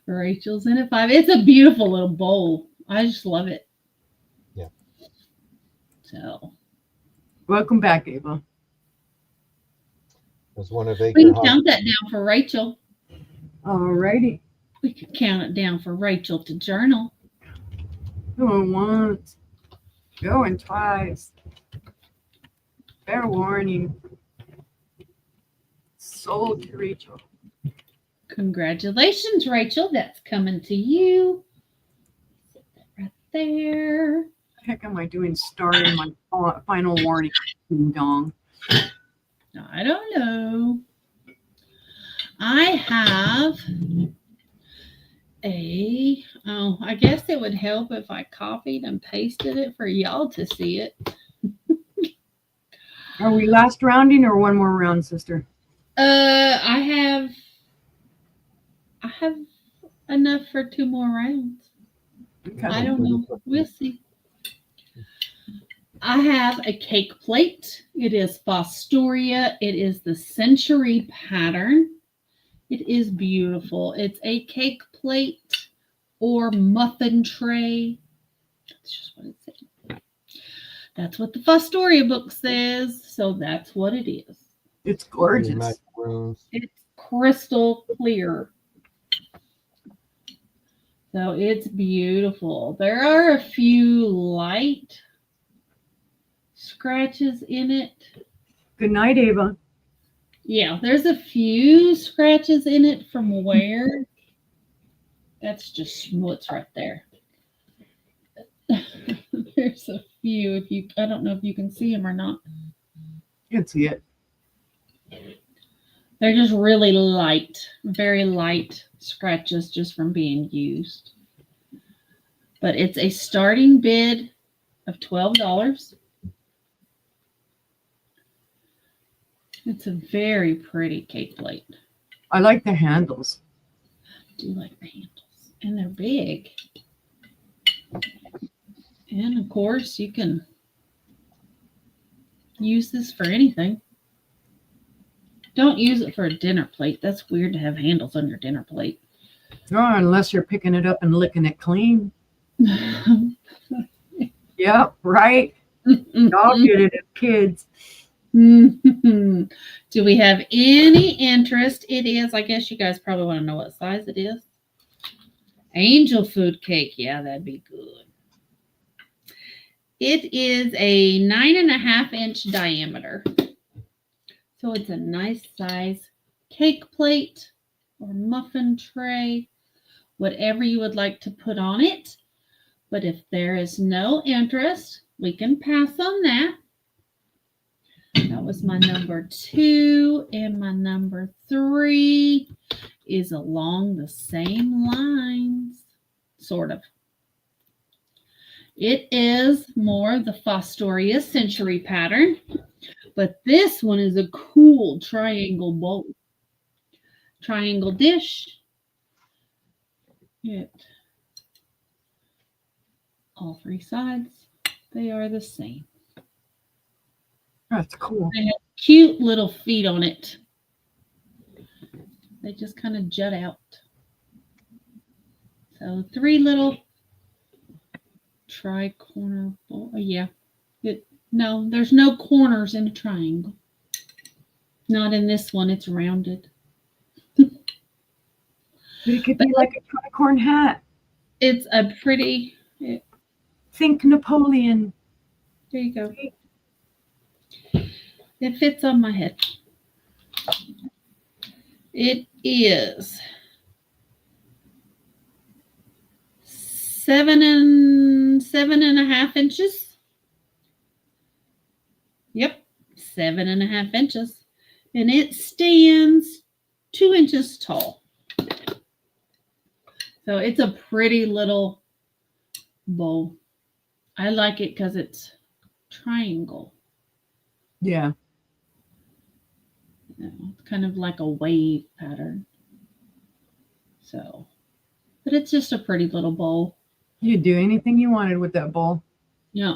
Rachel's in at 5. It's a beautiful little bowl. I just love it. Yeah. So. Welcome back, Ava. Was one of we can count that down for Rachel. All righty. We can count it down for Rachel to journal. Going once, going twice. Fair warning. Sold to Rachel. Congratulations, Rachel. That's coming to you. Set that right there. What the heck am I doing? Starting my final warning. Ding dong. I don't know. I have I guess it would help if I copied and pasted it for y'all to see it. Are we last rounding or one more round, sister? I have enough for 2 more rounds. Okay. I don't know. We'll see. I have a cake plate. It is Fostoria. It is the century pattern. It is beautiful. It's a cake plate or muffin tray. That's just what it says. That's what the Fostoria book says. So that's what it is. It's gorgeous. Macaroons. It's crystal clear. So it's beautiful. There are a few light scratches in it. Good night, Ava. Yeah, there's a few scratches in it from wear. That's just schmutz right there. There's a few. I don't know if you can see them or not. You can see it. They're just really light, very light scratches just from being used. But it's a starting bid of $12. It's a very pretty cake plate. I like the handles. I do like the handles. And they're big. And of course, you can use this for anything. Don't use it for a dinner plate. That's weird to have handles on your dinner plate. Oh, unless you're picking it up and licking it clean. Yep, right. Y'all get it as kids. Do we have any interest? It is, I guess you guys probably want to know what size it is. Angel food cake. Yeah, that'd be good. It is a 9.5-inch diameter. So it's a nice size cake plate or muffin tray, whatever you would like to put on it. But if there is no interest, we can pass on that. That was my number 2, and my number 3 is along the same lines, sort of. It is more the Fostoria century pattern, but this one is a cool triangle bowl. Triangle dish. All 3 sides, they are the same. That's cool. They have cute little feet on it. They just kind of jut out. So 3 little tri-corner bowl. Yeah. No, there's no corners in a triangle. Not in this one. It's rounded. It could be like a tricorn hat. It's a pretty. Think Napoleon. There you go. It fits on my head. It is 7.5 inches. Yep, 7.5 inches. And it stands 2 inches tall. So it's a pretty little bowl. I like it because it's triangle. Yeah. It's kind of like a wave pattern. So, but it's just a pretty little bowl. You do anything you wanted with that bowl. Yeah.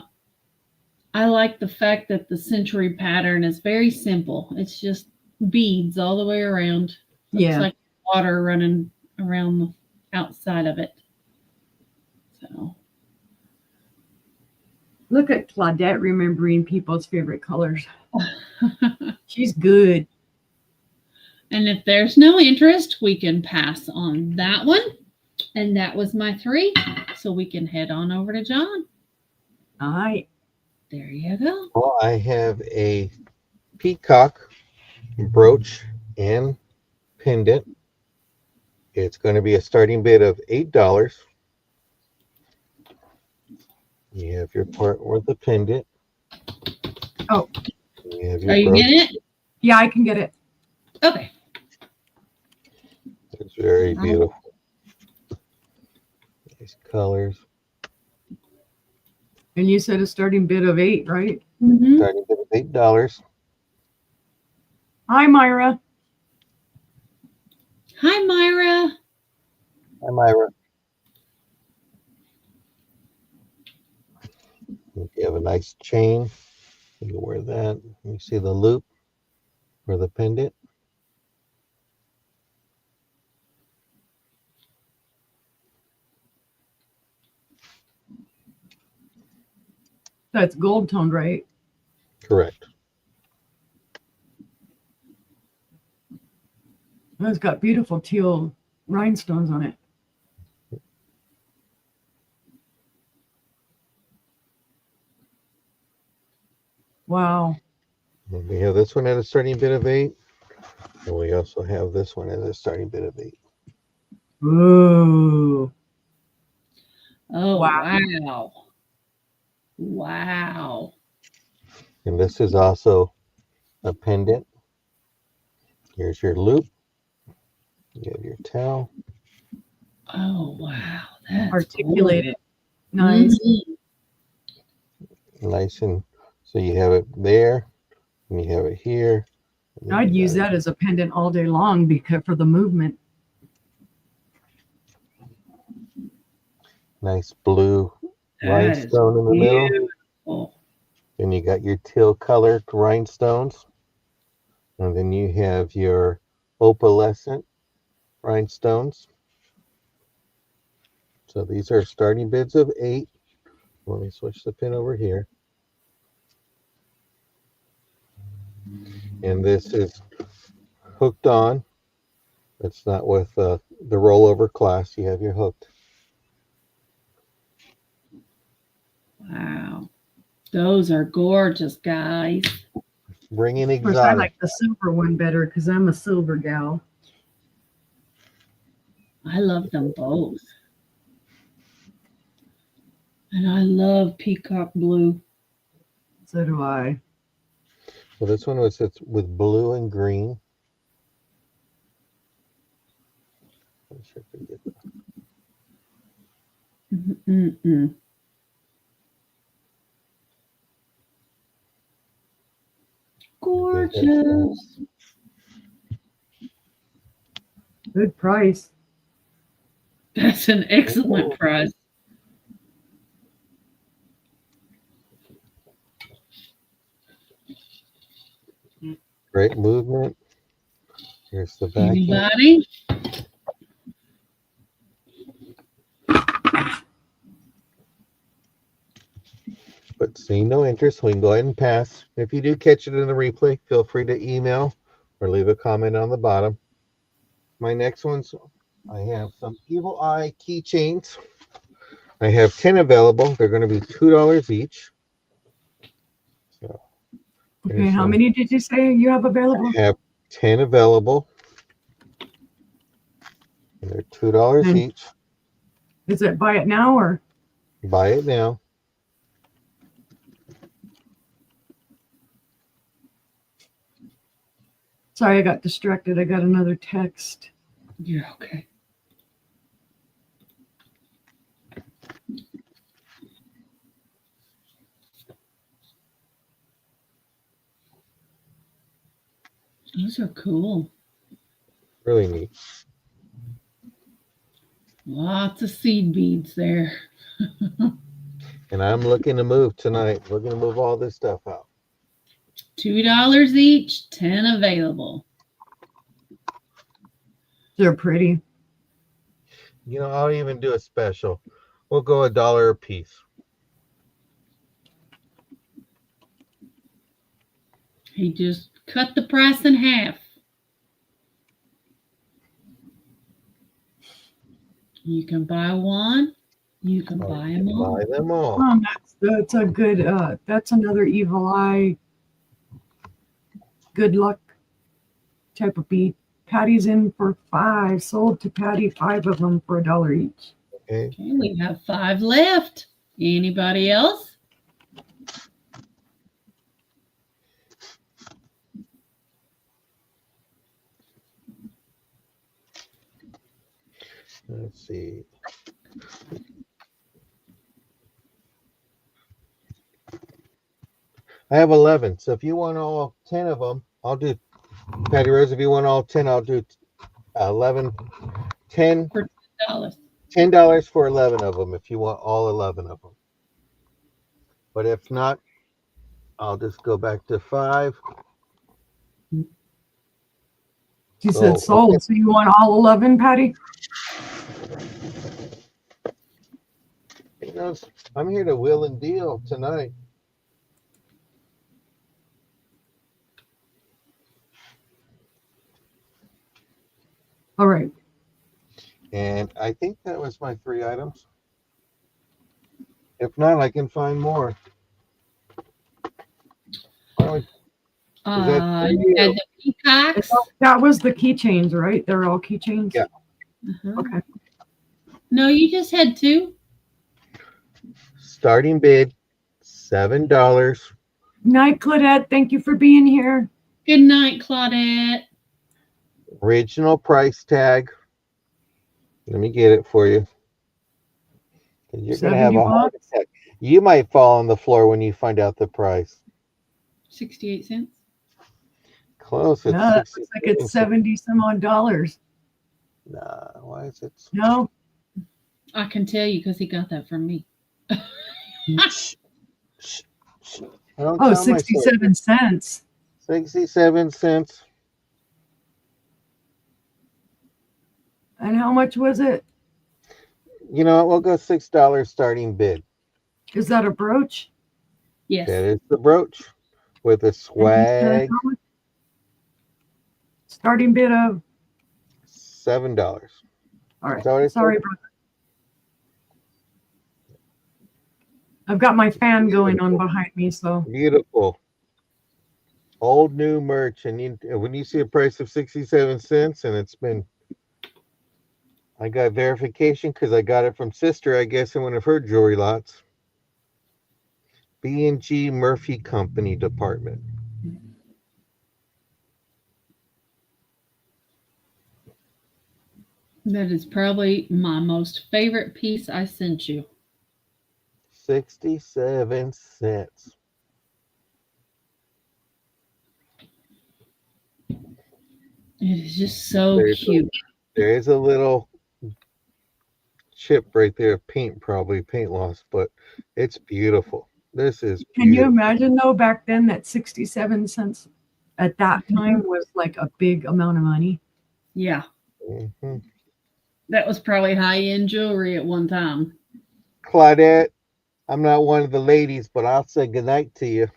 I like the fact that the century pattern is very simple. It's just beads all the way around. Looks like water running around the outside of it. So. Look at Claudette remembering people's favorite colors. She's good. And if there's no interest, we can pass on that one. And that was my 3. So we can head on over to John. All right. There you go. Well, I have a peacock brooch and pendant. It's going to be a starting bid of $8. You have your part with the pendant. Oh. You have Are your you brooch. getting it? Yeah, I can get it. Okay. It's very beautiful. Nice colors. And you said a starting bid of 8, right? Mm-hmm. Starting bid of $8. Hi, Myra. Hi, Myra. Hi, Myra. If you have a nice chain, you can wear that. You see the loop for the pendant. That's gold toned, right? Correct. It's got beautiful teal rhinestones on it. Wow. And we have this one at a starting bid of 8. And we also have this one at a starting bid of 8. Ooh. Oh, Wow. wow. Wow. And this is also a pendant. Here's your loop. You have your tail. Oh, wow. That's Articulated. cool. Nice. Mhm. Nice, and so you have it there, and you have it here. And then I'd you use got that as a pendant all day long because for the movement. nice blue That is rhinestone in the middle. beautiful. Then you got your teal colored rhinestones. And then you have your opalescent rhinestones. So these are starting bids of 8. Let me switch the pin over here. And this is hooked on. It's not with the rollover class. You have your hooked. Wow. Those are gorgeous, guys. Bringing Of course, I exotic. like the silver one better because I'm a silver gal. I love them both. And I love peacock blue. So do I. So this one was it's with blue and green. I'm sure if we get that. Mm-mm-mm. Gorgeous. Good price. That's an excellent price. Great movement. Here's the backing. Anybody? But seeing no interest, we can go ahead and pass. If you do catch it in the replay, feel free to email or leave a comment on the bottom. My next ones, I have some Evil Eye keychains. I have 10 available. They're going to be $2 each. So Okay, how many did you say you have available? I have 10 available. And they're $2 And each. is it buy it now or? Buy it now. Sorry, I got distracted. I got another text. You're okay. Those are cool. Really neat. Lots of seed beads there. And I'm looking to move tonight. We're going to move all this stuff out. $2 each, 10 available. They're pretty. You know, I'll even do a special. We'll go $1 a piece. He just cut the price in half. You can buy one. You can buy them all. Buy them all. Oh, That's a good. That's another evil eye. Good luck type of bead. Patty's in for 5. Sold to Patty, 5 of them for $1 each. Okay. Okay, we have 5 left. Anybody else? Let's see. I have 11. So if you want all 10 of them, I'll do. Patty Rose, if you want all 10, I'll do 11. 10. For $10. $10 for 11 of them if you want all 11 of them. But if not, I'll just go back to 5. She said Oh, sold. okay. So you want all 11, Patty? You know, I'm here to wheel and deal tonight. All right. And I think that was my 3 items. If not, I can find more. You had the peacocks. That was the keychains, right? They're all keychains? Yeah. Okay. No, you just had 2. Starting bid, $7. Night, Claudette. Thank you for being here. Good night, Claudette. Original price tag. Let me get it for you. You're going to have a heart attack. You might fall on the floor when you find out the price. 68 cents. Close. It's No, it looks like it's 70 some odd dollars. Nah, why is it? No. I can tell you because he got that from me. Oh, 67 cents. 67 cents. And how much was it? You know what? We'll go $6 starting bid. Is that a brooch? Yes. That is the brooch with a swag. Starting bid of $7. All right. Sorry, brother. I've got my fan going on behind me, so beautiful. Old new merch, and when you see a price of 67 cents, and it's been, I got verification because I got it from sister, I guess, in one of her jewelry lots. B&G Murphy Company Department. That is probably my most favorite piece I sent you. 67 cents. It is just so cute. There is a little chip right there, paint loss, but it's beautiful. This is beautiful. Can you imagine though back then that 67 cents at that time was like a big amount of money? Yeah. Mm-hmm. That was probably high-end jewelry at one time. Claudette, I'm not one of the ladies, but I'll say goodnight to you.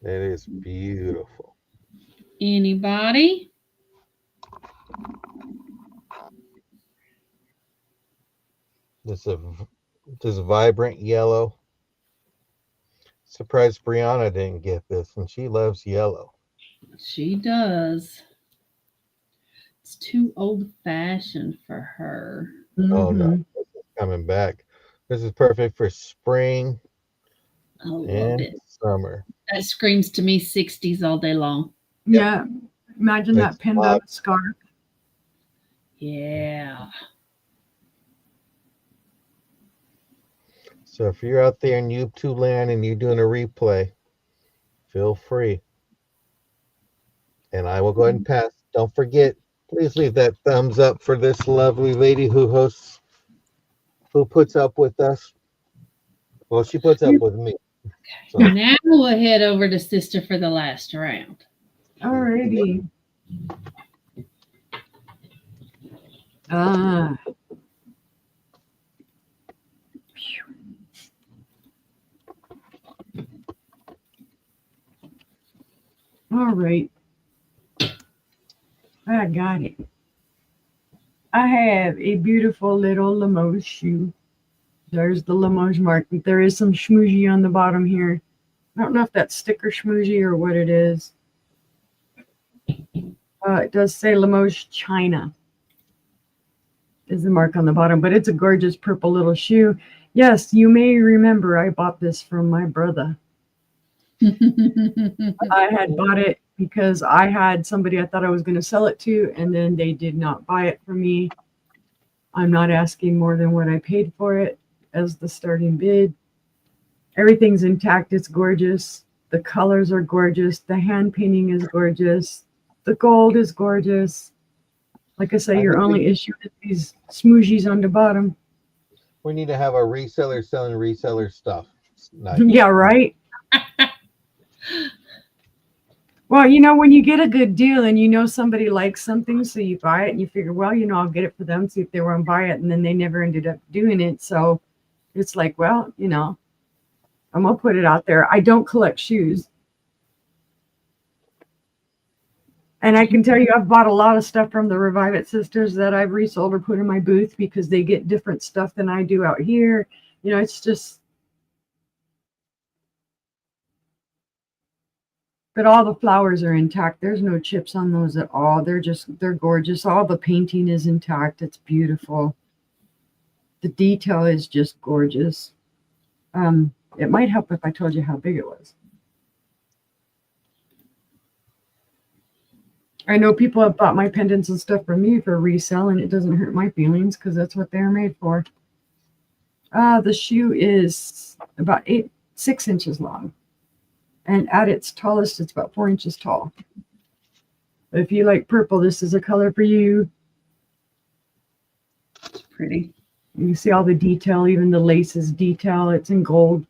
That is beautiful. Anybody? This is vibrant yellow. Surprised Brianna didn't get this, and she loves yellow. She does. It's too old-fashioned for her. Oh no, this is coming back. This is perfect for spring and summer. That screams to me 60s all day long. Yeah. Imagine that pinned on a scarf. Yeah. So if you're out there in YouTube land and you're doing a replay, feel free. And I will go ahead and pass. Don't forget, please leave that thumbs up for this lovely lady who puts up with us. Well, she puts up with me. So. Now we'll head over to Sister for the last round. Alrighty. All right. I got it. I have a beautiful little Limoges shoe. There's the Limoges mark. There is some schmoozy on the bottom here. I don't know if that's sticker schmoozy or what it is. It does say Limoges China is the mark on the bottom, but it's a gorgeous purple little shoe. Yes, you may remember I bought this from my brother. I had bought it because I had somebody I thought I was going to sell it to, and then they did not buy it from me. I'm not asking more than what I paid for it as the starting bid. Everything's intact. It's gorgeous. The colors are gorgeous. The hand painting is gorgeous. The gold is gorgeous. Like I say, I your think only issue is these smooshies on the bottom. we need to have a reseller selling reseller stuff. Nice. Yeah, right. Well, when you get a good deal and somebody likes something, so you buy it and you figure, well, I'll get it for them, see if they want to buy it. And then they never ended up doing it. So it's like, well, I'm going to put it out there. I don't collect shoes. And I can tell you, I've bought a lot of stuff from the Revive It sisters that I've resold or put in my booth because they get different stuff than I do out here. It's just, but all the flowers are intact. There's no chips on those at all. They're gorgeous. All the painting is intact. It's beautiful. The detail is just gorgeous. It might help if I told you how big it was. I know people have bought my pendants and stuff from me for resale, and it doesn't hurt my feelings because that's what they're made for. The shoe is about 6 inches long. And at its tallest, it's about 4 inches tall. But if you like purple, this is a color for you. It's pretty. You can see all the detail, even the laces detail. It's in gold.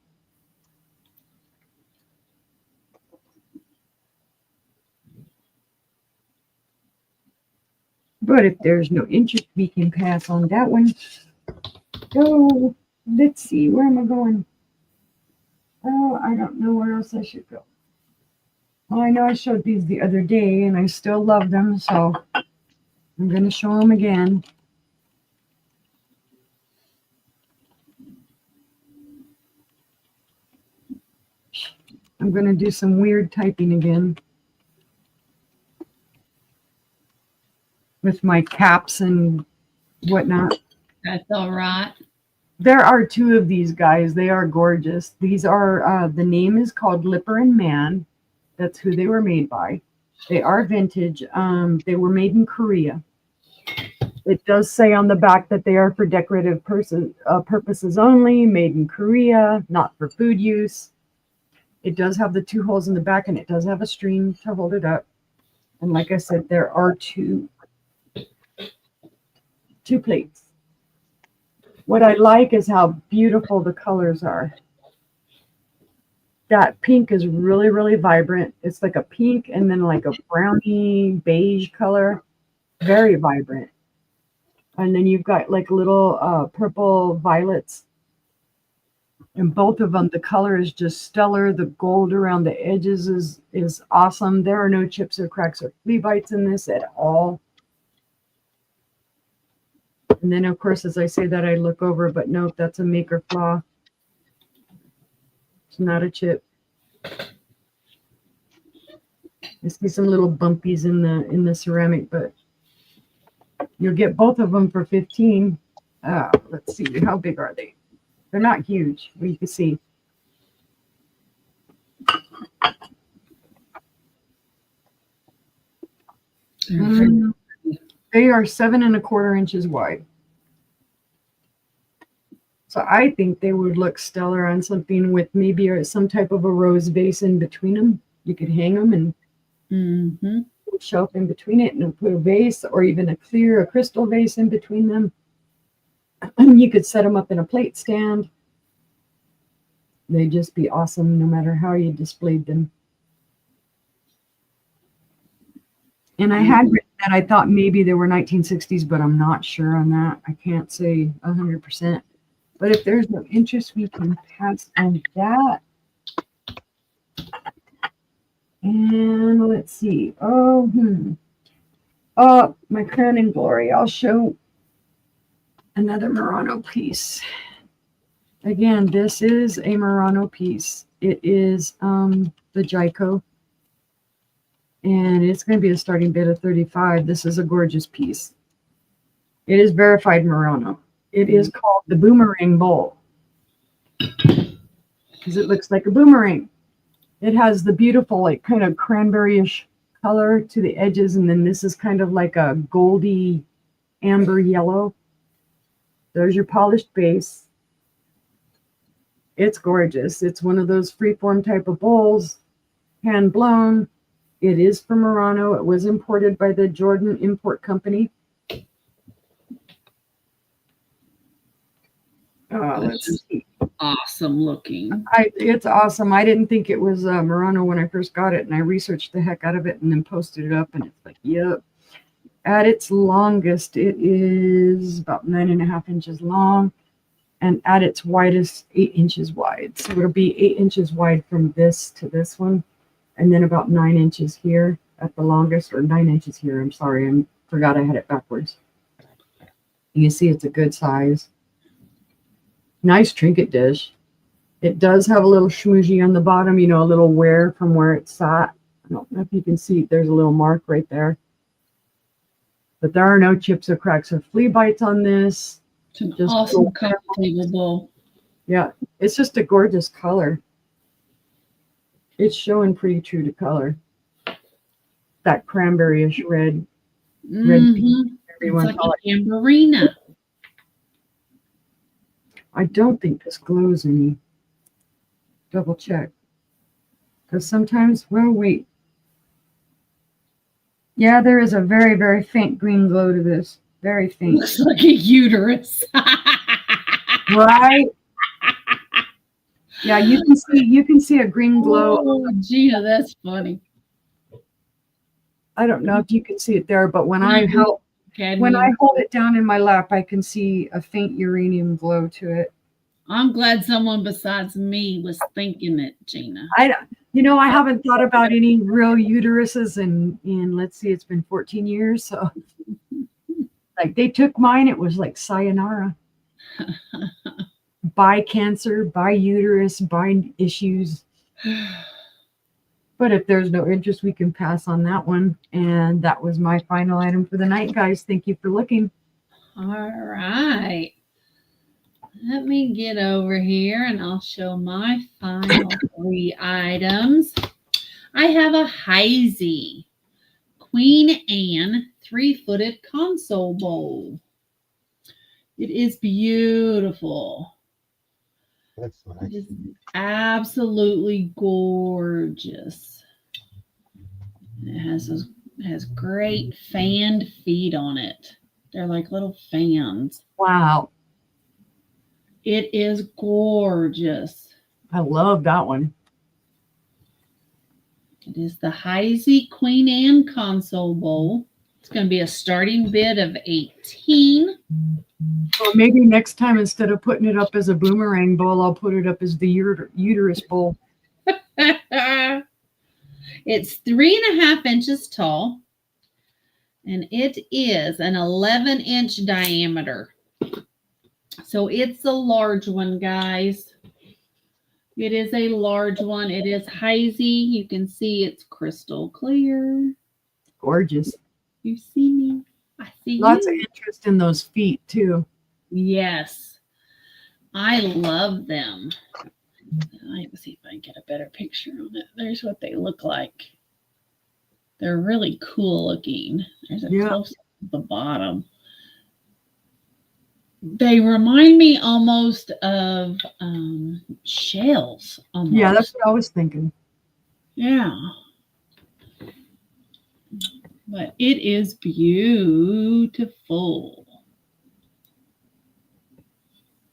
But if there's no interest, we can pass on that one. So let's see, where am I going? Oh, I don't know where else I should go. Well, I know I showed these the other day and I still love them, so I'm going to show them again. I'm going to do some weird typing again with my caps and whatnot. That's all right. There are two of these guys. They are gorgeous. These are, the name is called Lipper and Man. That's who they were made by. They are vintage. They were made in Korea. It does say on the back that they are for decorative purposes only, made in Korea, not for food use. It does have the 2 holes in the back, and it does have a string to hold it up. And like I said, there are two plates. What I like is how beautiful the colors are. That pink is really, really vibrant. It's like a pink and then like a brownie beige color. Very vibrant. And then you've got like little purple violets. And both of them, the color is just stellar. The gold around the edges is awesome. There are no chips or cracks or flea bites in this at all. And then, of course, as I say that, I look over, but nope, that's a maker flaw. It's not a chip. I see some little bumpies in the ceramic, but you'll get both of them for $15. Let's see, how big are they? They're not huge, but you can see. They are 7 1/4 inches wide. So I think they would look stellar on something with maybe some type of a rose vase in between them. You could hang them and shelf in between it and put a vase or even a crystal vase in between them. And you could set them up in a plate stand. They'd just be awesome no matter how you displayed them. And I had written that I thought maybe they were 1960s, but I'm not sure on that. I can't say 100%. But if there's no interest, we can pass on that. And let's see. Oh, my crown and glory. I'll show Another Murano piece. Again, this is a Murano piece. It is the Jaiko. And it's going to be a starting bid of 35. This is a gorgeous piece. It is verified Murano. It is called the Boomerang Bowl because it looks like a boomerang. It has the beautiful, like, kind of cranberry-ish color to the edges, and then this is kind of like a goldy amber yellow. There's your polished base. It's gorgeous. It's one of those freeform type of bowls, hand blown. It is from Murano. It was imported by the Jordan Import Company. Let's see. Awesome looking. It's awesome. I didn't think it was Murano when I first got it, and I researched the heck out of it and then posted it up, and it's like, yep. At its longest, it is about 9.5 inches long, and at its widest, 8 inches wide. So it'll be 8 inches wide from this to this one, and then about 9 inches here at the longest, or 9 inches here. I'm sorry, I forgot I had it backwards. You can see it's a good size. Nice trinket dish. It does have a little schmoozy on the bottom, a little wear from where it sat. I don't know if you can see, there's a little mark right there. But there are no chips or cracks or flea bites on this. It's an awesome coffee table bowl. Yeah, it's just a gorgeous color. It's showing pretty true to color. That cranberry-ish red pink, everyone it's like an amberina. I don't think this glows any. Double check. Because sometimes, well, wait. Yeah, there is a very, very faint green glow to this. Very faint. Looks like a uterus. Right? Yeah, you can see a green glow. Oh, Gina, that's funny. I don't know if you can see it there, but when I hold it down in my lap, I can see a faint uranium glow to it. I'm glad someone besides me was thinking it, Gina. I haven't thought about any real uteruses in let's see, it's been 14 years. So like they took mine, it was like sayonara. By cancer, by uterus, by issues. But if there's no interest, we can pass on that one. And that was my final item for the night, guys. Thank you for looking. All right. Let me get over here and I'll show my final 3 items. I have a Heisey Queen Anne 3-footed console bowl. It is beautiful. That's nice. It is absolutely gorgeous. It has great fanned feet on it. They're like little fans. Wow. It is gorgeous. I love that one. It is the Heisey Queen Anne console bowl. It's going to be a starting bid of 18. Well, maybe next time, instead of putting it up as a boomerang bowl, I'll put it up as the uterus bowl. It's 3.5 inches tall, and it is an 11-inch diameter. So it's a large one, guys. It is a large one. It is Heisey. You can see it's crystal clear. Gorgeous. You see me? I see Lots you. of interest in those feet, too. Yes. I love them. Let's see if I can get a better picture on it. There's what they look like. They're really cool looking. There's a close at the bottom. They remind me almost of shells. Almost. Yeah, that's what I was thinking. Yeah. But it is beautiful.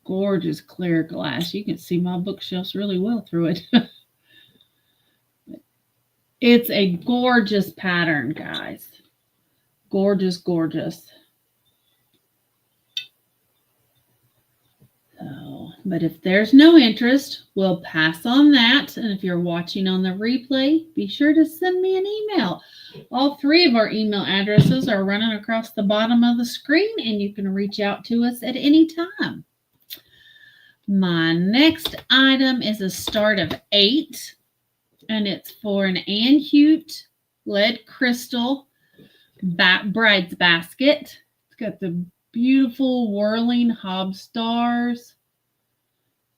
Gorgeous clear glass. You can see my bookshelves really well through it. It's a gorgeous pattern, guys. Gorgeous, gorgeous. So But if there's no interest, we'll pass on that. And if you're watching on the replay, be sure to send me an email. All three of our email addresses are running across the bottom of the screen, and you can reach out to us at any time. My next item is a start of 8, and it's for an Ann Hute lead crystal bride's basket. It's got the beautiful whirling hob stars.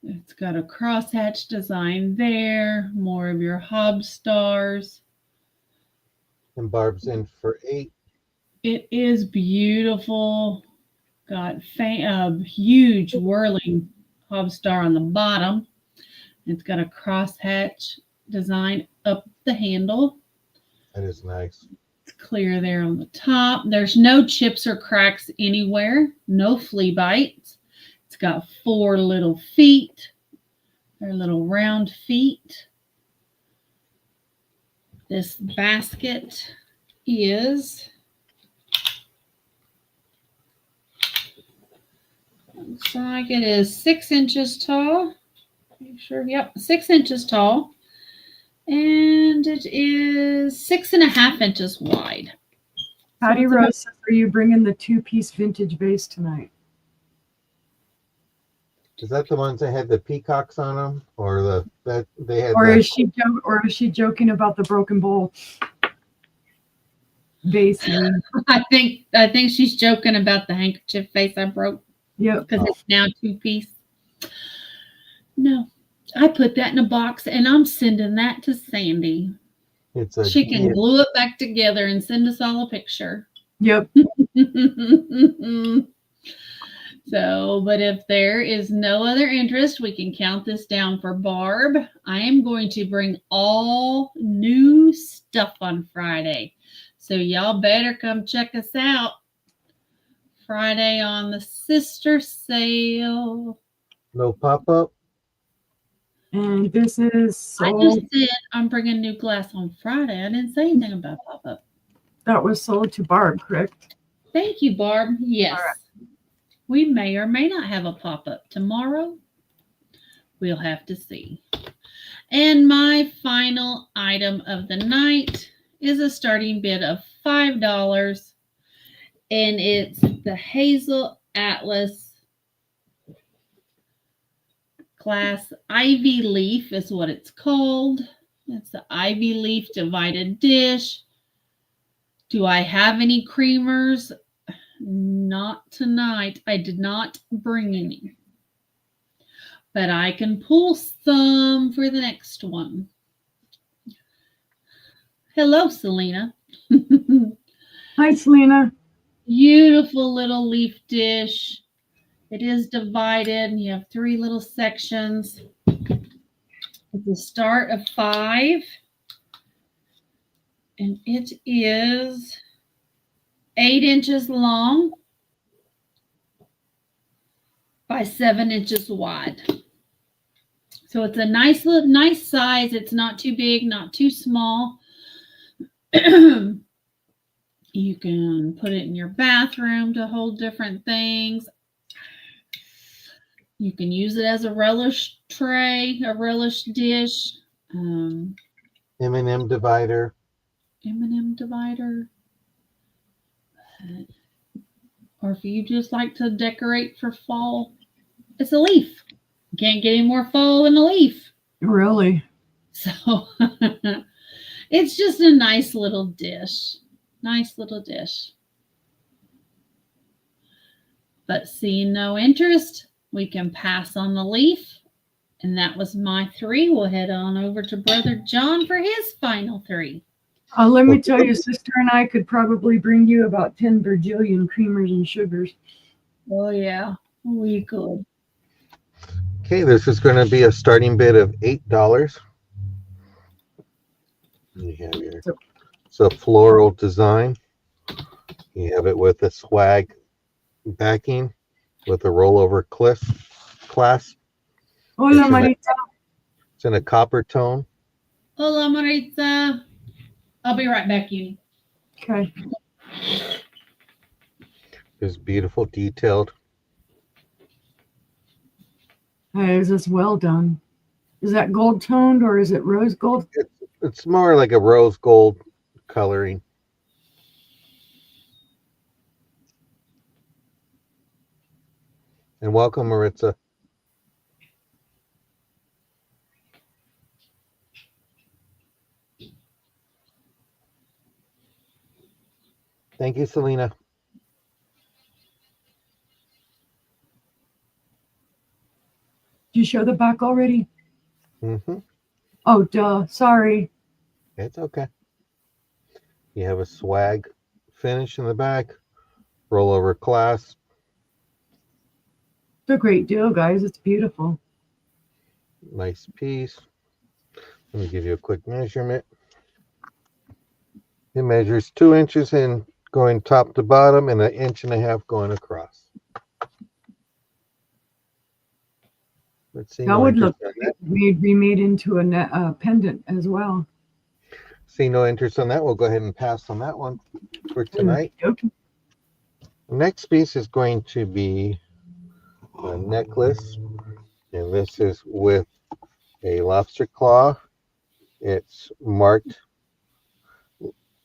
It's got a crosshatch design there, more of your hob stars. And Barb's in for 8. It is beautiful. Got huge whirling hob star on the bottom. It's got a crosshatch design up the handle. That is nice. It's clear there on the top. There's no chips or cracks anywhere. No flea bites. It's got 4 little feet. They're little round feet. This basket is, looks like it is 6 inches tall. Make sure, yep, 6 inches tall. And it is 6.5 inches wide. Patty Rose says, are you bringing the 2-piece vintage vase tonight? Is that the ones that had the peacocks on them, or they had? Or is she joking about the broken bowl vase? I think she's joking about the handkerchief vase I broke. Yep. Because it's now 2-piece. No, I put that in a box and I'm sending that to Sandy. She can glue it back together and send us all a picture. Yep. So, but if there is no other interest, we can count this down for Barb. I am going to bring all new stuff on Friday. So y'all better come check us out. Friday on the sister sale. No pop-up? And this is I just said I'm bringing new glass on Friday. I didn't say anything about pop-up. That was sold to Barb, correct? Thank you, Barb. Yes. All right. We may or may not have a pop-up tomorrow. We'll have to see. And my final item of the night is a starting bid of $5. And it's the Hazel Atlas Class Ivy Leaf is what it's called. It's the Ivy Leaf divided dish. Do I have any creamers? Not tonight. I did not bring any. But I can pull some for the next one. Hello, Selena. Hi, Selena. Beautiful little leaf dish. It is divided, and you have 3 little sections. It's a start of 5. And it is 8 inches long by 7 inches wide. So it's a nice size. It's not too big, not too small. You can put it in your bathroom to hold different things. You can use it as a relish tray, a relish dish. M&M divider. M&M divider. Or if you just like to decorate for fall, it's a leaf. You can't get any more fall than a leaf. Really? So it's just a nice little dish. Nice little dish. But seeing no interest, we can pass on the leaf. And that was my 3. We'll head on over to Brother John for his final 3. Let me tell you, sister and I could probably bring you about 10 bajillion creamers and sugars. Oh, yeah, we could. Okay, this is going to be a starting bid of $8. You have your, it's a floral design. You have it with a swag backing with a rollover clasp. Hola, Maritza. It's in a copper tone. Hola, Maritza. I'll be right back, Uni. Okay. It's beautiful, detailed. Hey, is this well done? Is that gold toned or is it rose gold? It's more like a rose gold coloring. And welcome, Maritza. Thank you, Selena. Did you show the back already? Mm-hmm. Oh, duh. Sorry. It's okay. You have a swag finish in the back, rollover clasp. It's a great deal, guys. It's beautiful. Nice piece. Let me give you a quick measurement. It measures 2 inches in going top to bottom and 1.5 inches going across. Let's see, That no would interest look on great that. remade into a pendant as well. See no interest on that. We'll go ahead and pass on that one for tonight. Okay. The next piece is going to be a necklace, and this is with a lobster claw. It's marked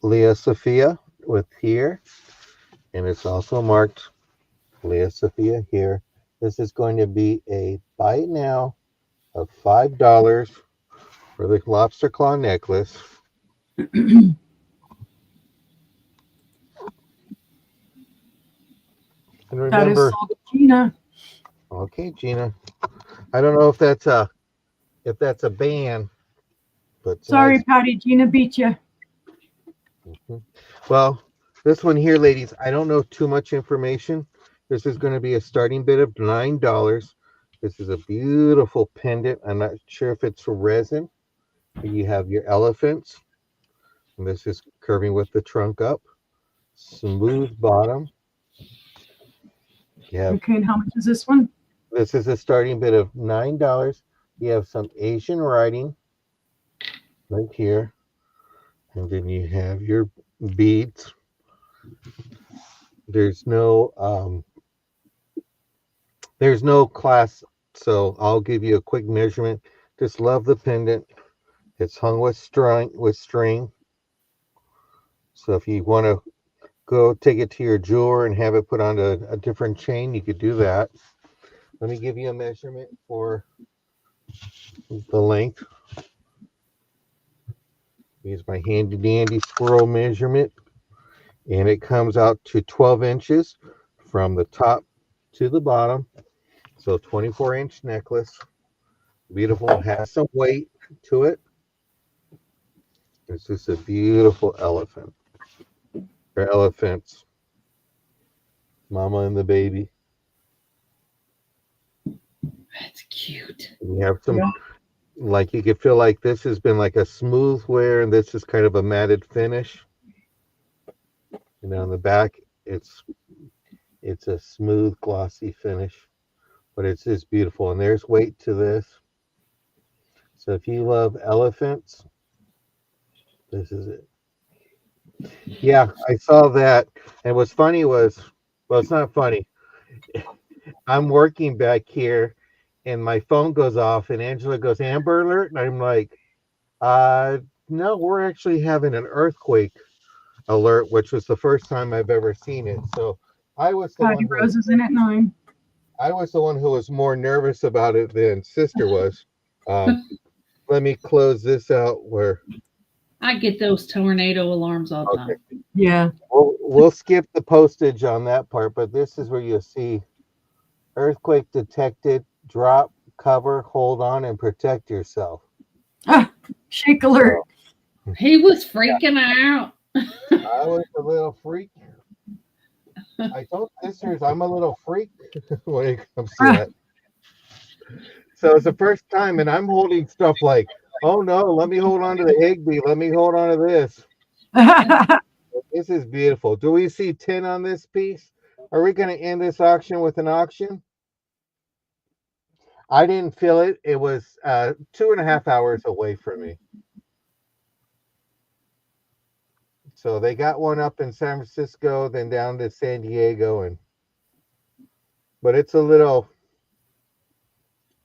Leah Sophia with here, and it's also marked Leah Sophia here. This is going to be a buy it now of $5 for the lobster claw necklace. And That is remember, sold to Gina. okay, Gina, I don't know if that's a band, but Sorry, tonight's Patty. Gina beat you. well, this one here, ladies, I don't know too much information. This is going to be a starting bid of $9. This is a beautiful pendant. I'm not sure if it's resin. You have your elephants, and this is curving with the trunk up. Smooth bottom. You have Okay, and how much is this one? this is a starting bid of $9. You have some Asian writing right here, and then you have your beads. There's no class, so I'll give you a quick measurement. Just love the pendant. It's hung with string. So if you want to go take it to your jeweler and have it put on a different chain, you could do that. Let me give you a measurement for the length. Use my handy dandy squirrel measurement, and it comes out to 12 inches from the top to the bottom. So 24-inch necklace. Beautiful, has some weight to it. It's just a beautiful elephant. Or elephants. Mama and the baby. That's cute. And you have some, Yeah. like you could feel like this has been like a smooth wear, and this is kind of a matted finish. And on the back, it's a smooth, glossy finish, but it's just beautiful. And there's weight to this. So if you love elephants, this is it. Yeah, I saw that. And what's funny was, well, it's not funny. I'm working back here, and my phone goes off, and Angela goes, Amber Alert. And I'm like, no, we're actually having an earthquake alert, which was the first time I've ever seen it. So I was the one Patty who Rose is in at 9. was more nervous about it than Sister was. Um, let me close this out. Where I get those tornado alarms all the okay, time. Yeah. we'll skip the postage on that part, but this is where you'll see earthquake detected. Drop, cover, hold on, and protect yourself. Ah, shake alert. So, He was freaking out. I was a little freak. I told sisters I'm a little freak when it comes to Ah. that. So it's the first time, and I'm holding stuff like, oh no, let me hold on to the Higby. Let me hold on to this. This is beautiful. Do we see 10 on this piece? Are we going to end this auction with an auction? I didn't feel it. It was 2.5 hours away from me. So they got one up in San Francisco, then down to San Diego, but it's a little.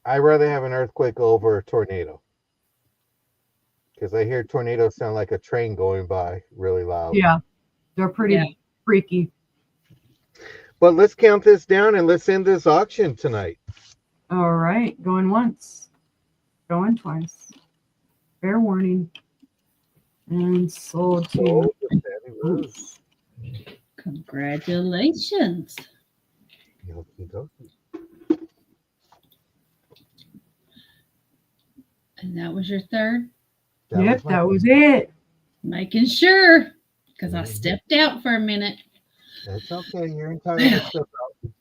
I'd rather have an earthquake over a tornado. Because I hear tornadoes sound like a train going by really loud. Yeah, they're pretty Yeah. freaky. But let's count this down and let's end this auction tonight. All right, going once, going twice. Fair warning. And sold to Oh, the Sandy Rose. Congratulations. Okie dokie. And that was your third? Yep, my- that was it. Making sure, because I Mhm. stepped out for a minute. That's okay. You're entitled to stuff out.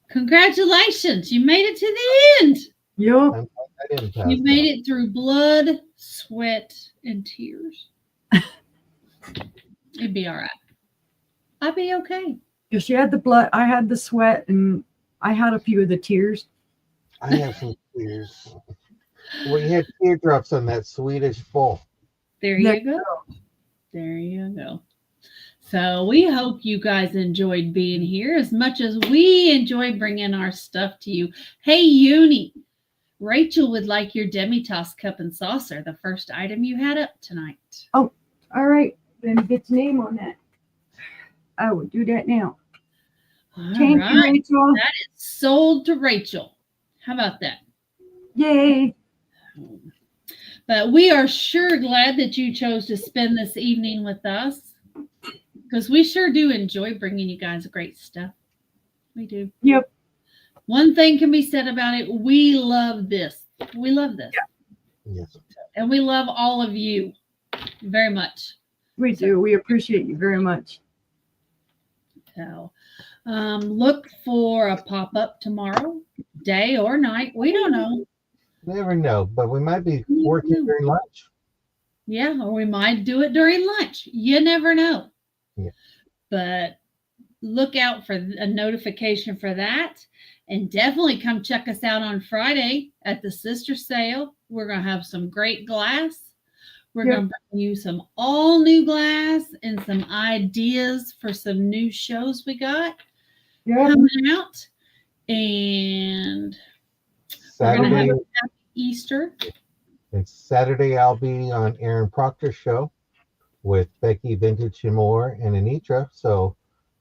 Congratulations. You made it to the end. Yep. I didn't pass. You made it through blood, sweat, and tears. It'd be all right. I'd be okay. Because she had the blood, I had the sweat, and I had a few of the tears. I have some tears. Well, you had teardrops on that Swedish bowl. There There you go. There you go. So we hope you guys enjoyed being here as much as we enjoy bringing our stuff to you. Hey, Uni, Rachel would like your demi-tasse cup and saucer, the first item you had up tonight. All right, then get your name on that. I will do that now. All Thank you, right. Rachel. That is sold to Rachel. How about that? Yay. But we are sure glad that you chose to spend this evening with us, because we sure do enjoy bringing you guys great stuff. We do. Yep. One thing can be said about it. We love this. We love this. Yes. And we love all of you very much. We do. We appreciate you very much. So look for a pop-up tomorrow, day or night. We don't know. Never know, but we might be working during lunch. Yeah, or we might do it during lunch. You never know. Yeah. But look out for a notification for that. And definitely come check us out on Friday at the sister sale. We're going to have some great glass. We're Yep. going to bring you some all new glass and some ideas for some new shows we got Yep. coming out. And we're going to have Saturday, a happy Easter. it's Saturday. I'll be on Aaron Proctor's show with Becky Vintage and More and Anitra. So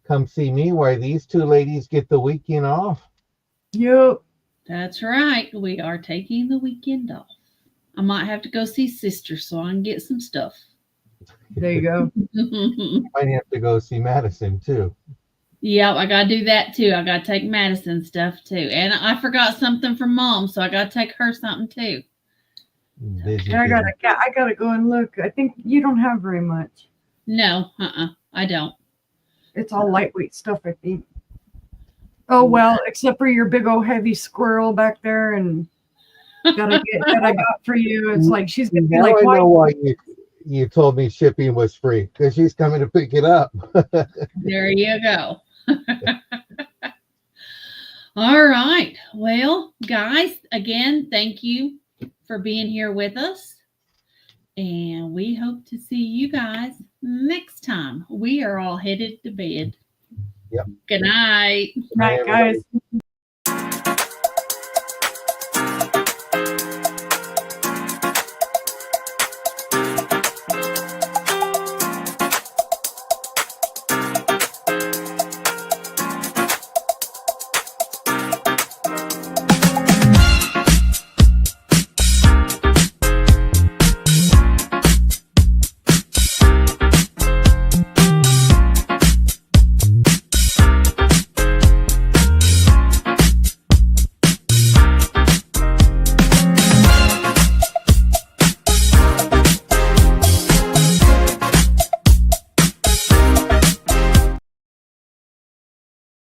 come see me while these two ladies get the weekend off. Yep. That's right. We are taking the weekend off. I might have to go see sister so I can get some stuff. There you go. Might have to go see Madison too. Yep, I gotta do that too. I gotta take Madison stuff too. And I forgot something from Mom, so I gotta take her something too. Busy And I busy. gotta go and look. I think you don't have very much. No, I don't. It's all lightweight stuff, I think. Oh well, except for your big old heavy squirrel back there, and that I got for you. It's like she's gonna be Now like, I why? know why you told me shipping was free, because she's coming to pick it up. There you go. All right. Well, guys, again, thank you for being here with us. And we hope to see you guys next time. We are all headed to bed. Yep. Good night. Night, guys.